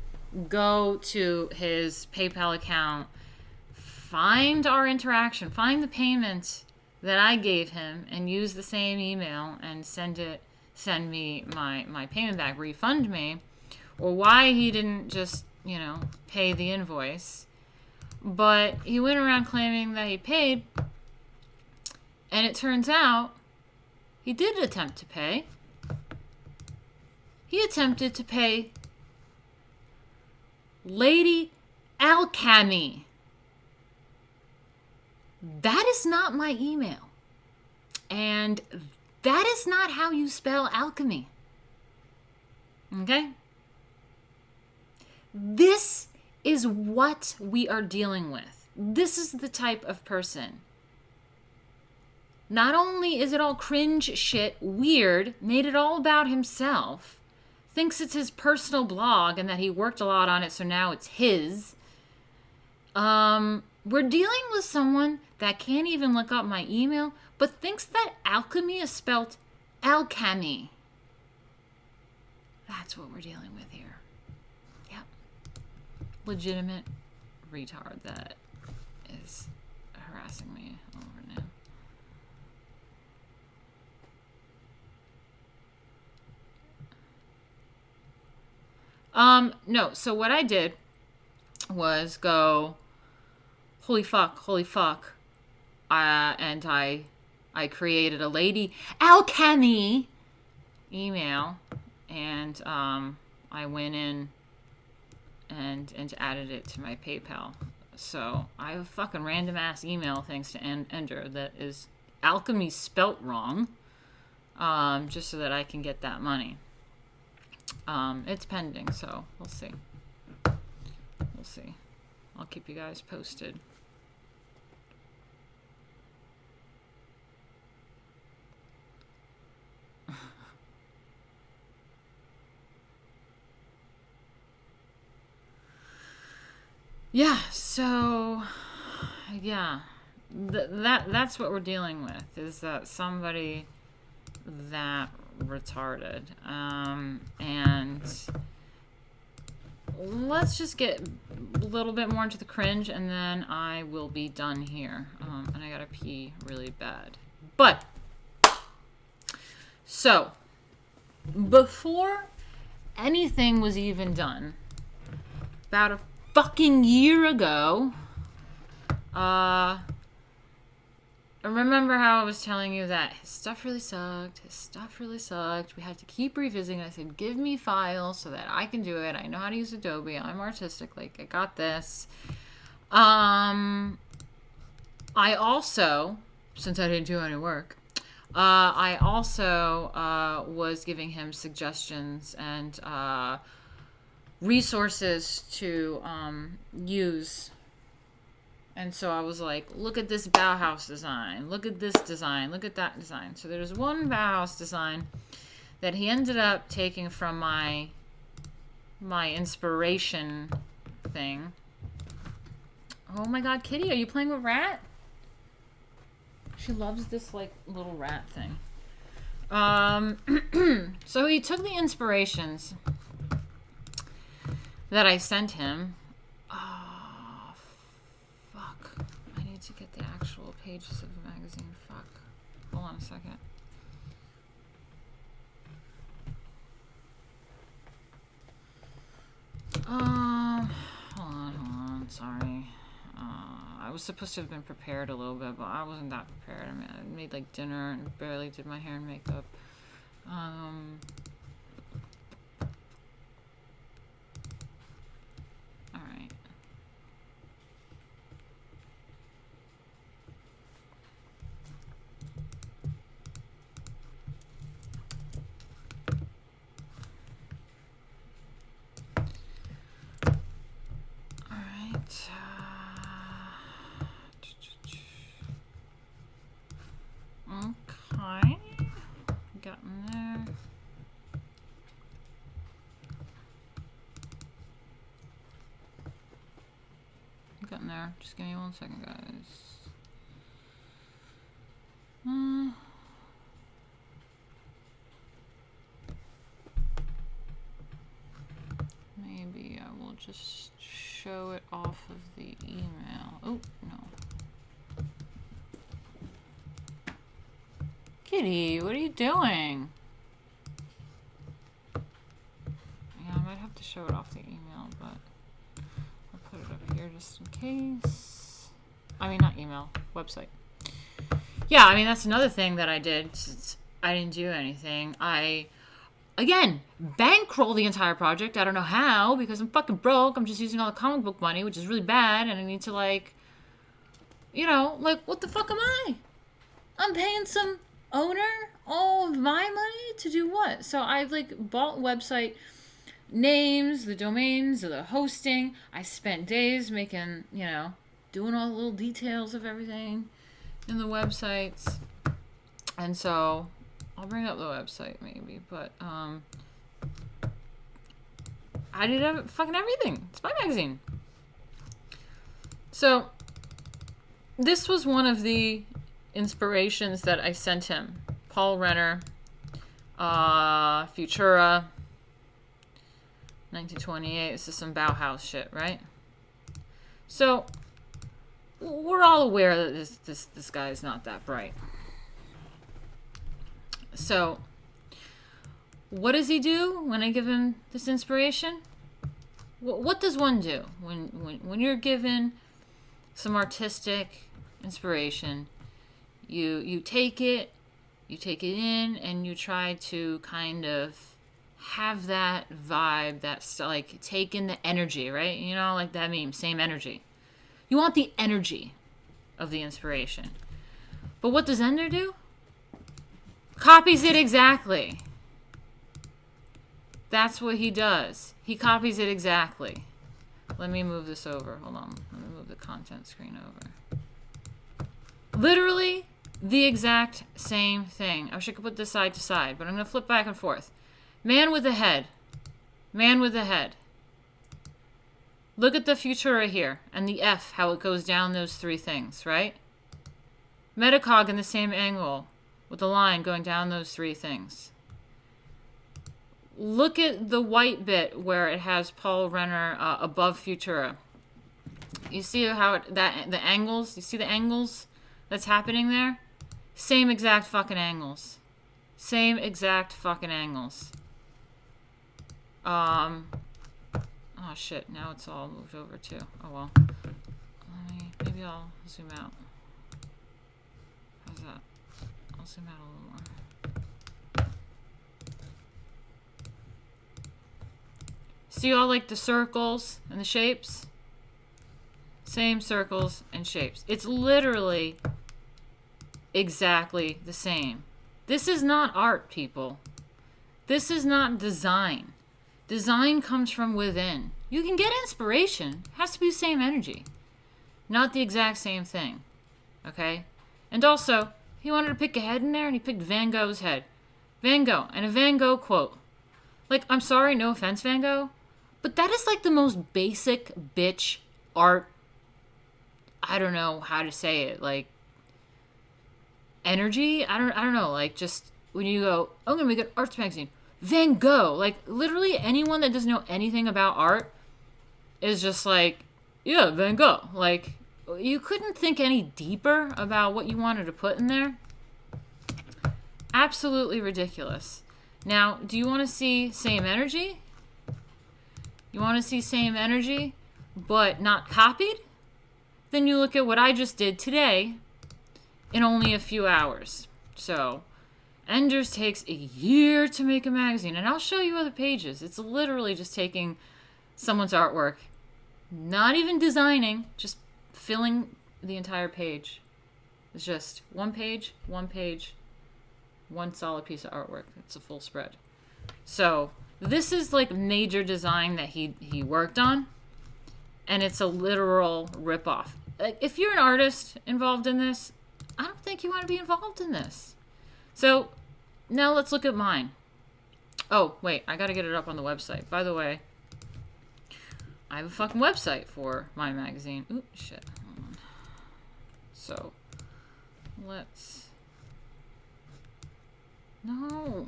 go to his PayPal account, find our interaction, find the payment that I gave him, and use the same email and send me my payment back, refund me, or why he didn't just, pay the invoice. But he went around claiming that he paid, and it turns out he did attempt to pay. He attempted to pay Lady Alchemy. That is not my email. And that is not how you spell alchemy. Okay? This is what we are dealing with. This is the type of person. Not only is it all cringe shit, weird, made it all about himself, thinks it's his personal blog and that he worked a lot on it, so now it's his. We're dealing with someone that can't even look up my email, but thinks that alchemy is spelled alchemy. That's what we're dealing with here. Yep. Legitimate retard that is harassing me over now. No, so what I did was go, holy fuck, and I created a Lady Alchemy email, and I went in and added it to my PayPal. So I have a fucking random ass email thanks to Ender that is alchemy spelt wrong, just so that I can get that money. It's pending, so we'll see. I'll keep you guys posted. Yeah, so yeah, that's what we're dealing with, is that somebody that retarded. And let's just get a little bit more into the cringe, and then I will be done here. And I gotta pee really bad. But so before anything was even done, about a fucking year ago, remember how I was telling you that his stuff really sucked. We had to keep revisiting. I said, give me files so that I can do it. I know how to use Adobe. I'm artistic. Like, I got this. I also, since I didn't do any work, I also was giving him suggestions and resources to use. And so I was like, look at this Bauhaus design, look at this design, look at that design. So there's one Bauhaus design that he ended up taking from my inspiration thing. Oh my god, Kitty, are you playing with Rat? She loves this, like, little rat thing. So he took the inspirations that I sent him. Oh, fuck. I need to get the actual pages of the magazine. Fuck. Hold on a second. Hold on. Sorry. I was supposed to have been prepared a little bit, but I wasn't that prepared. I mean, I made like dinner and barely did my hair and makeup. Alright. Okay. Got in there. Got in there. Just give me 1 second, guys. Maybe I will just show it off of the email. Oh, no. Kitty, what are you doing? Yeah, I might have to show it off the email, but I'll put it up here just in case. I mean, not email, website. Yeah, I mean, that's another thing that I did. Since I didn't do anything. I, again, bankroll the entire project. I don't know how, because I'm fucking broke. I'm just using all the comic book money, which is really bad, and I need to, like, you know, like, what the fuck am I? I'm paying some owner all of my money to do what? So I've like bought website names, the domains, the hosting. I spent days making, you know, doing all the little details of everything in the websites. And so I'll bring up the website maybe, but I did fucking everything. It's my magazine. So this was one of the inspirations that I sent him. Paul Renner, Futura, 1928. This is some Bauhaus shit, right? So we're all aware that this guy is not that bright. So what does he do when I give him this inspiration? What does one do when you're given some artistic inspiration? You take it in, and you try to kind of have that vibe, that's like take in the energy, right? You know, like that meme, same energy. You want the energy of the inspiration. But what does Ender do? Copies it exactly. That's what he does. He copies it exactly. Let me move this over. Hold on. Let me move the content screen over. Literally the exact same thing. I wish I could put this side to side, but I'm going to flip back and forth. Man with a head. Man with a head. Look at the Futura here, and the F, how it goes down those three things, right? Metacog in the same angle, with the line going down those three things. Look at the white bit where it has Paul Renner above Futura. You see how the angles? You see the angles that's happening there? Same exact fucking angles. Same exact fucking angles. Oh shit, now it's all moved over too. Oh well. Maybe I'll zoom out. How's that? I'll zoom out a little more. See all like the circles and the shapes? Same circles and shapes. It's literally exactly the same. This is not art, people. This is not design. Design comes from within. You can get inspiration. It has to be the same energy. Not the exact same thing. Okay? And also, he wanted to pick a head in there, and he picked Van Gogh's head. Van Gogh, and a Van Gogh quote. Like, I'm sorry, no offense, Van Gogh, but that is like the most basic bitch art. I don't know how to say it. Like, energy. I don't know. Like, just when you go, oh, I'm gonna make an arts magazine. Van Gogh. Like, literally anyone that doesn't know anything about art is just like, yeah, Van Gogh. Like, you couldn't think any deeper about what you wanted to put in there. Absolutely ridiculous. Now, do you want to see same energy? You want to see same energy, but not copied? Then you look at what I just did today in only a few hours. So, Enders takes a year to make a magazine, and I'll show you other pages. It's literally just taking someone's artwork, not even designing, just filling the entire page. It's just one page, one solid piece of artwork. It's a full spread. So this is like major design that he worked on, and it's a literal ripoff. If you're an artist involved in this, I don't think you want to be involved in this. So now let's look at mine. Oh, wait, I got to get it up on the website. By the way, I have a fucking website for my magazine. Ooh, shit. Hold on. So let's... No.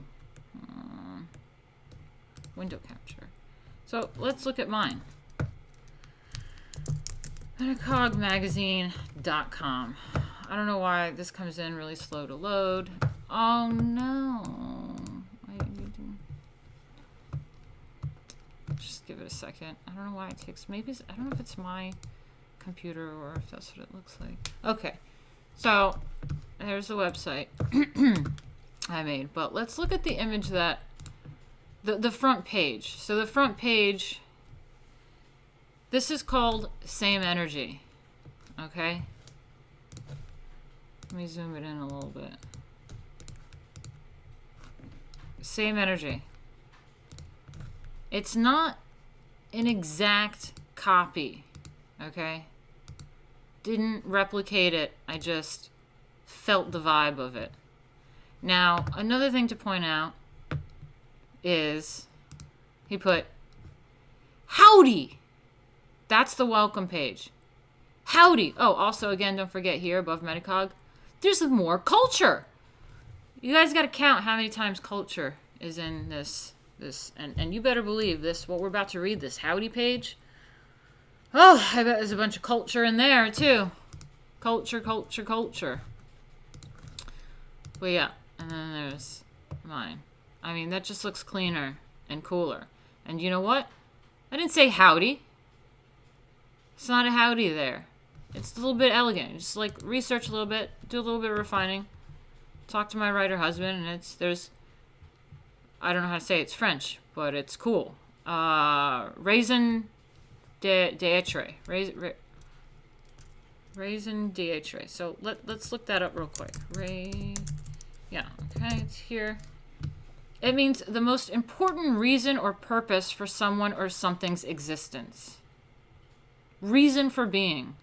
Window capture. So let's look at mine. Metacogmagazine.com. I don't know why this comes in really slow to load. Oh no. Just give it a second. I don't know why it takes. Maybe I don't know if it's my computer or if that's what it looks like. Okay. So there's the website I made. But let's look at the image that the front page. So the front page, this is called Same Energy. Okay? Let me zoom it in a little bit. Same Energy. It's not an exact copy. Okay? Didn't replicate it. I just felt the vibe of it. Now, another thing to point out is he put, howdy! That's the welcome page. Howdy! Oh, also, again, don't forget here above Metacog, there's more culture. You guys got to count how many times culture is in this, and you better believe this, what we're about to read, this howdy page. Oh, I bet there's a bunch of culture in there, too. Culture, culture, culture. But yeah, and then there's mine. I mean, that just looks cleaner and cooler. And you know what? I didn't say howdy. It's not a howdy there. It's a little bit elegant. Just like research a little bit, do a little bit of refining. Talk to my writer husband, and there's, I don't know how to say it. It's French, but it's cool. Raison d'etre. Raison d'etre. So let's look that up real quick. Yeah, okay, it's here. It means the most important reason or purpose for someone or something's existence. Reason for being.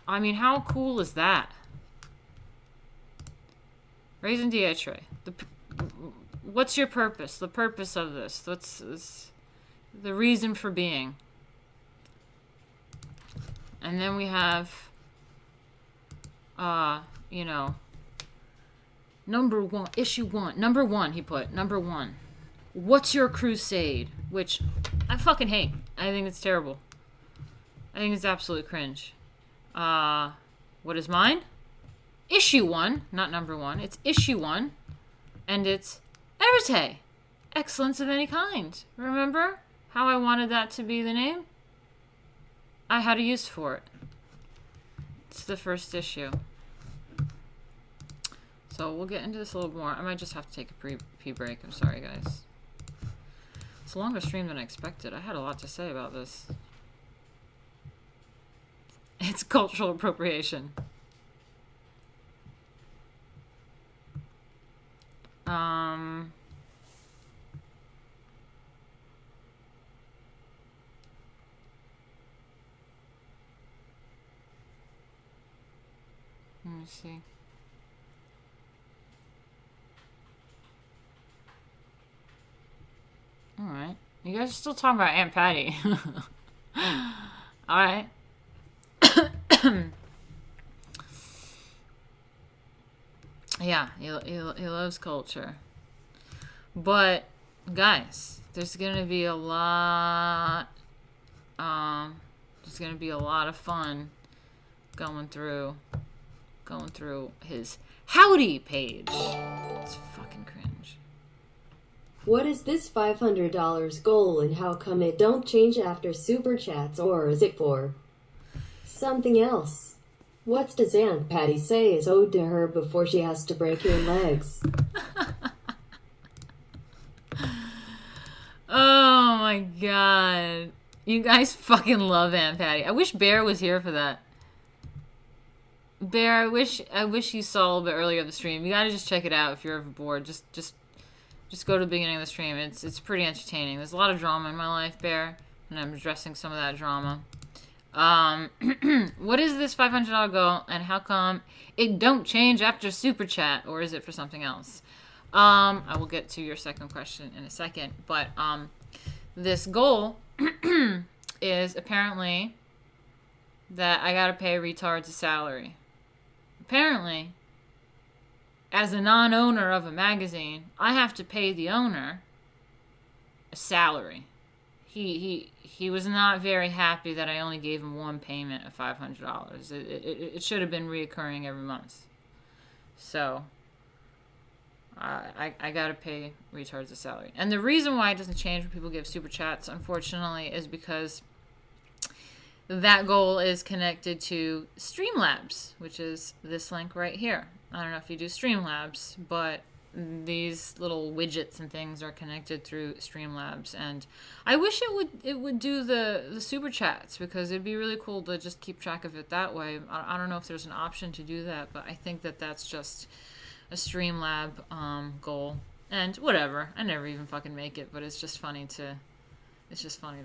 I mean, how cool is that? Raison d'etre. What's your purpose? The purpose of this. What's the reason for being? And then we have, you know, number one, issue one. Number one, he put. Number one. What's your crusade? Which I fucking hate. I think it's terrible. I think it's absolute cringe. What is mine? Issue one, not number one. It's issue one. And it's Erite. Excellence of any kind. Remember how I wanted that to be the name? I had a use for it. It's the first issue. So we'll get into this a little more. I might just have to take a pee break. I'm sorry, guys. It's a longer stream than I expected. I had a lot to say about this. It's cultural appropriation. Let me see. You guys are still talking about Aunt Patty. All right. Yeah, he loves culture. But, guys, there's going to be a lot... there's going to be a lot of fun going through his Howdy page. It's fucking cringe. What is this $500 goal and how come it don't change after super chats, or is it for something else? What does Aunt Patty say is owed to her before she has to break your legs? Oh my god. You guys fucking love Aunt Patty. I wish Bear was here for that. Bear, I wish you saw a little bit earlier of the stream. You gotta just check it out if you're ever bored. Just go to the beginning of the stream. It's pretty entertaining. There's a lot of drama in my life, Bear, and I'm addressing some of that drama. What is this $500 goal, and how come it don't change after Super Chat, or is it for something else? I will get to your second question in a second, but this goal is apparently that I gotta pay retards a salary. Apparently, as a non-owner of a magazine, I have to pay the owner a salary. He was not very happy that I only gave him one payment of $500. It should have been reoccurring every month. So I gotta pay retards a salary. And the reason why it doesn't change when people give super chats, unfortunately, is because that goal is connected to Streamlabs, which is this link right here. I don't know if you do Streamlabs, but these little widgets and things are connected through Streamlabs, and I wish it would do the super chats, because it'd be really cool to just keep track of it that way. I don't know if there's an option to do that, but I think that that's just a Streamlab goal. And whatever, I never even fucking make it, but it's just funny to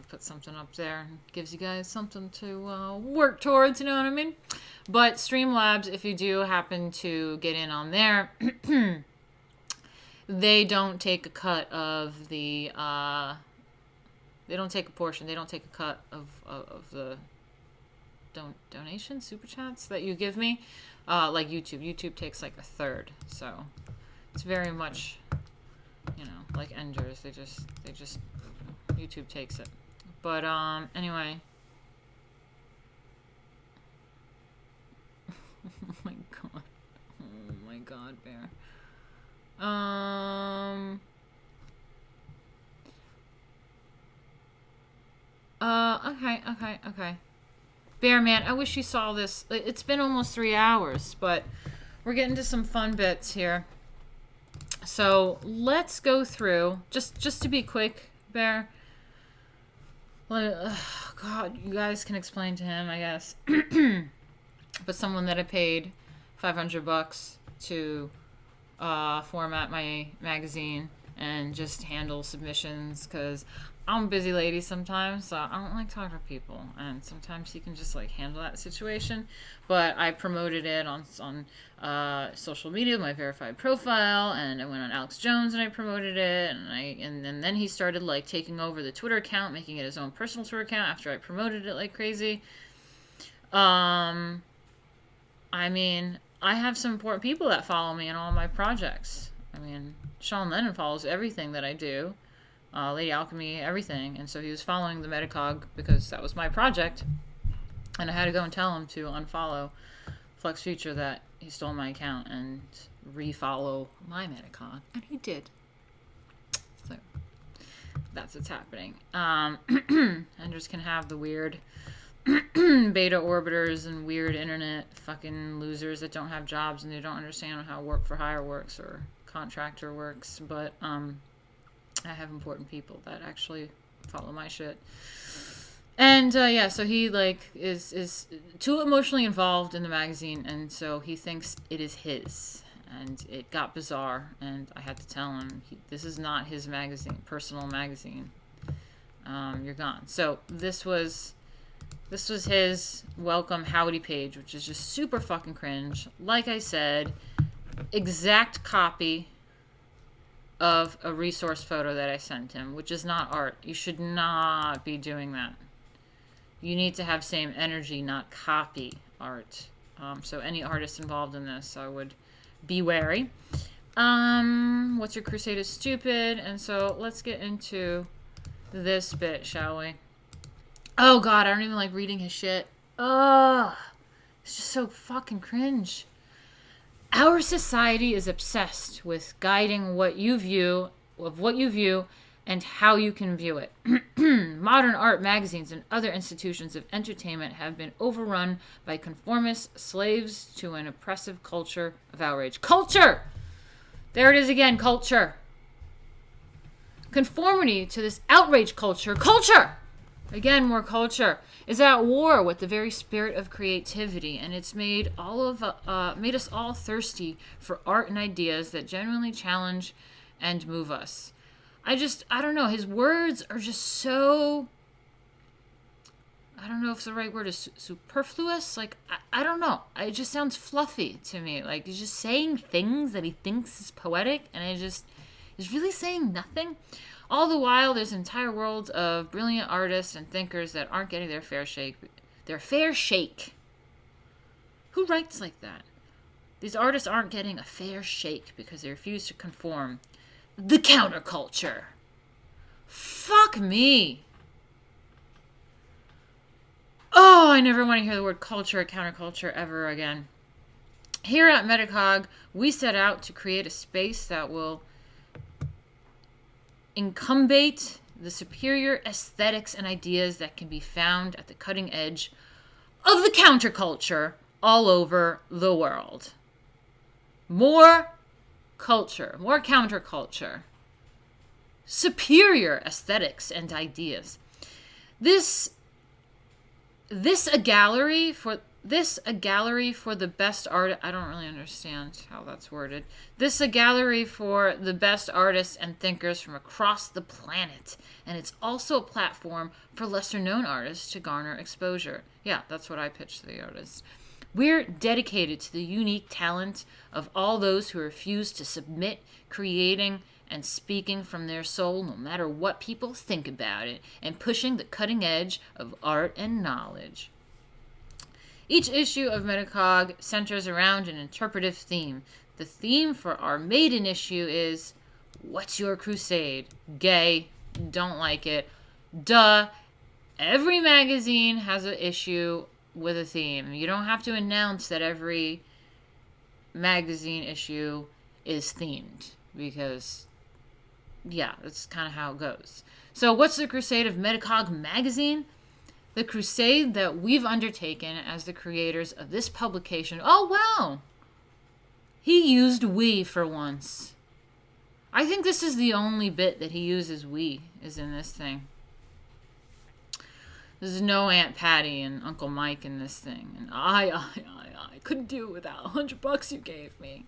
put something up there, and gives you guys something to work towards, you know what I mean? But Streamlabs, if you do happen to get in on there, they don't take a cut of the, they don't take a portion, they don't take a cut of the donations, super chats that you give me, like YouTube. YouTube takes like a third, so it's very much, you know, like Enders, they just YouTube takes it. But anyway. Oh my god. Oh my god, Bear. Okay. Bear, man, I wish you saw this. It's been almost 3 hours, but we're getting to some fun bits here. So let's go through, just to be quick, Bear. God, you guys can explain to him, I guess. But someone that I paid $500 to format my magazine and just handle submissions, because I'm a busy lady sometimes, so I don't like talking to people, and sometimes he can just like handle that situation. But I promoted it on social media, my verified profile, and I went on Alex Jones and I promoted it, and then he started like taking over the Twitter account, making it his own personal Twitter account after I promoted it like crazy. I mean, I have some important people that follow me in all my projects. I mean, Sean Lennon follows everything that I do. Lady Alchemy, everything. And so he was following the Metacog because that was my project. And I had to go and tell him to unfollow Flux Future, that he stole my account, and refollow my Metacog. And he did. So that's what's happening. Enders can have the weird beta orbiters and weird internet fucking losers that don't have jobs and they don't understand how work for hire works or contractor works, but I have important people that actually follow my shit. And yeah, so he like is too emotionally involved in the magazine, and so he thinks it is his, and it got bizarre, and I had to tell him this is not his magazine, personal magazine. You're gone. So this was his welcome howdy page, which is just super fucking cringe. Like I said, exact copy of a resource photo that I sent him, which is not art. You should not be doing that. You need to have same energy, not copy art. So any artist involved in this, I would be wary. What's your crusade is stupid. And so let's get into this bit, shall we? Oh God, I don't even like reading his shit. Ugh. It's just so fucking cringe. Our society is obsessed with guiding what you view, and how you can view it. Modern art magazines and other institutions of entertainment have been overrun by conformist slaves to an oppressive culture of outrage. Culture! There it is again, culture. Conformity to this outrage culture. Culture! Again, more culture is at war with the very spirit of creativity, and it's made us all thirsty for art and ideas that genuinely challenge and move us. I don't know. His words are just so, I don't know if the right word is superfluous. Like, I don't know. It just sounds fluffy to me. Like, he's just saying things that he thinks is poetic, and it just is really saying nothing. All the while, there's an entire world of brilliant artists and thinkers that aren't getting their fair shake. Their fair shake. Who writes like that? These artists aren't getting a fair shake because they refuse to conform. The counterculture. Fuck me. Oh, I never want to hear the word culture or counterculture ever again. Here at Metacog, we set out to create a space that will incumbate the superior aesthetics and ideas that can be found at the cutting edge of the counterculture all over the world. More culture, more counterculture, superior aesthetics and ideas. This a gallery for the best art. I don't really understand how that's worded. This a gallery for the best artists and thinkers from across the planet, and it's also a platform for lesser known artists to garner exposure. Yeah, that's what I pitched to the artists. We're dedicated to the unique talent of all those who refuse to submit, creating and speaking from their soul no matter what people think about it, and pushing the cutting edge of art and knowledge. Each issue of Metacog centers around an interpretive theme. The theme for our maiden issue is, what's your crusade? Gay, don't like it. Duh. Every magazine has an issue with a theme. You don't have to announce that every magazine issue is themed, because yeah, that's kind of how it goes. So what's the crusade of Metacog magazine? The crusade that we've undertaken as the creators of this publication. Oh wow, he used we for once. I think this is the only bit that he uses we is in this thing. There's no Aunt Patty and Uncle Mike in this thing. And I couldn't do it without $100 you gave me.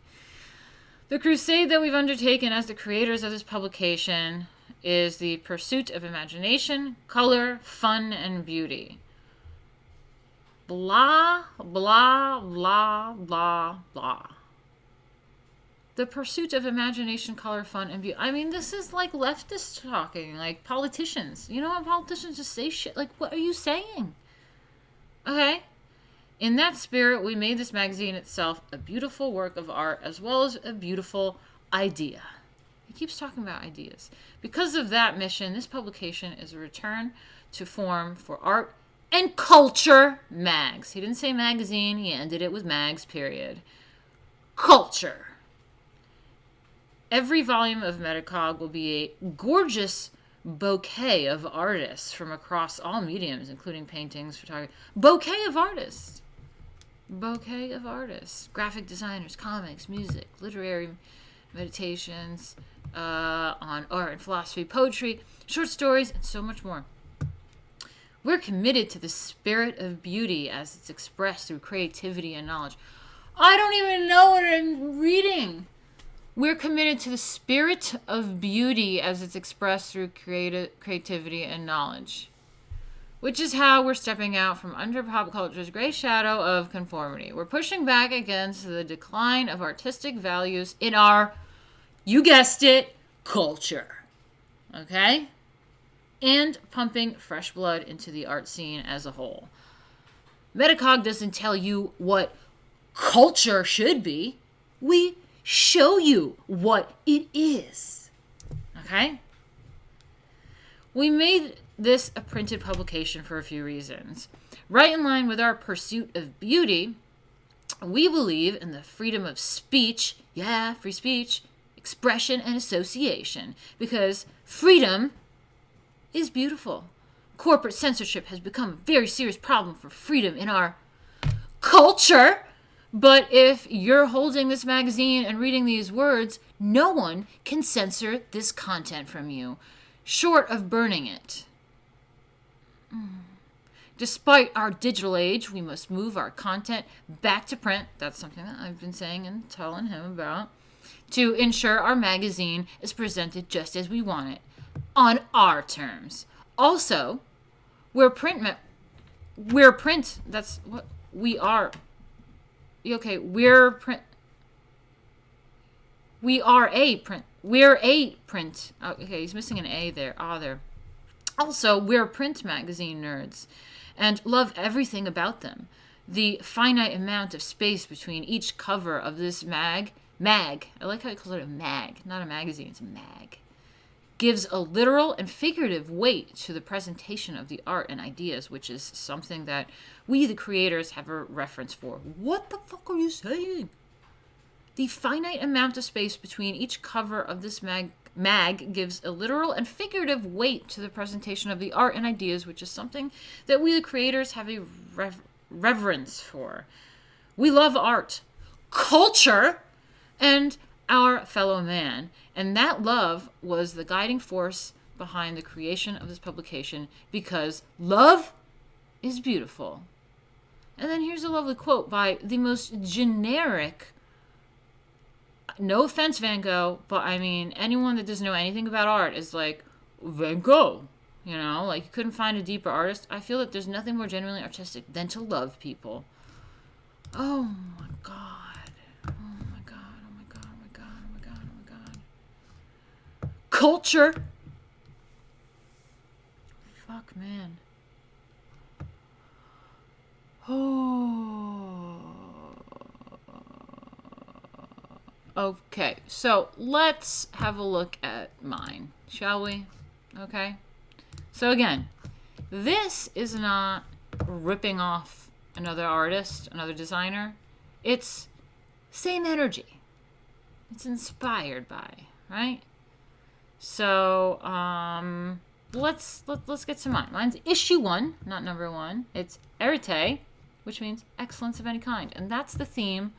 The crusade that we've undertaken as the creators of this publication is the pursuit of imagination, color, fun, and beauty. Blah, blah, blah, blah, blah. The pursuit of imagination, color, fun, and beauty. I mean, this is like leftists talking, like politicians. You know how politicians just say shit? Like, what are you saying? Okay? In that spirit, we made this magazine itself a beautiful work of art as well as a beautiful idea. He keeps talking about ideas. Because of that mission, this publication is a return to form for art and culture mags. He didn't say magazine, he ended it with mags, period. Culture. Every volume of Metacog will be a gorgeous bouquet of artists from across all mediums, including paintings, photography. Bouquet of artists. Bouquet of artists. Graphic designers, comics, music, literary meditations on art and philosophy, poetry, short stories, and so much more. We're committed to the spirit of beauty as it's expressed through creativity and knowledge. I don't even know what I'm reading. We're committed to the spirit of beauty as it's expressed through creativity and knowledge, which is how we're stepping out from under pop culture's gray shadow of conformity. We're pushing back against the decline of artistic values in our, you guessed it, culture. Okay? And pumping fresh blood into the art scene as a whole. Metacog doesn't tell you what culture should be. We show you what it is. Okay? We made this a printed publication for a few reasons. Right in line with our pursuit of beauty, we believe in the freedom of speech, yeah, free speech, expression, and association, because freedom is beautiful. Corporate censorship has become a very serious problem for freedom in our culture. But if you're holding this magazine and reading these words, no one can censor this content from you, short of burning it. Despite our digital age, we must move our content back to print. That's something that I've been saying and telling him about, to ensure our magazine is presented just as we want it, on our terms. Also, we're print. That's what we are. Okay, we're print. We are a print. We're a print. Oh, okay, he's missing an A there. There. Also, we're print magazine nerds and love everything about them. The finite amount of space between each cover of this mag, I like how he calls it a mag, not a magazine, it's a mag, gives a literal and figurative weight to the presentation of the art and ideas, which is something that we, the creators, have a reference for. What the fuck are you saying? The finite amount of space between each cover of this mag gives a literal and figurative weight to the presentation of the art and ideas, which is something that we, the creators, have a reverence for. We love art, culture, and our fellow man, and that love was the guiding force behind the creation of this publication, because love is beautiful. And then here's a lovely quote by the most generic, no offense, Van Gogh, but I mean, anyone that doesn't know anything about art is like, Van Gogh, you know, like you couldn't find a deeper artist. I feel that there's nothing more genuinely artistic than to love people. Oh my God. Culture. Fuck, man. Oh. Okay, so let's have a look at mine, shall we? Okay. So again, this is not ripping off another artist, another designer. It's same energy. It's inspired by, right? So, let's get to mine. Mine's issue 1, not number 1. It's Erite, which means excellence of any kind. And that's the theme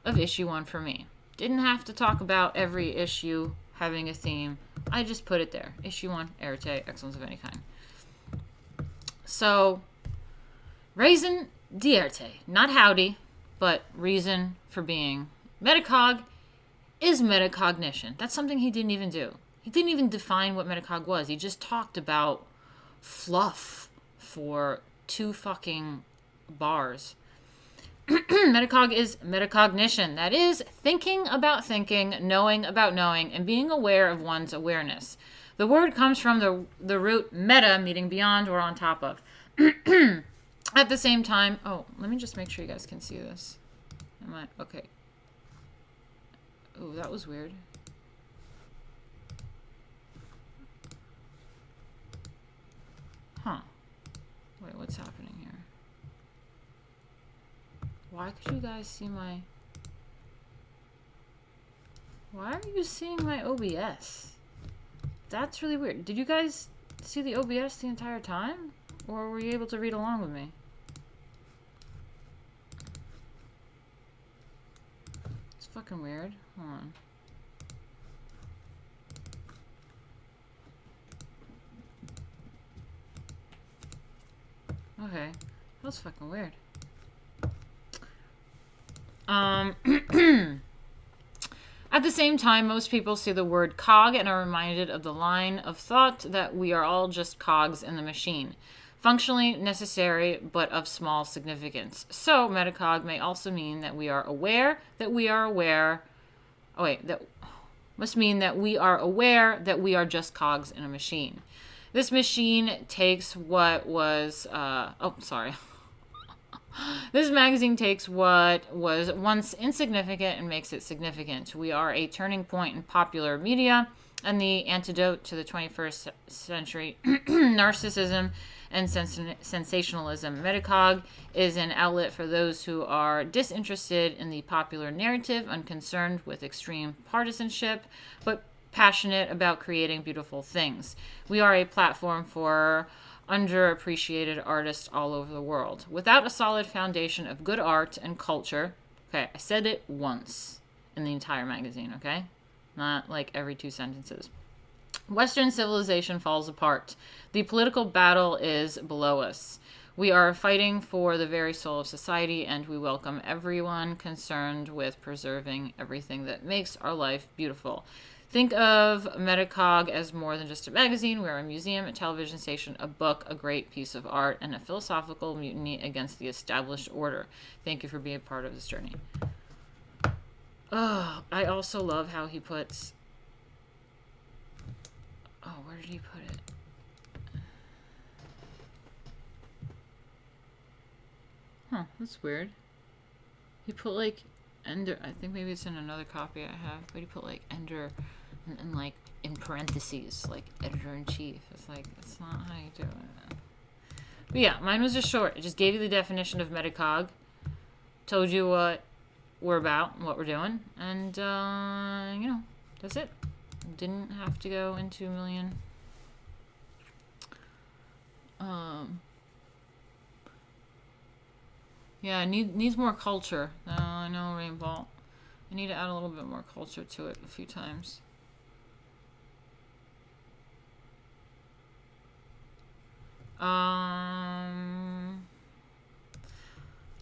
of issue 1 for me. Didn't have to talk about every issue having a theme. I just put it there. Issue 1, Erite, excellence of any kind. So, raison d'arte. Not howdy, but reason for being. Metacog is metacognition. That's something he didn't even do. He didn't even define what metacog was. He just talked about fluff for 2 fucking bars. Metacog is metacognition. That is thinking about thinking, knowing about knowing, and being aware of one's awareness. The word comes from the root meta, meaning beyond or on top of. At the same time, let me just make sure you guys can see this. Okay. Oh, that was weird. Huh. Wait, what's happening here? Why could you guys see my... Why are you seeing my OBS? That's really weird. Did you guys see the OBS the entire time? Or were you able to read along with me? It's fucking weird. Hold on. Okay. That was fucking weird. At the same time, most people see the word cog and are reminded of the line of thought that we are all just cogs in the machine. Functionally necessary, but of small significance. So, metacog may also mean that we are aware that we are aware. Oh, wait. must mean that we are aware that we are just cogs in a machine. This machine takes what was, This magazine takes what was once insignificant and makes it significant. We are a turning point in popular media and the antidote to the 21st century narcissism and sensationalism. Metacog is an outlet for those who are disinterested in the popular narrative, unconcerned with extreme partisanship, but passionate about creating beautiful things. We are a platform for underappreciated artists all over the world. Without a solid foundation of good art and culture, okay, I said it once in the entire magazine, okay? Not like every 2 sentences. Western civilization falls apart. The political battle is below us. We are fighting for the very soul of society, and we welcome everyone concerned with preserving everything that makes our life beautiful. Think of Metacog as more than just a magazine. We're a museum, a television station, a book, a great piece of art, and a philosophical mutiny against the established order. Thank you for being a part of this journey. Oh, I also love how he puts... Oh, where did he put it? Huh, that's weird. He put like Ender. I think maybe it's in another copy I have, but he put like Ender and like in parentheses, like editor-in-chief. It's like, it's not how you do it. But yeah, mine was just short. It just gave you the definition of Metacog, told you what we're about and what we're doing, and you know, that's it. Didn't have to go into a million. Yeah, needs more culture. I know, Rainbow. I need to add a little bit more culture to it a few times.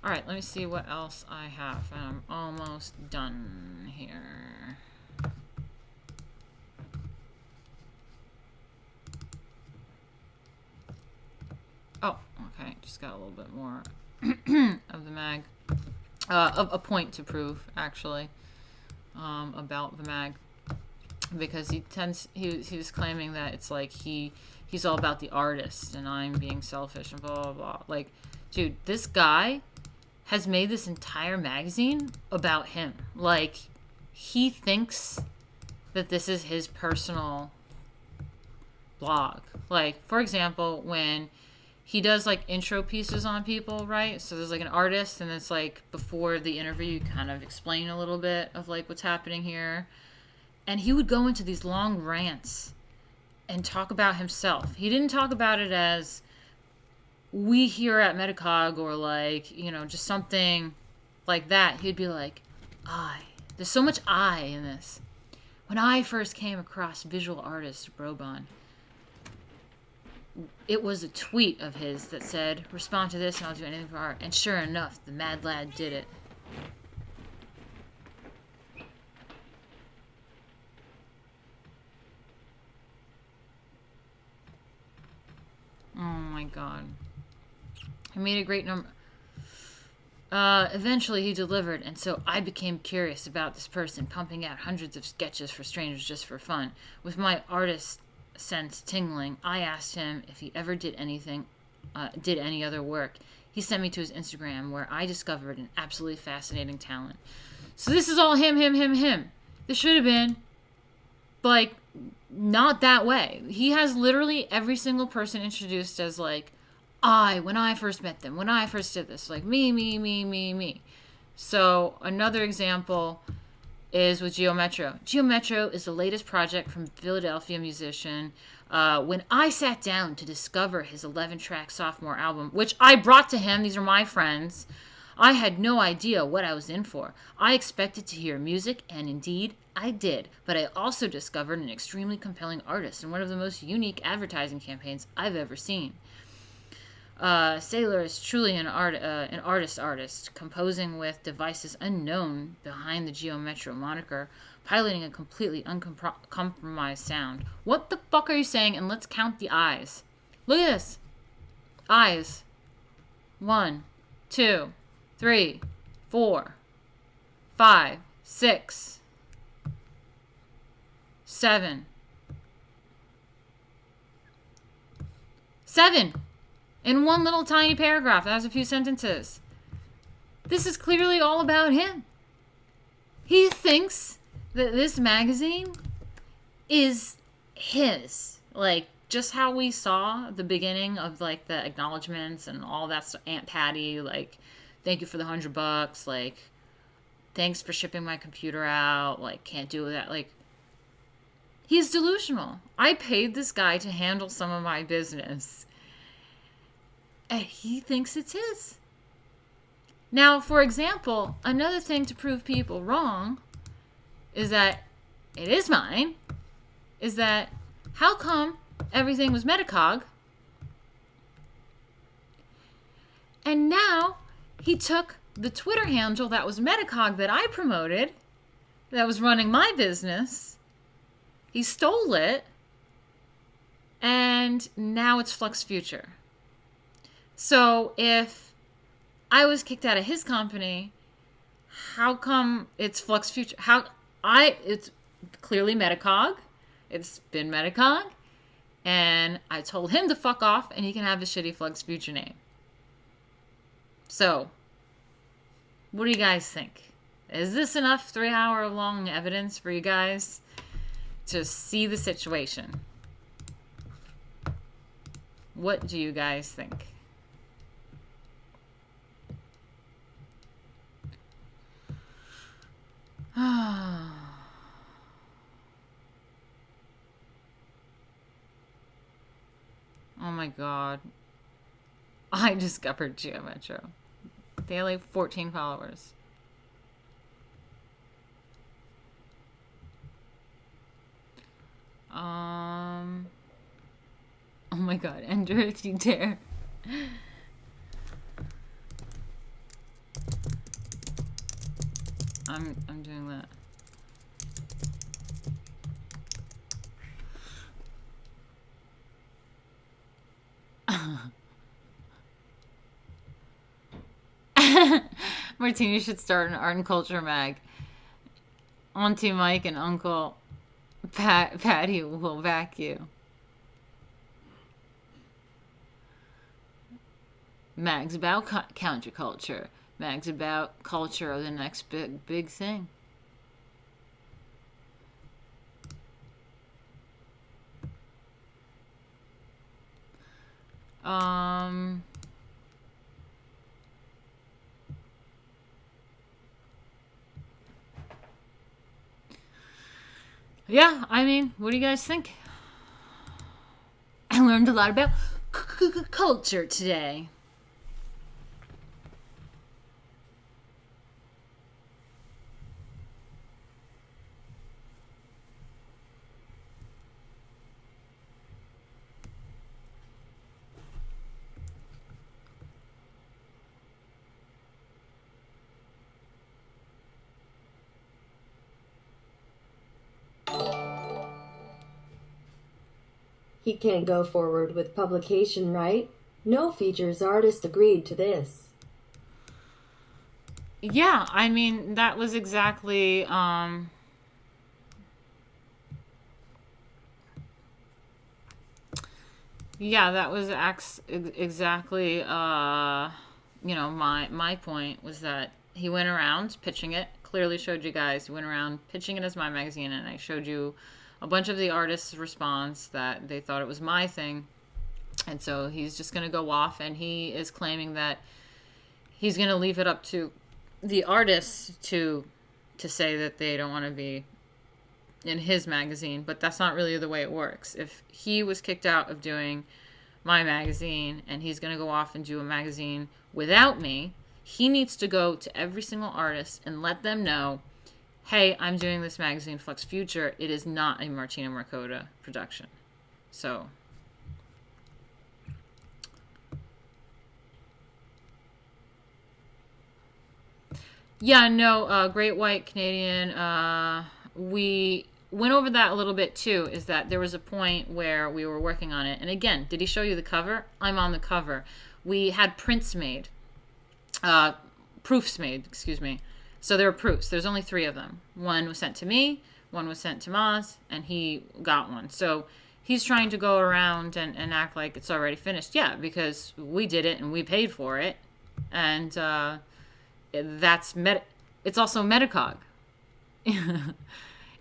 Alright, let me see what else I have. I'm almost done here. Oh, okay. Just got a little bit more of the mag. A point to prove, actually, about the mag. Because he was claiming that it's like he's all about the artist and I'm being selfish and blah, blah, blah. Like, dude, this guy has made this entire magazine about him. Like, he thinks that this is his personal blog. Like, for example, when he does like intro pieces on people, right? So there's like an artist, and it's like before the interview, you kind of explain a little bit of like what's happening here. And he would go into these long rants and talk about himself. He didn't talk about it as we here at Metacog or like, you know, just something like that. He'd be like, there's so much I in this. When I first came across visual artist Brobon, it was a tweet of his that said, respond to this and I'll do anything for art. And sure enough, the mad lad did it. Oh my god. I made a great number. Eventually he delivered, and so I became curious about this person, pumping out hundreds of sketches for strangers just for fun. With my artist sense tingling, I asked him if he ever did any other work. He sent me to his Instagram, where I discovered an absolutely fascinating talent. So this is all him. This should have been, like, not that way. He has literally every single person introduced as, like, when I first met them, when I first did this, like, me. So another example is with Geometro. Geometro is the latest project from Philadelphia musician. When I sat down to discover his 11-track sophomore album, which I brought to him, these are my friends, I had no idea what I was in for. I expected to hear music, and indeed, I did. But I also discovered an extremely compelling artist and one of the most unique advertising campaigns I've ever seen. Sailor is truly an artist, composing with devices unknown behind the Geometro moniker, piloting a completely uncompromised sound. What the fuck are you saying? And let's count the eyes. Look at this. Eyes. 1, 2, 3, 4, 5, 6. 7. 7! In one little tiny paragraph that has a few sentences. This is clearly all about him. He thinks that this magazine is his. Like, just how we saw the beginning of, like, the acknowledgments and all that stuff. Aunt Patty, like, thank you for the $100. Like, thanks for shipping my computer out. Like, can't do that. Like, he's delusional. I paid this guy to handle some of my business, and he thinks it's his. Now, for example, another thing to prove people wrong is that it is mine, is that how come everything was Metacog, and now he took the Twitter handle that was Metacog that I promoted, that was running my business, he stole it, and now it's Flux Future. So if I was kicked out of his company, how come it's Flux Future? It's clearly Metacog. It's been Metacog. And I told him to fuck off and he can have his shitty Flux Future name. So, what do you guys think? Is this enough 3-hour long evidence for you guys to see the situation? What do you guys think? Oh my god. I discovered Geo Metro. They have like 14 followers. Oh my god, enter if you dare. I'm doing that. Martina should start an art and culture mag. Auntie Mike and Uncle Patty will back you. Mags about counterculture. Mags about culture are the next big thing. Yeah, I mean, what do you guys think? I learned a lot about culture today. He can't go forward with publication, right? No features artist agreed to this. Yeah, I mean, that was exactly, yeah, that was exactly, my point was that he went around pitching it, clearly showed you guys, he went around pitching it as my magazine, and I showed you a bunch of the artists' response that they thought it was my thing. And so he's just going to go off, and he is claiming that he's going to leave it up to the artists to say that they don't want to be in his magazine, but that's not really the way it works. If he was kicked out of doing my magazine and he's going to go off and do a magazine without me, he needs to go to every single artist and let them know, hey, I'm doing this magazine, Flux Future. It is not a Martina Markota production. So, yeah, no, Great White Canadian, we went over that a little bit too, is that there was a point where we were working on it. And again, did he show you the cover? I'm on the cover. We had prints made, proofs made, excuse me. So there were proofs. There's only 3 of them. One was sent to me, one was sent to Maz, and he got one. So he's trying to go around and act like it's already finished. Yeah, because we did it and we paid for it. And it's also Metacog.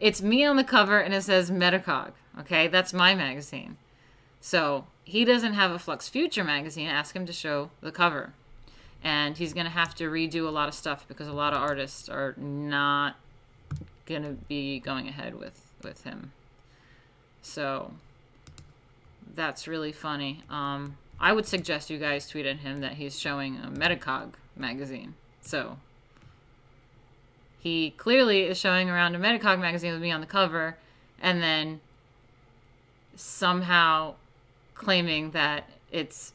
It's me on the cover and it says Metacog. Okay, that's my magazine. So he doesn't have a Flux Future magazine. Ask him to show the cover. And he's going to have to redo a lot of stuff because a lot of artists are not going to be going ahead with him. So that's really funny. I would suggest you guys tweet at him that he's showing a Metacog magazine. So he clearly is showing around a Metacog magazine with me on the cover, and then somehow claiming that it's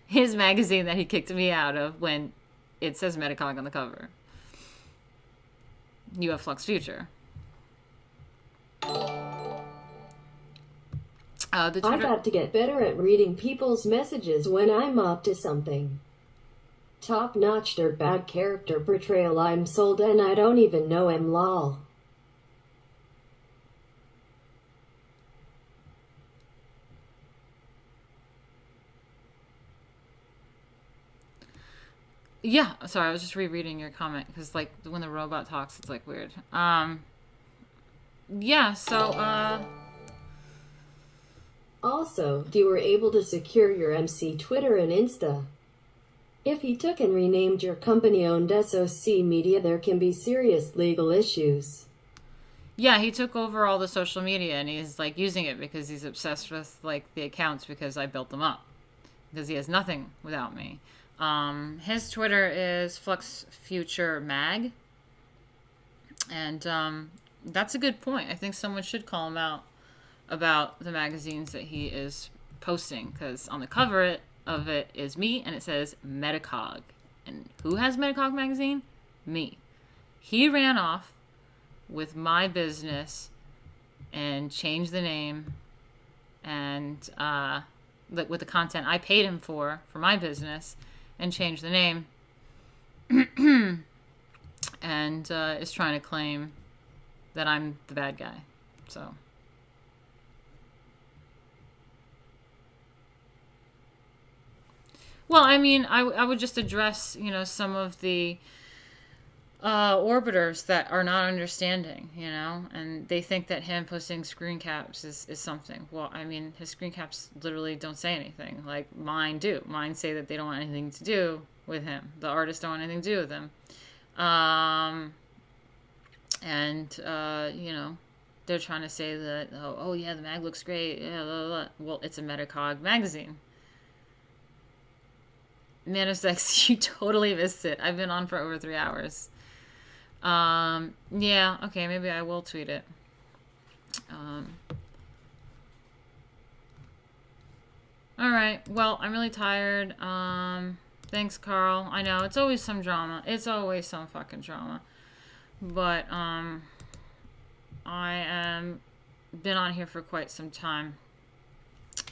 his magazine that he kicked me out of when it says Metacog on the cover. You have Flux Future. I got to get better at reading people's messages when I'm up to something. Top-notch dirtbag character portrayal. I'm sold and I don't even know him, lol. Yeah, sorry, I was just rereading your comment because, like, when the robot talks, it's like weird. Yeah, so Also, you were able to secure your MC Twitter and Insta. If he took and renamed your company-owned SOC media, there can be serious legal issues. Yeah, he took over all the social media and he's like using it because he's obsessed with like the accounts because I built them up. Because he has nothing without me. His Twitter is Flux Future Mag. And that's a good point. I think someone should call him out about the magazines that he is posting, because on the cover of it is me and it says Metacog. And who has Metacog magazine? Me. He ran off with my business and changed the name and with the content I paid him for my business, and changed the name and is trying to claim that I'm the bad guy. So well, I mean, I would just address, you know, some of the orbiters that are not understanding, you know, and they think that him posting screen caps is something. Well, I mean, his screen caps literally don't say anything. Like, mine do. Mine say that they don't want anything to do with him. The artists don't want anything to do with him. You know, they're trying to say that, oh yeah, the mag looks great. Yeah, blah, blah, blah. Well, it's a Metacog magazine. Manisex, you totally missed it. I've been on for over 3 hours. Yeah, okay, maybe I will tweet it. Alright, well, I'm really tired. Thanks, Carl. I know, it's always some drama. It's always some fucking drama. But, I am been on here for quite some time.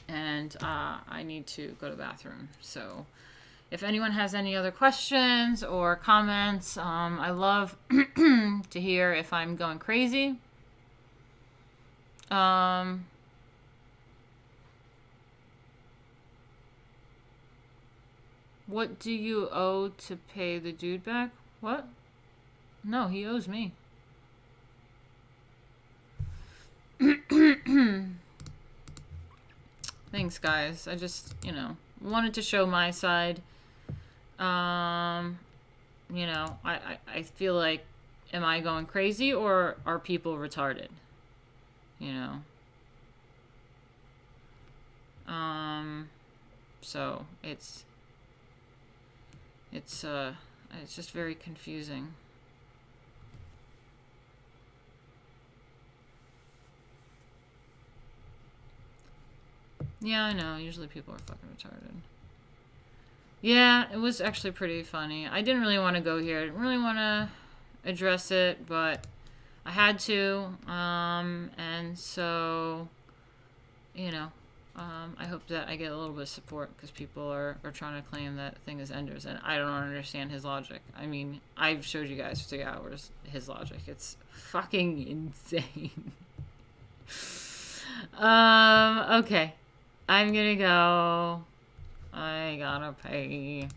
And, I need to go to the bathroom, so if anyone has any other questions or comments, I love to hear if I'm going crazy. What do you owe to pay the dude back? What? No, he owes me. Thanks, guys. I just, you know, wanted to show my side. You know, I feel like, am I going crazy or are people retarded? You know? So it's just very confusing. Yeah, I know. Usually people are fucking retarded. Yeah, it was actually pretty funny. I didn't really want to go here. I didn't really want to address it, but I had to. And so, you know, I hope that I get a little bit of support because people are trying to claim that thing is Ender's, and I don't understand his logic. I mean, I've showed you guys for 3 hours his logic. It's fucking insane. Okay. I'm gonna go. I gotta pay.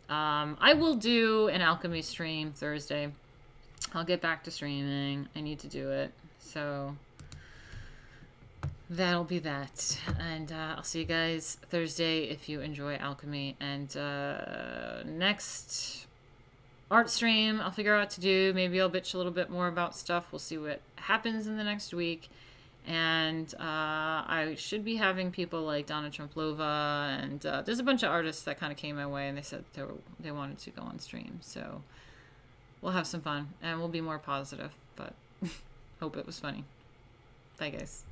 I will do an alchemy stream Thursday. I'll get back to streaming. I need to do it. So that'll be that. And I'll see you guys Thursday if you enjoy alchemy. And next art stream, I'll figure out what to do. Maybe I'll bitch a little bit more about stuff. We'll see what happens in the next week. And I should be having people like Donna Trumplova, and there's a bunch of artists that kind of came my way, and they said they wanted to go on stream. So we'll have some fun, and we'll be more positive, but hope it was funny. Bye, guys.